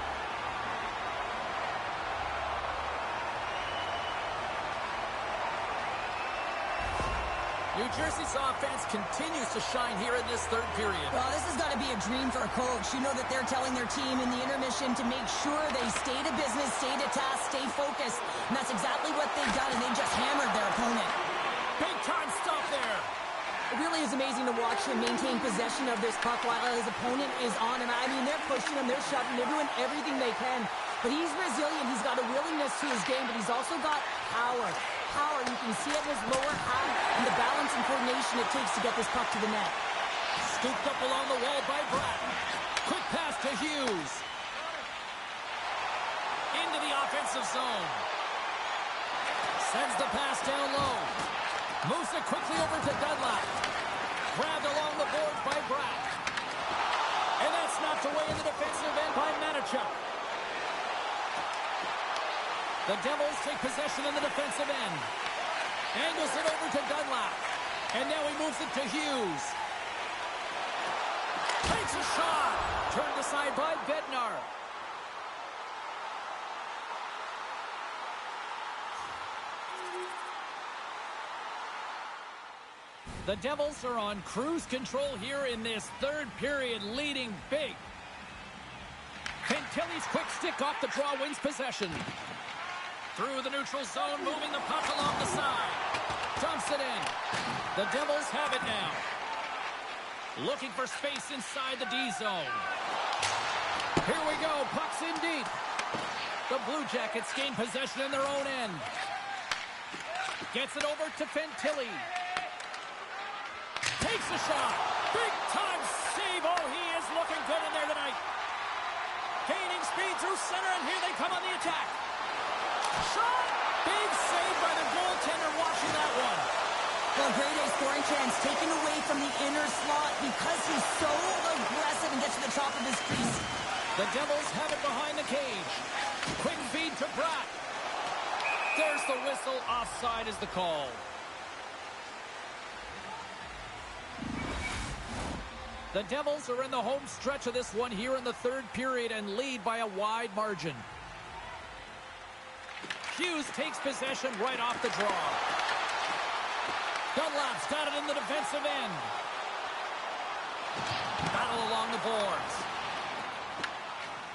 New Jersey's offense continues to shine here in this third period. Well, this has got to be a dream for a coach. You know that they're telling their team in the intermission to make sure they stay to business, stay to task, stay focused. And that's exactly what they've done, and they've just hammered their opponent. Big time stop there. It really is amazing to watch him maintain possession of this puck while his opponent is on him. I mean, they're pushing him, they're shoving, they're doing everything they can. But he's resilient. He's got a willingness to his game, but he's also got power. You can see it in his lower half and the balance and coordination it takes to get this puck to the net. Scooped up along the wall by Bratt. Quick pass to Hughes. Into the offensive zone. Sends the pass down low. Moves it quickly over to Dunlap. Grabbed along the boards by Bratt. And that's knocked away in the defensive end by Manichuk. The Devils take possession in the defensive end. Angles it over to Dunlap. And now he moves it to Hughes. Takes a shot. Turned aside by Bednar. The Devils are on cruise control here in this third period, leading big. Fantilli's quick stick off the draw wins possession. Through the neutral zone, moving the puck along the side. Dumps it in. The Devils have it now. Looking for space inside the D zone. Here we go. Puck's in deep. The Blue Jackets gain possession in their own end. Gets it over to Fantilli. Takes a shot. Big time save. Oh, he is looking good in there tonight. Gaining speed through center, and here they come on the attack. Shot! Big save by the goaltender watching that one. Well, great A scoring chance taken away from the inner slot because he's so aggressive. The Devils have it behind the cage. Quick feed to Bratt. There's the whistle. Offside is the call. The Devils are in the home stretch of this one here in the third period and lead by a wide margin. Hughes takes possession right off the draw. Dunlap's got it in the defensive end. Battle along the boards.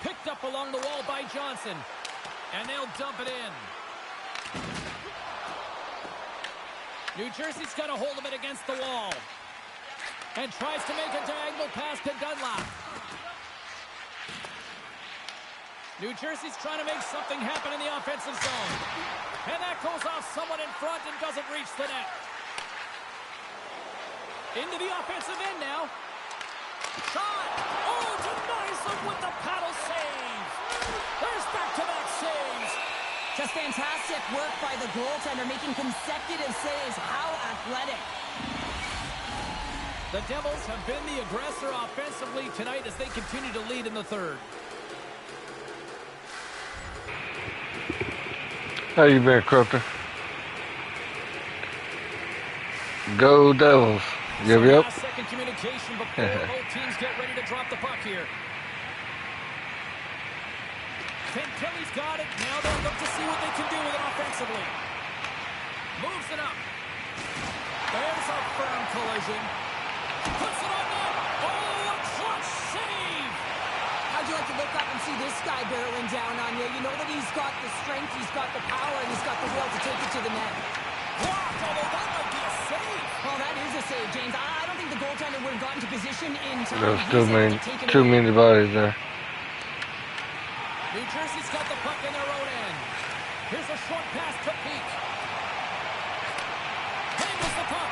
Picked up along the wall by Johnson. And they'll dump it in. New Jersey's got a hold of it against the wall. And tries to make a diagonal pass to Dunlap. New Jersey's trying to make something happen in the offensive zone. And that goes off someone in front and doesn't reach the net. Into the offensive end now. Shot! Oh, denies them with the paddle save. There's back-to-back saves. Just fantastic work by the goaltender, making consecutive saves. How athletic. The Devils have been the aggressor offensively tonight as they continue to lead in the third. How you been, Crupter? Go Devils. Give you up? Second communication before both teams get ready to drop the puck here. Kelly's got it. Now they'll look to see what they can do with it offensively. Moves it up. There's a firm collision. Puts it on net. Oh, a clutch save. How'd you like to look up and see this guy barreling down on you? You know that he's got the strength, he's got the power, and he's got the will to take it to the net. Blocked, although that might be a save. Well, that is a save, James. I don't think the goaltender would have gotten to position in time. There's too many bodies there. New Jersey's got the puck in their own end. Here's a short pass to Peak. Handles the puck.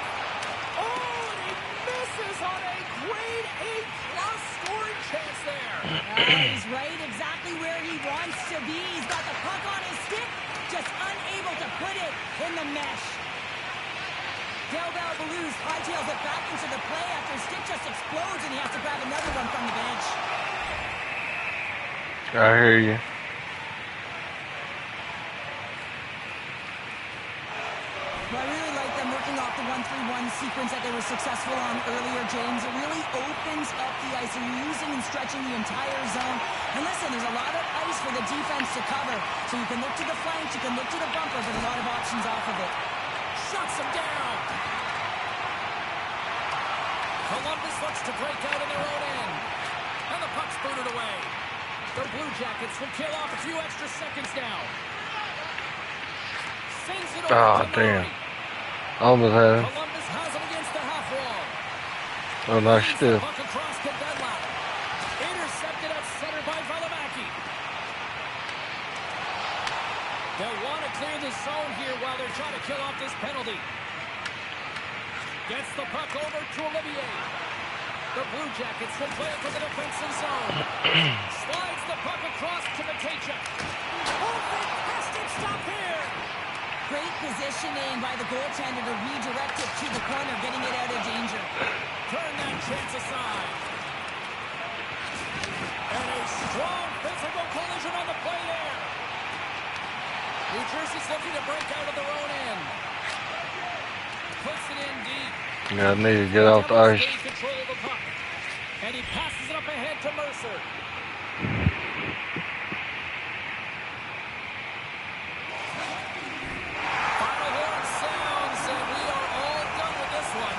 Oh, and he misses on a grade A+ scoring chance there. He's right exactly where he wants to be. He's got the puck on his stick, just unable to put it in the mesh. Del Balbaluz hightails it back into the play after his stick just explodes and he has to grab another one from the bench. I hear you. Well, I really like them working off the 1-3-1 sequence that they were successful on earlier, James. It really opens up the ice. They're using and stretching the entire zone. And listen, there's a lot of ice for the defense to cover. So you can look to the flanks, you can look to the bumper, but a lot of options off of it. Shuts him down. Columbus looks to break out in their own end. And the puck's booted away. The Blue Jackets will kill off a few extra seconds now. Sends it over to damn. Murray. Almost had him. Columbus has it against the half wall. Oh, nice Feeds still. the puck across to Dunlap. Intercepted at center by Valimaki. They'll want to clear the zone here while they're trying to kill off this penalty. Gets the puck over to Olivier. The Blue Jackets will play it to the defensive zone. Slides the puck across to Matejchuk. Oh, fantastic stop here. Great positioning by the goaltender to redirect it to the corner, getting it out of danger. Turn that chance aside. And a strong physical collision on the play there. New Jersey's looking to break out of their own end. Puts it in deep. Yeah, I need to get off the ice. Control of the puck. And he passes it up ahead to Mercer. Final horn sounds, and we are all done with this one.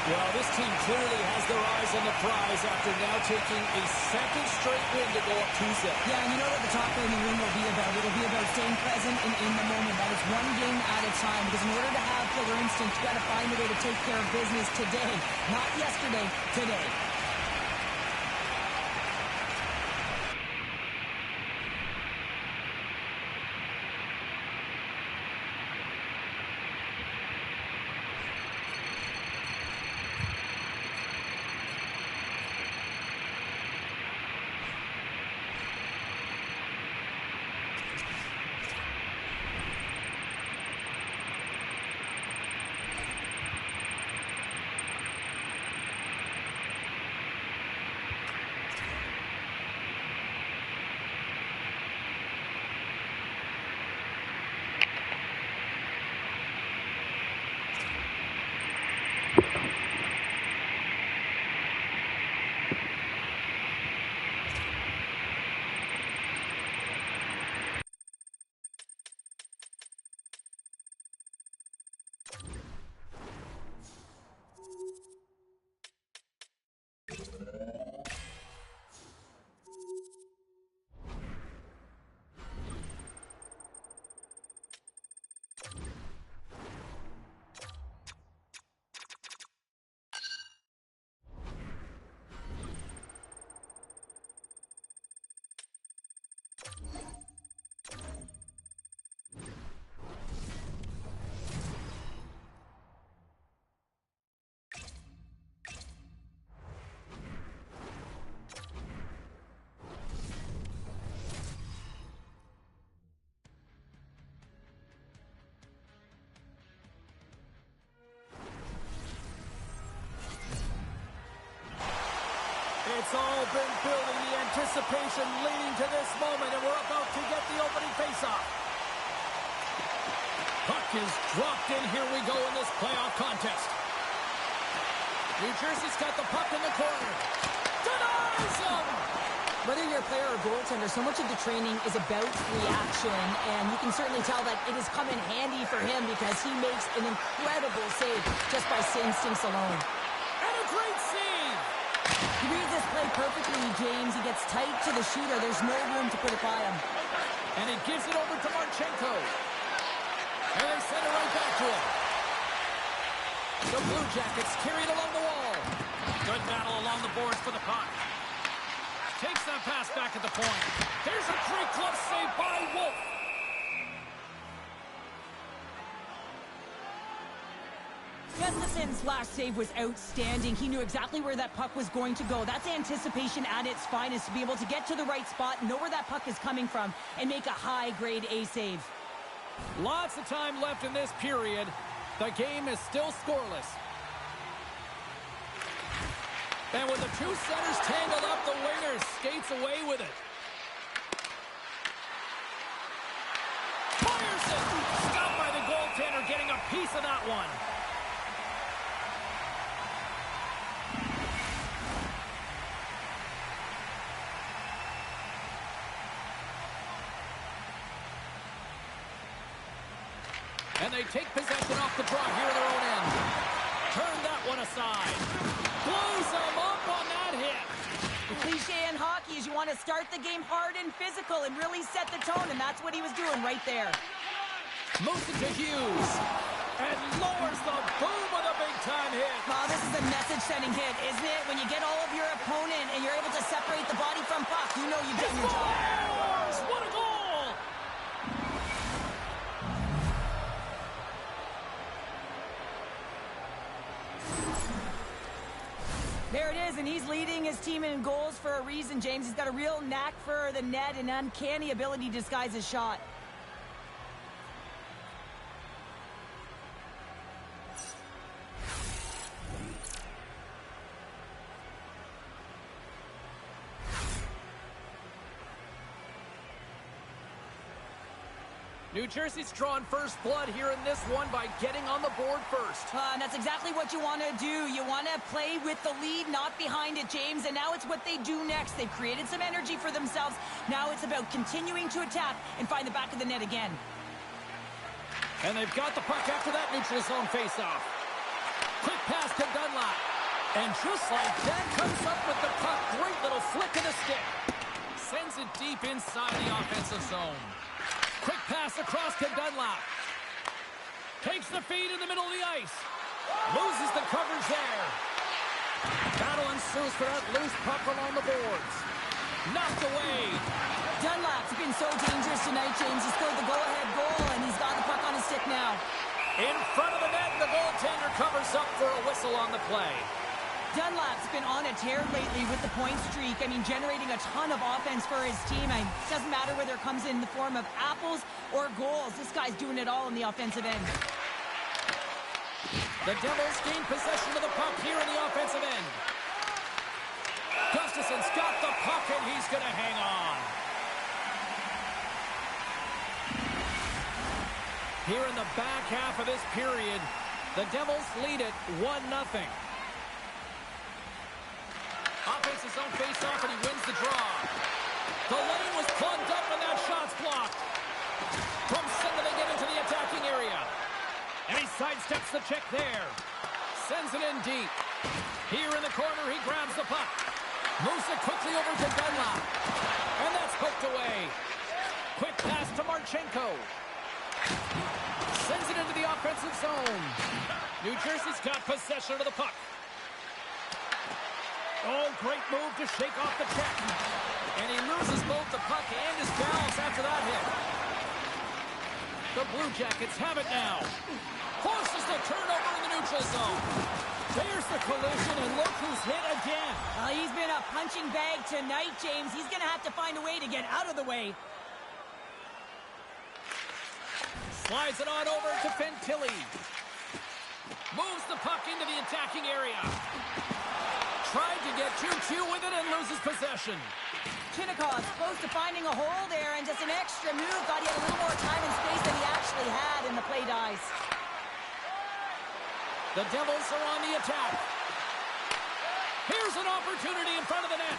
Well, this team clearly has their eyes on the prize after now taking a second straight win to go up 2-0. Yeah, and you know what the talk in the room will be about? It'll be about staying present and in the moment. That is one game at a time. Because in order to have killer instinct, you got to find a way to take care of business today. Not yesterday, today. It's all been building, the anticipation leading to this moment, and we're about to get the opening faceoff. Puck is dropped in. Here we go in this playoff contest. New Jersey's got the puck in the corner. Denies him! Whether you're a player or goaltender, so much of the training is about reaction, and you can certainly tell that it has come in handy for him because he makes an incredible save just by instincts alone. And a great save! He reads this play perfectly, James. He gets tight to the shooter. There's no room to put it by him. And he gives it over to Marchenko. And they send it right back to him. The Blue Jackets carry it along the wall. Good battle along the boards for the puck. Takes that pass back at the point. There's a great glove save by Wolf. Gustafson's last save was outstanding. He knew exactly where that puck was going to go. That's anticipation at its finest, to be able to get to the right spot, know where that puck is coming from, and make a high-grade A save. Lots of time left in this period. The game is still scoreless. And with the two centers tangled up, the winger skates away with it. Fires it! Stopped by the goaltender, getting a piece of that one. And they take possession off the draw here in their own end. Turn that one aside. Blows them up on that hit. The cliche in hockey is you want to start the game hard and physical and really set the tone, and that's what he was doing right there. Moves it to Hughes. And lowers the boom with a big-time hit. Oh, this is a message-sending hit, isn't it? When you get all of your opponent and you're able to separate the body from puck, you know you've done your job. Scores! What a goal! There it is, and he's leading his team in goals for a reason, James. He's got a real knack for the net and uncanny ability to disguise his shot. New Jersey's drawn first blood here in this one by getting on the board first. And that's exactly what you want to do. You want to play with the lead, not behind it, James. And now it's what they do next. They've created some energy for themselves. Now it's about continuing to attack and find the back of the net again. And they've got the puck after that neutral zone faceoff. Quick pass to Dunlop. And just like that, comes up with the puck. Great little flick of the stick. Sends it deep inside the offensive zone. Quick pass across to Dunlop. Takes the feed in the middle of the ice. Loses the coverage there. Battle ensues for that loose puck along the boards. Knocked away. Dunlop's been so dangerous tonight, James. He scored the go-ahead goal, and he's got the puck on his stick now. In front of the net, the goaltender covers up for a whistle on the play. Dunlop's been on a tear lately with the point streak. I mean, generating a ton of offense for his team. It doesn't matter whether it comes in the form of apples or goals. This guy's doing it all on the offensive end. The Devils gain possession of the puck here in the offensive end. Gustafson's got the puck, and he's going to hang on. Here in the back half of this period, the Devils lead it 1-0. Offense his own face-off, and he wins the draw. The lane was plugged up, and that shot's blocked. From center, they get into the attacking area. And he sidesteps the check there. Sends it in deep. Here in the corner, he grabs the puck. Moves it quickly over to Dunlop. And that's poked away. Quick pass to Marchenko. Sends it into the offensive zone. New Jersey's got possession of the puck. Oh, great move to shake off the check. And he loses both the puck and his balance after that hit. The Blue Jackets have it now. Forces the turnover in the neutral zone. There's the collision, and look who's hit again. He's been a punching bag tonight, James. He's going to have to find a way to get out of the way. Slides it on over to Fantilli. Moves the puck into the attacking area. Tried to get too cute with it and loses possession. Chinnikov close to finding a hole there, and just an extra move. Thought he had a little more time and space than he actually had, and the play dies. The Devils are on the attack. Here's an opportunity in front of the net.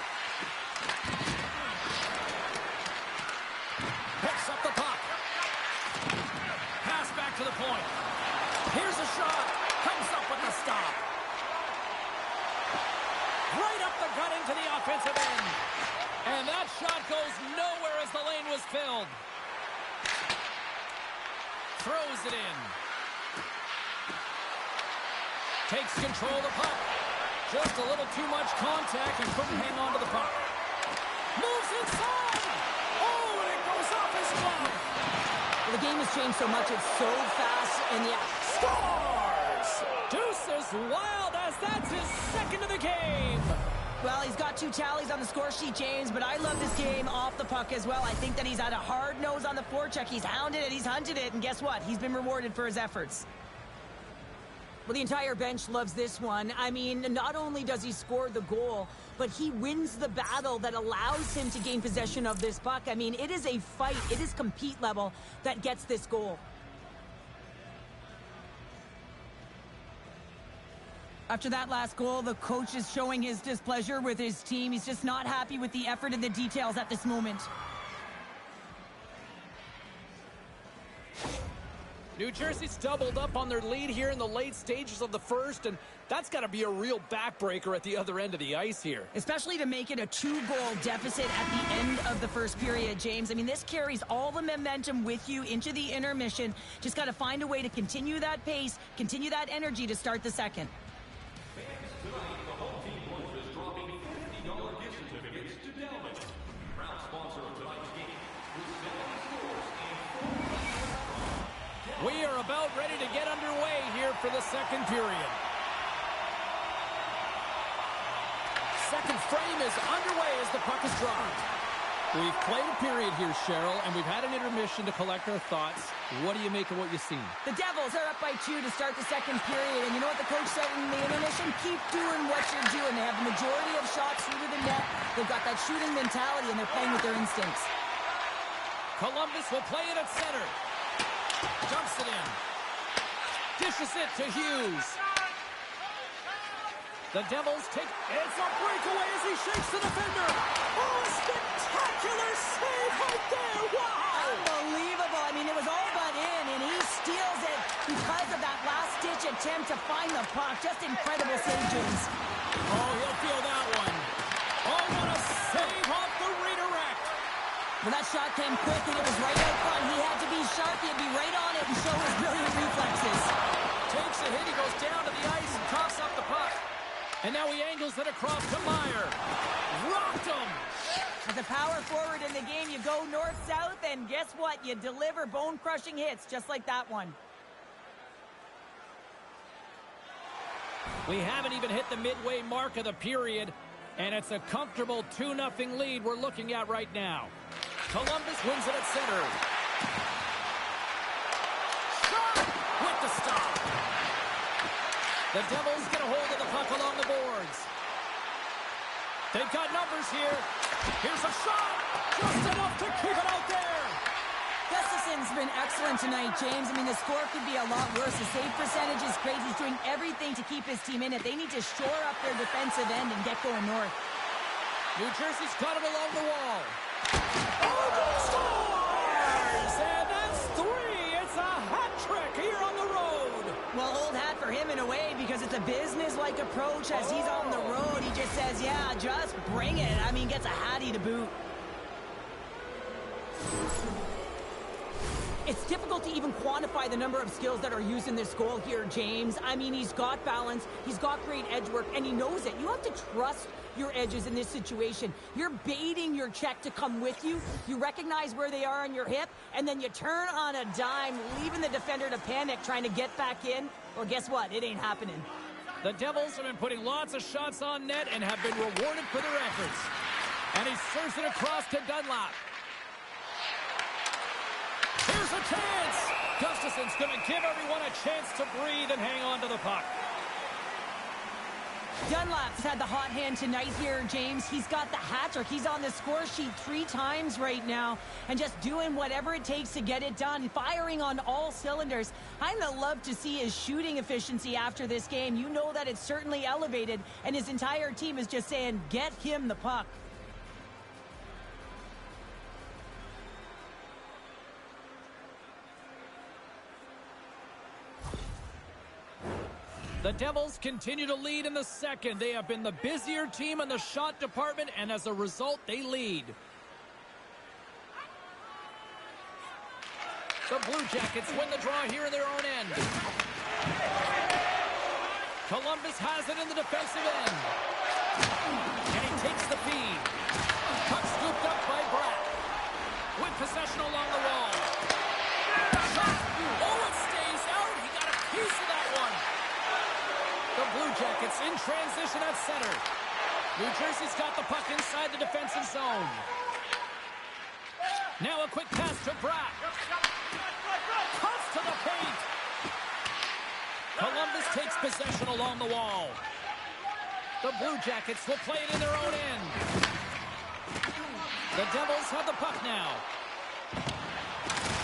Picks up the puck. Pass back to the point. Here's a shot. Comes up with the stop. Right up the gut into the offensive end. And that shot goes nowhere as the lane was filled. Throws it in. Takes control of the puck. Just a little too much contact and couldn't hang on to the puck. Moves inside. Oh, and it goes off his glove. Well, the game has changed so much. It's so fast, and Scores! Deuces Wild as that's his second of the game. well, he's got 2 tallies on the score sheet, James, but I love this game off the puck as well. I think that he's had a hard nose on the forecheck. He's hounded it, he's hunted it, and guess what? He's been rewarded for his efforts. Well, the entire bench loves this one. I mean, not only does he score the goal, but he wins the battle that allows him to gain possession of this puck. I mean, it is a fight. It is compete level that gets this goal. After that last goal, the coach is showing his displeasure with his team. He's just not happy with the effort and the details at this moment. New Jersey's doubled up on their lead here in the late stages of the first, and that's got to be a real backbreaker at the other end of the ice here. Especially to make it a 2-goal deficit at the end of the first period, James. I mean, this carries all the momentum with you into the intermission. Just got to find a way to continue that pace, continue that energy to start the second. Tonight, the home team lunch is dropping $50 gift certificates to Delvin, proud sponsor of tonight's game, with 7 scores and 4 We are about ready to get underway here for the second period. Second frame is underway as the puck is dropped. We've played a period here, Cheryl, and we've had an intermission to collect our thoughts. What do you make of what you've seen? The Devils are up by 2 to start the second period, and you know what the coach said in the intermission? Keep doing what you're doing. They have the majority of shots through to the net. They've got that shooting mentality, and they're playing with their instincts. Columbus will play it at center. Dumps it in. Dishes it to Hughes. The Devils take... It's a breakaway as he shakes the defender. Oh, a spectacular save right there. Wow! Unbelievable. I mean, it was all but in, and he steals it because of that last-ditch attempt to find the puck. Just incredible save, James. Oh, he'll feel that one. Oh, what a save off the redirect. Well, that shot came quick, and it was right out front. He had to be sharp. He had to be right on it and show his brilliant reflexes. Takes a hit. He goes down to the ice and coughs up the puck. And now he angles it across to Meyer. Rocked him. As a power forward in the game, you go north-south, and guess what? You deliver bone-crushing hits just like that one. We haven't even hit the midway mark of the period, and it's a comfortable 2-0 lead we're looking at right now. Columbus wins it at center. Shot with the stop. The Devils get a hold of the puck along the boards. They've got numbers here. Here's a shot. Just enough to keep it out there. Gustafson's been excellent tonight, James. I mean, the score could be a lot worse. The save percentage is crazy. He's doing everything to keep his team in it. They need to shore up their defensive end and get going north. New Jersey's got it along the wall. Oh, scores! And that's 3. It's a hat trick here on the road. Well, old hat for him in a way, because it's a business-like approach as he's on the road. He just says, yeah, just bring it. I mean, gets a hattie to boot. It's difficult to even quantify the number of skills that are used in this goal here, James. I mean, he's got balance, he's got great edge work, and he knows it. You have to trust your edges in this situation. You're baiting your check to come with you. You recognize where they are on your hip, and then you turn on a dime, leaving the defender to panic, trying to get back in. Well, guess what? It ain't happening. The Devils have been putting lots of shots on net and have been rewarded for their efforts. And he serves it across to Dunlap. Here's a chance. Gustafson's going to give everyone a chance to breathe and hang on to the puck. Dunlap's had the hot hand tonight here, James. He's got the hat trick. He's on the score sheet 3 times right now and just doing whatever it takes to get it done, firing on all cylinders. I'm going to love to see his shooting efficiency after this game. You know that it's certainly elevated, and his entire team is just saying, get him the puck. The Devils continue to lead in the second. They have been the busier team in the shot department, and as a result, they lead. The Blue Jackets win the draw here in their own end. Columbus has it in the defensive end. And he takes the feed. Puck scooped up by Bratt. With possession along the wall. Shot. Oh, it stays out. He got a piece of that one. The Blue Jackets in transition at center. New Jersey's got the puck inside the defensive zone. Now a quick pass to Bratt. Cuts to the paint. Columbus takes possession along the wall. The Blue Jackets will play it in their own end. The Devils have the puck now.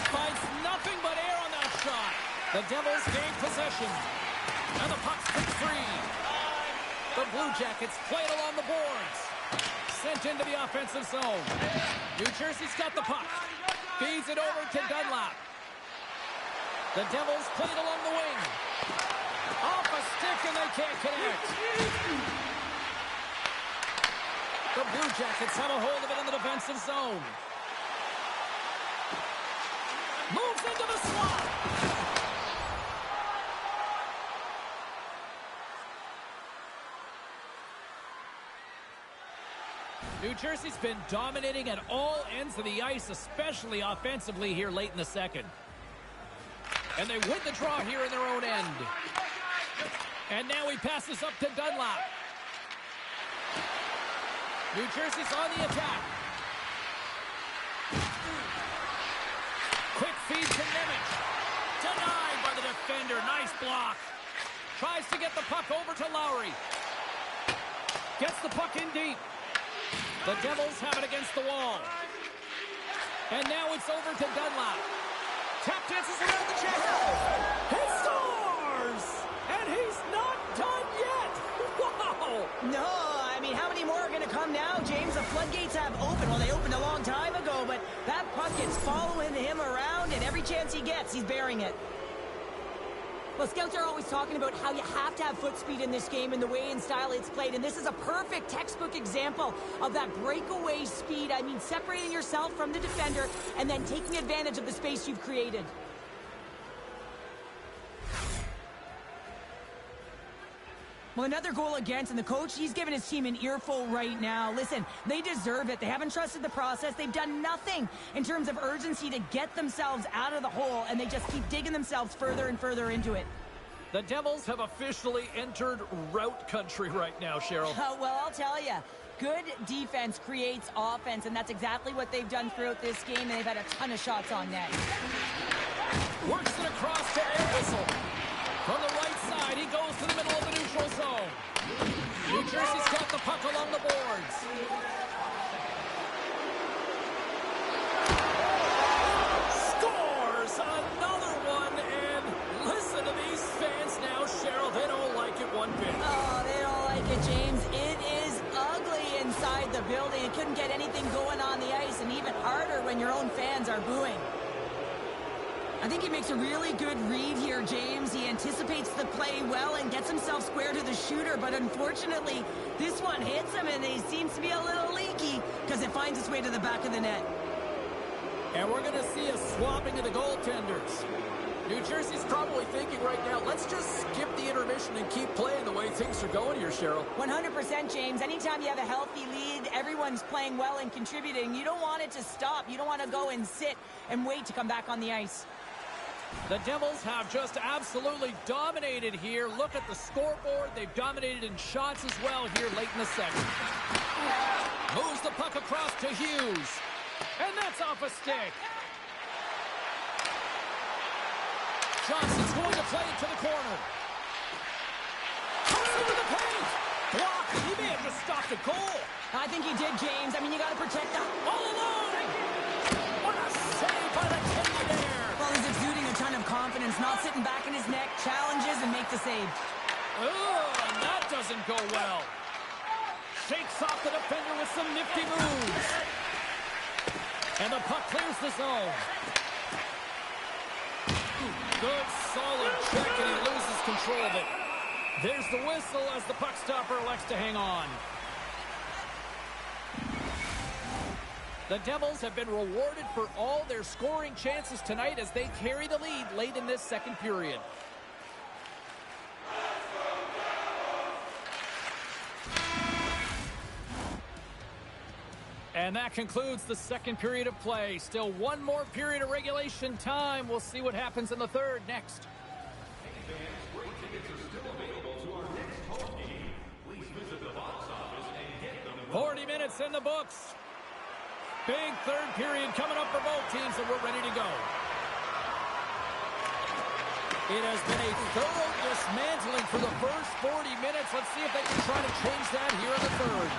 Finds nothing but air on that shot. The Devils gain possession. And the puck's picked free. The Blue Jackets play it along the boards. Sent into the offensive zone. New Jersey's got the puck. Feeds it over to Dunlap. The Devils play it along the wing. Off a stick and they can't connect. The Blue Jackets have a hold of it in the defensive zone. Moves into the slot. New Jersey's been dominating at all ends of the ice, especially offensively here late in the second. And they win the draw here in their own end. And now he passes up to Dunlap. New Jersey's on the attack. Quick feed to Nemec. Denied by the defender. Nice block. Tries to get the puck over to Lowry. Gets the puck in deep. The Devils have it against the wall. And now it's over to Dunlap. Tap dances around the chest. He scores! And he's not done yet. Wow! No, I mean, how many more are going to come now, James? The floodgates have opened. Well, they opened a long time ago, but that puck is following him around, and every chance he gets, he's bearing it. Well, scouts are always talking about how you have to have foot speed in this game and the way and style it's played, and this is a perfect textbook example of that breakaway speed. I mean, separating yourself from the defender and then taking advantage of the space you've created. Well, another goal against, and the coach, he's giving his team an earful right now. Listen, they deserve it. They haven't trusted the process. They've done nothing in terms of urgency to get themselves out of the hole, and they just keep digging themselves further and further into it. The Devils have officially entered rout country right now, Cheryl. Well, I'll tell you. Good defense creates offense, and that's exactly what they've done throughout this game, and they've had a ton of shots on net. Works it across to Whistle. From the right side, he goes to the middle of the neutral zone. New Jersey's got the puck along the boards. Scores another one, and listen to these fans now, Cheryl. They don't like it one bit. Oh, they don't like it, James. It is ugly inside the building. It couldn't get anything going on the ice, and even harder when your own fans are booing. I think he makes a really good read here, James. He anticipates the play well and gets himself square to the shooter, but unfortunately, this one hits him, and he seems to be a little leaky because it finds its way to the back of the net. And we're going to see a swapping of the goaltenders. New Jersey's probably thinking right now, let's just skip the intermission and keep playing the way things are going here, Cheryl. 100%, James. Anytime you have a healthy lead, everyone's playing well and contributing. You don't want it to stop. You don't want to go and sit and wait to come back on the ice. The Devils have just absolutely dominated here. Look at the scoreboard. They've dominated in shots as well here late in the second. Moves the puck across to Hughes. And that's off a stick. Johnson's going to play it to the corner. Cuts into the paint. the goal. I think he did, James. I mean, you got to protect that. All alone. What a save by the Canadian there. Well, he's exuding a ton of confidence, not sitting back in his neck, challenges and makes the save. Oh, and that doesn't go well. Shakes off the defender with some nifty moves. And the puck clears the zone. Good, solid check, and he loses control of it. There's the whistle as the puck stopper elects to hang on. The Devils have been rewarded for all their scoring chances tonight as they carry the lead late in this second period. And that concludes the second period of play. Still one more period of regulation time. We'll see what happens in the third next. 40 minutes in the books. Big third period coming up for both teams, and we're ready to go. It has been a thorough dismantling for the first 40 minutes. Let's see if they can try to change that here in the third.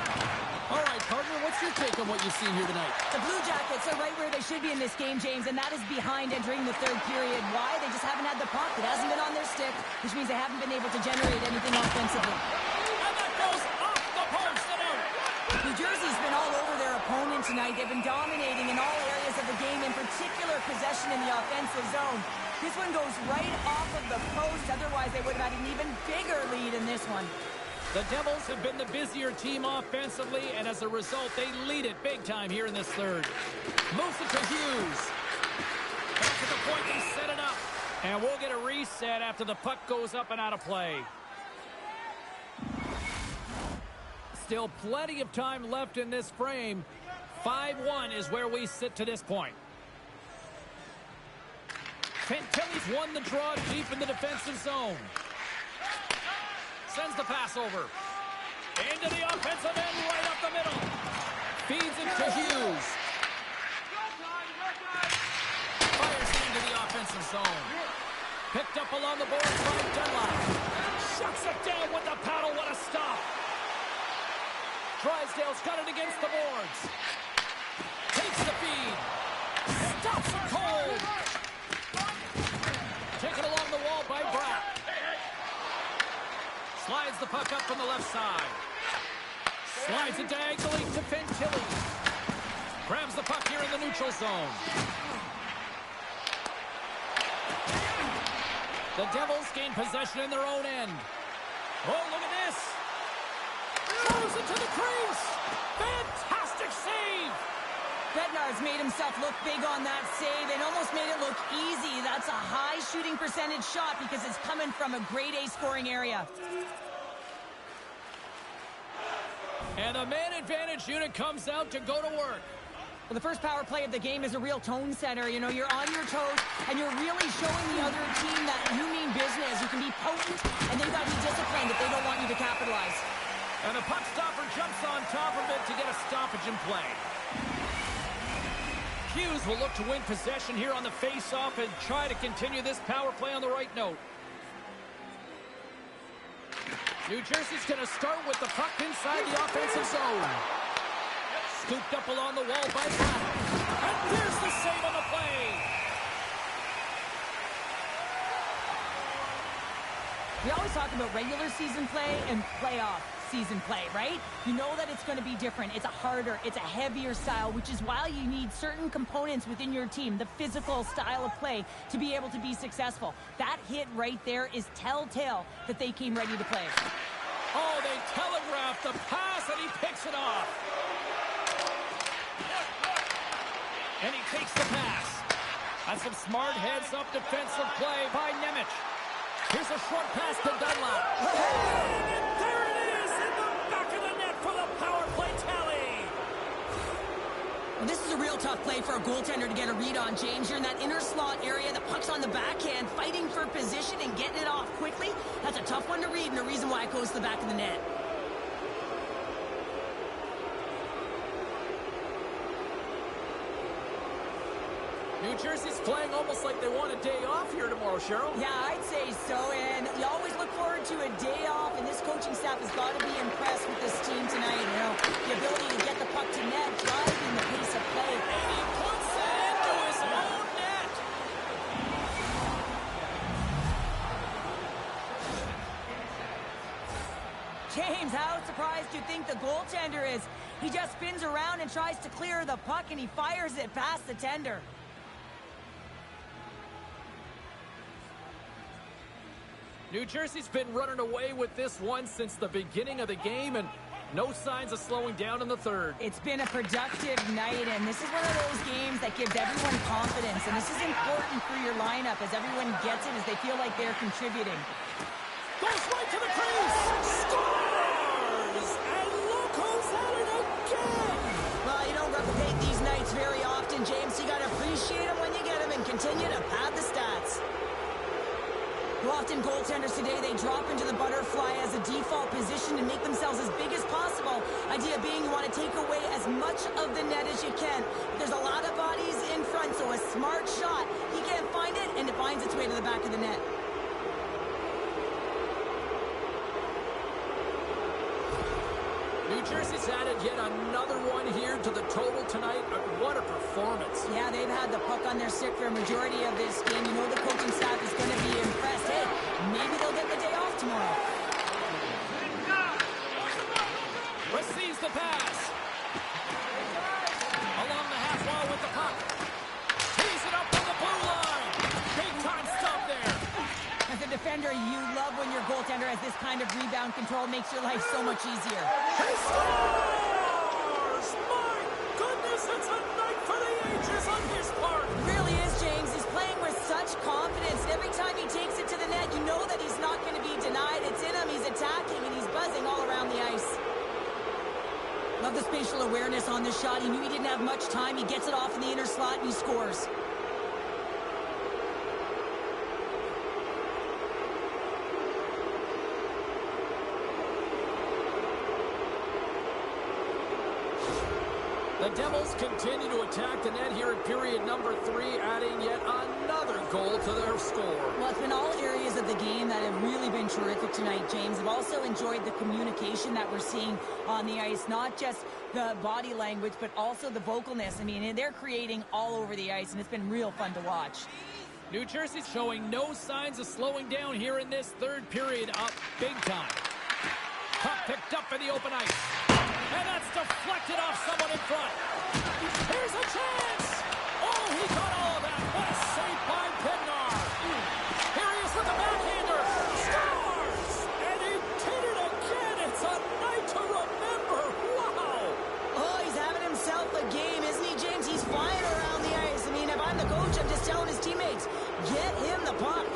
All right, partner, what's your take on what you've seen here tonight? The Blue Jackets are right where they should be in this game, James, and that is behind entering the third period. Why? They just haven't had the puck. It hasn't been on their stick, which means they haven't been able to generate anything offensively. And that goes off the post and out. New Jersey's been all over their opponent tonight. They've been dominating in all areas of the game, in particular possession in the offensive zone. This one goes right off of the post. Otherwise, they would have had an even bigger lead in this one. The Devils have been the busier team offensively, and as a result, they lead it big time here in this third. Moves it to Hughes. Back at the point, they set it up. And we'll get a reset after the puck goes up and out of play. Still plenty of time left in this frame. 5-1 is where we sit to this point. Fantilli's won the draw deep in the defensive zone. Sends the pass over. Into the offensive end, right up the middle. Feeds it to Hughes. Fires it into the offensive zone. Picked up along the boards by Dunlop. Shuts it down with the paddle. What a stop. Drysdale's got it against the boards. Takes the feed. Stops it cold. Taken along the wall by Bratt. Slides the puck up from the left side. Slides it diagonally to Fantilli. Grabs the puck here in the neutral zone. The Devils gain possession in their own end. Oh, look at this. Throws it to the crease. Fantastic save. Bednar's made himself look big on that save and almost made it look easy. That's a high shooting percentage shot because it's coming from a grade A scoring area. And the man advantage unit comes out to go to work. Well, the first power play of the game is a real tone setter. You know, you're on your toes, and you're really showing the other team that you mean business. You can be potent, and they've got to be disciplined if they don't want you to capitalize. And the puck stopper jumps on top of it to get a stoppage in play. Hughes will look to win possession here on the face-off and try to continue this power play on the right note. New Jersey's going to start with the puck inside the offensive zone. Scooped up along the wall by Bratt. And there's the save on the play. We always talk about regular season play and playoff season play, right? You know that it's going to be different. It's a harder, it's a heavier style, which is why you need certain components within your team, the physical style of play, to be able to be successful. That hit right there is telltale that they came ready to play. Oh, they telegraphed the pass, and he picks it off. And he takes the pass. That's some smart heads-up defensive play by Nemec. Here's a short pass to Dunlop. And there it is in the back of the net for the power play tally. Well, this is a real tough play for a goaltender to get a read on, James. You're in that inner slot area. The puck's on the backhand, fighting for position and getting it off quickly. That's a tough one to read, and the reason why it goes to the back of the net. New Jersey's playing almost like they want a day off here tomorrow, Cheryl. Yeah, I'd say so, and you always look forward to a day off, and this coaching staff has got to be impressed with this team tonight. You know, surprised you think the goaltender is. He just spins around and tries to clear the puck, and he fires it past the tender. New Jersey's been running away with this one since the beginning of the game, and no signs of slowing down in the third. It's been a productive night, and this is one of those games that gives everyone confidence, and this is important for your lineup as everyone gets it, as they feel like they're contributing. Goes right to the crease! Scores! And look who's at it again! Well, you don't replicate these nights very often, James. You got to appreciate them when you get them and continue to pad the stats. Often goaltenders today, they drop into the butterfly as a default position and make themselves as big as possible. Idea being you want to take away as much of the net as you can. There's a lot of bodies in front, so a smart shot, he can't find it, and it finds its way to the back of the net. New Jersey's added yet another one here to the total tonight. What a performance. Yeah, they've had the puck on their stick for a majority of this game. You know the coaching staff is going to be impressed. Hey, maybe they'll get the day off tomorrow. Receives the pass. Along the half wall with the puck. Tees it up from the blue line. Big time stop there. As a defender, you love when your goaltender has this kind of rebound control. Makes your life so much easier. He scores! My goodness, it's a night for the ages on his part. It really is, James. He's playing with such confidence. And every time he takes it to the net, you know that he's not going to be denied. It's in him. He's attacking, and he's buzzing all around the ice. Love the spatial awareness on this shot. He knew he didn't have much time. He gets it off in the inner slot, and he scores. The Devils continue to attack the net here in period number 3, adding yet another goal to their score. Well, it's been all areas of the game that have really been terrific tonight, James. I've also enjoyed the communication that we're seeing on the ice, not just the body language, but also the vocalness. I mean, they're creating all over the ice, and it's been real fun to watch. New Jersey's showing no signs of slowing down here in this third period, up big time. Puck picked up in the open ice. And that's deflected off someone in front. Here's a chance! Oh, he got all of that. What a save by Bednar. Here he is with the backhander. Scores! And he did it again. It's a night to remember. Wow! Oh, he's having himself a game, isn't he, James? He's flying around the ice. I mean, if I'm the coach, I'm just telling his teammates, get him the puck.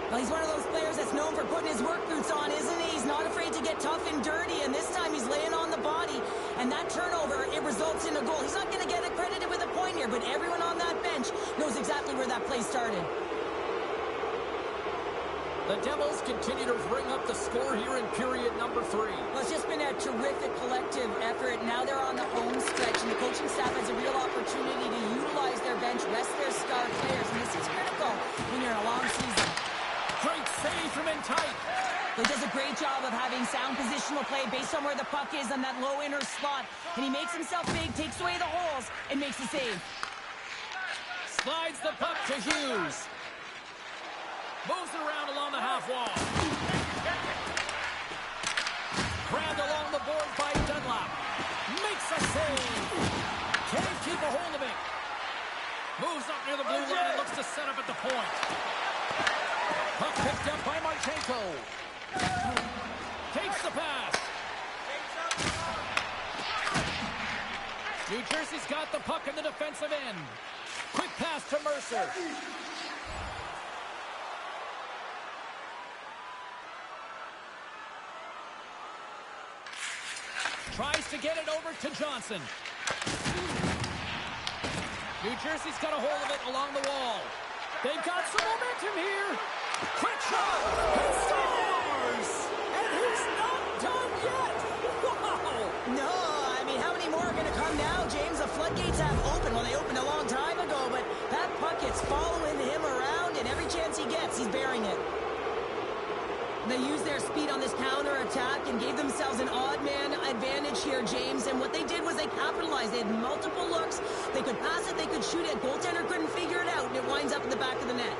Well, he's one of those players that's known for putting his work boots on, isn't he? He's not afraid to get tough and dirty, and this time he's laying on the body. And that turnover, it results in a goal. He's not going to get accredited with a point here, but everyone on that bench knows exactly where that play started. The Devils continue to bring up the score here in period number 3. Well, it's just been a terrific collective effort. Now they're on the home stretch, and the coaching staff has a real opportunity to utilize their bench, rest their star players, and this is critical when you're in a long season. Great save from in tight. He does a great job of having sound positional play based on where the puck is on that low inner slot. And he makes himself big, takes away the holes, and makes the save. Slides the puck to Hughes. Moves it around along the half wall. Grabbed along the board by Dunlap. Makes a save. Can't keep a hold of it. Moves up near the blue line and looks to set up at the point. Puck picked up by Marchenko. Takes the pass. New Jersey's got the puck in the defensive end. Quick pass to Mercer. Tries to get it over to Johnson. New Jersey's got a hold of it along the wall. They've got some momentum here. Quick shot. He scores! And he's not done yet. Wow! No, I mean, how many more are going to come now, James? The floodgates have opened. Well, they opened a long time ago, but that puck is following him around, and every chance he gets, he's bearing it. They used their speed on this counter-attack and gave themselves an odd-man advantage here, James. And what they did was they capitalized. They had multiple looks. They could pass it, they could shoot it. Goaltender couldn't figure it out, and it winds up in the back of the net.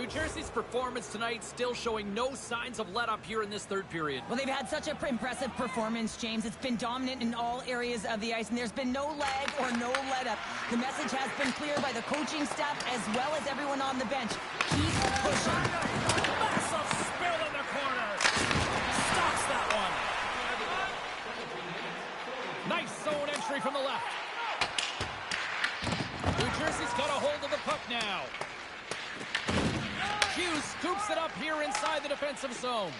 New Jersey's performance tonight still showing no signs of let up here in this third period. Well, they've had such an impressive performance, James. It's been dominant in all areas of the ice, and there's been no lag or no let up. The message has been clear by the coaching staff as well as everyone on the bench. Keep pushing. Massive spill in the corner. Stops that one. Nice zone entry from the left. New Jersey's got a hold of the puck now. Hughes scoops it up here inside the defensive zone.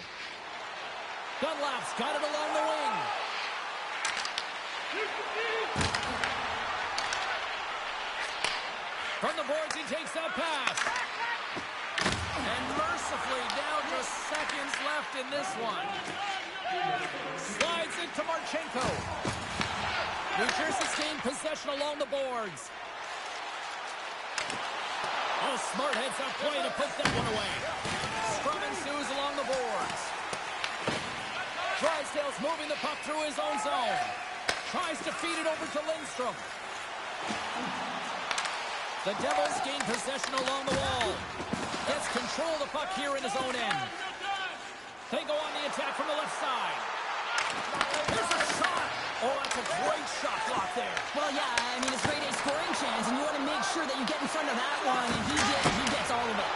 Dunlap's got it along the wing. From the boards, he takes that pass. And mercifully down to seconds left in this one. Slides into Marchenko. New Jersey's gained possession along the boards. Oh, smart heads-up play to put that one away. Scrum ensues along the boards. Drysdale's moving the puck through his own zone. Tries to feed it over to Lindstrom. The Devils gain possession along the wall. Gets control of the puck here in his own end. They go on the attack from the left side. Here's a shot. Oh, that's a great shot block there. Well, yeah, I mean, it's grade A scoring chance, and you want to make sure that you get in front of that one, and he did. He gets all of it.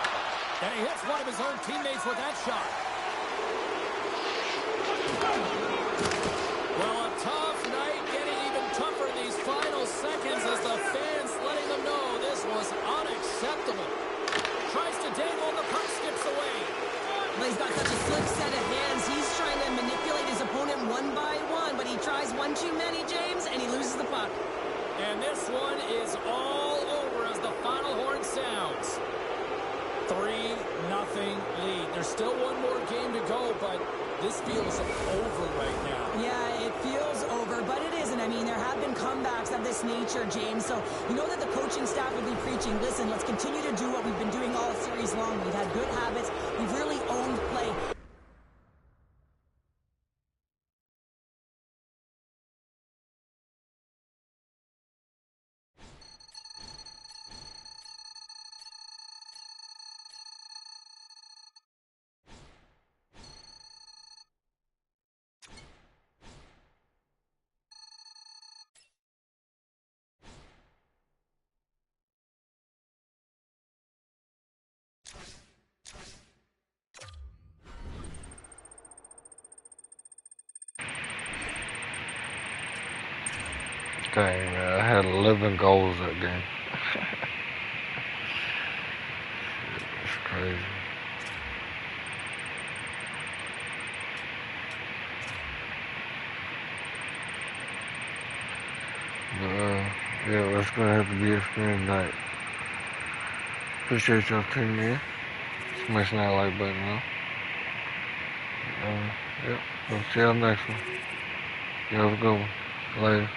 And he hits one of his own teammates with that shot. Well, a tough night, getting even tougher in these final seconds as the fans letting them know this was unacceptable. Tries to dangle, and the puck skips away. Well, he's got such a slick set of hands. He's trying to manipulate his opponent one by one, but he tries one too many, James, and he loses the puck. And this one is all over as the final horn sounds. 3-0 lead. There's still one more game to go, but this feels over right now. Yeah, it feels over, but it isn't. I mean, there have been comebacks of this nature, James, so you know that the coaching staff will be preaching, listen, let's continue to do what we've been doing all series long. We've had good habits. We've really owned play. Dang, man, I had 11 goals that game. It's crazy. But, yeah, it's gonna have to be a spin night. Appreciate y'all tuning in. Smashing that like button, though. Yep, we'll see y'all next one. You have a good one. Later.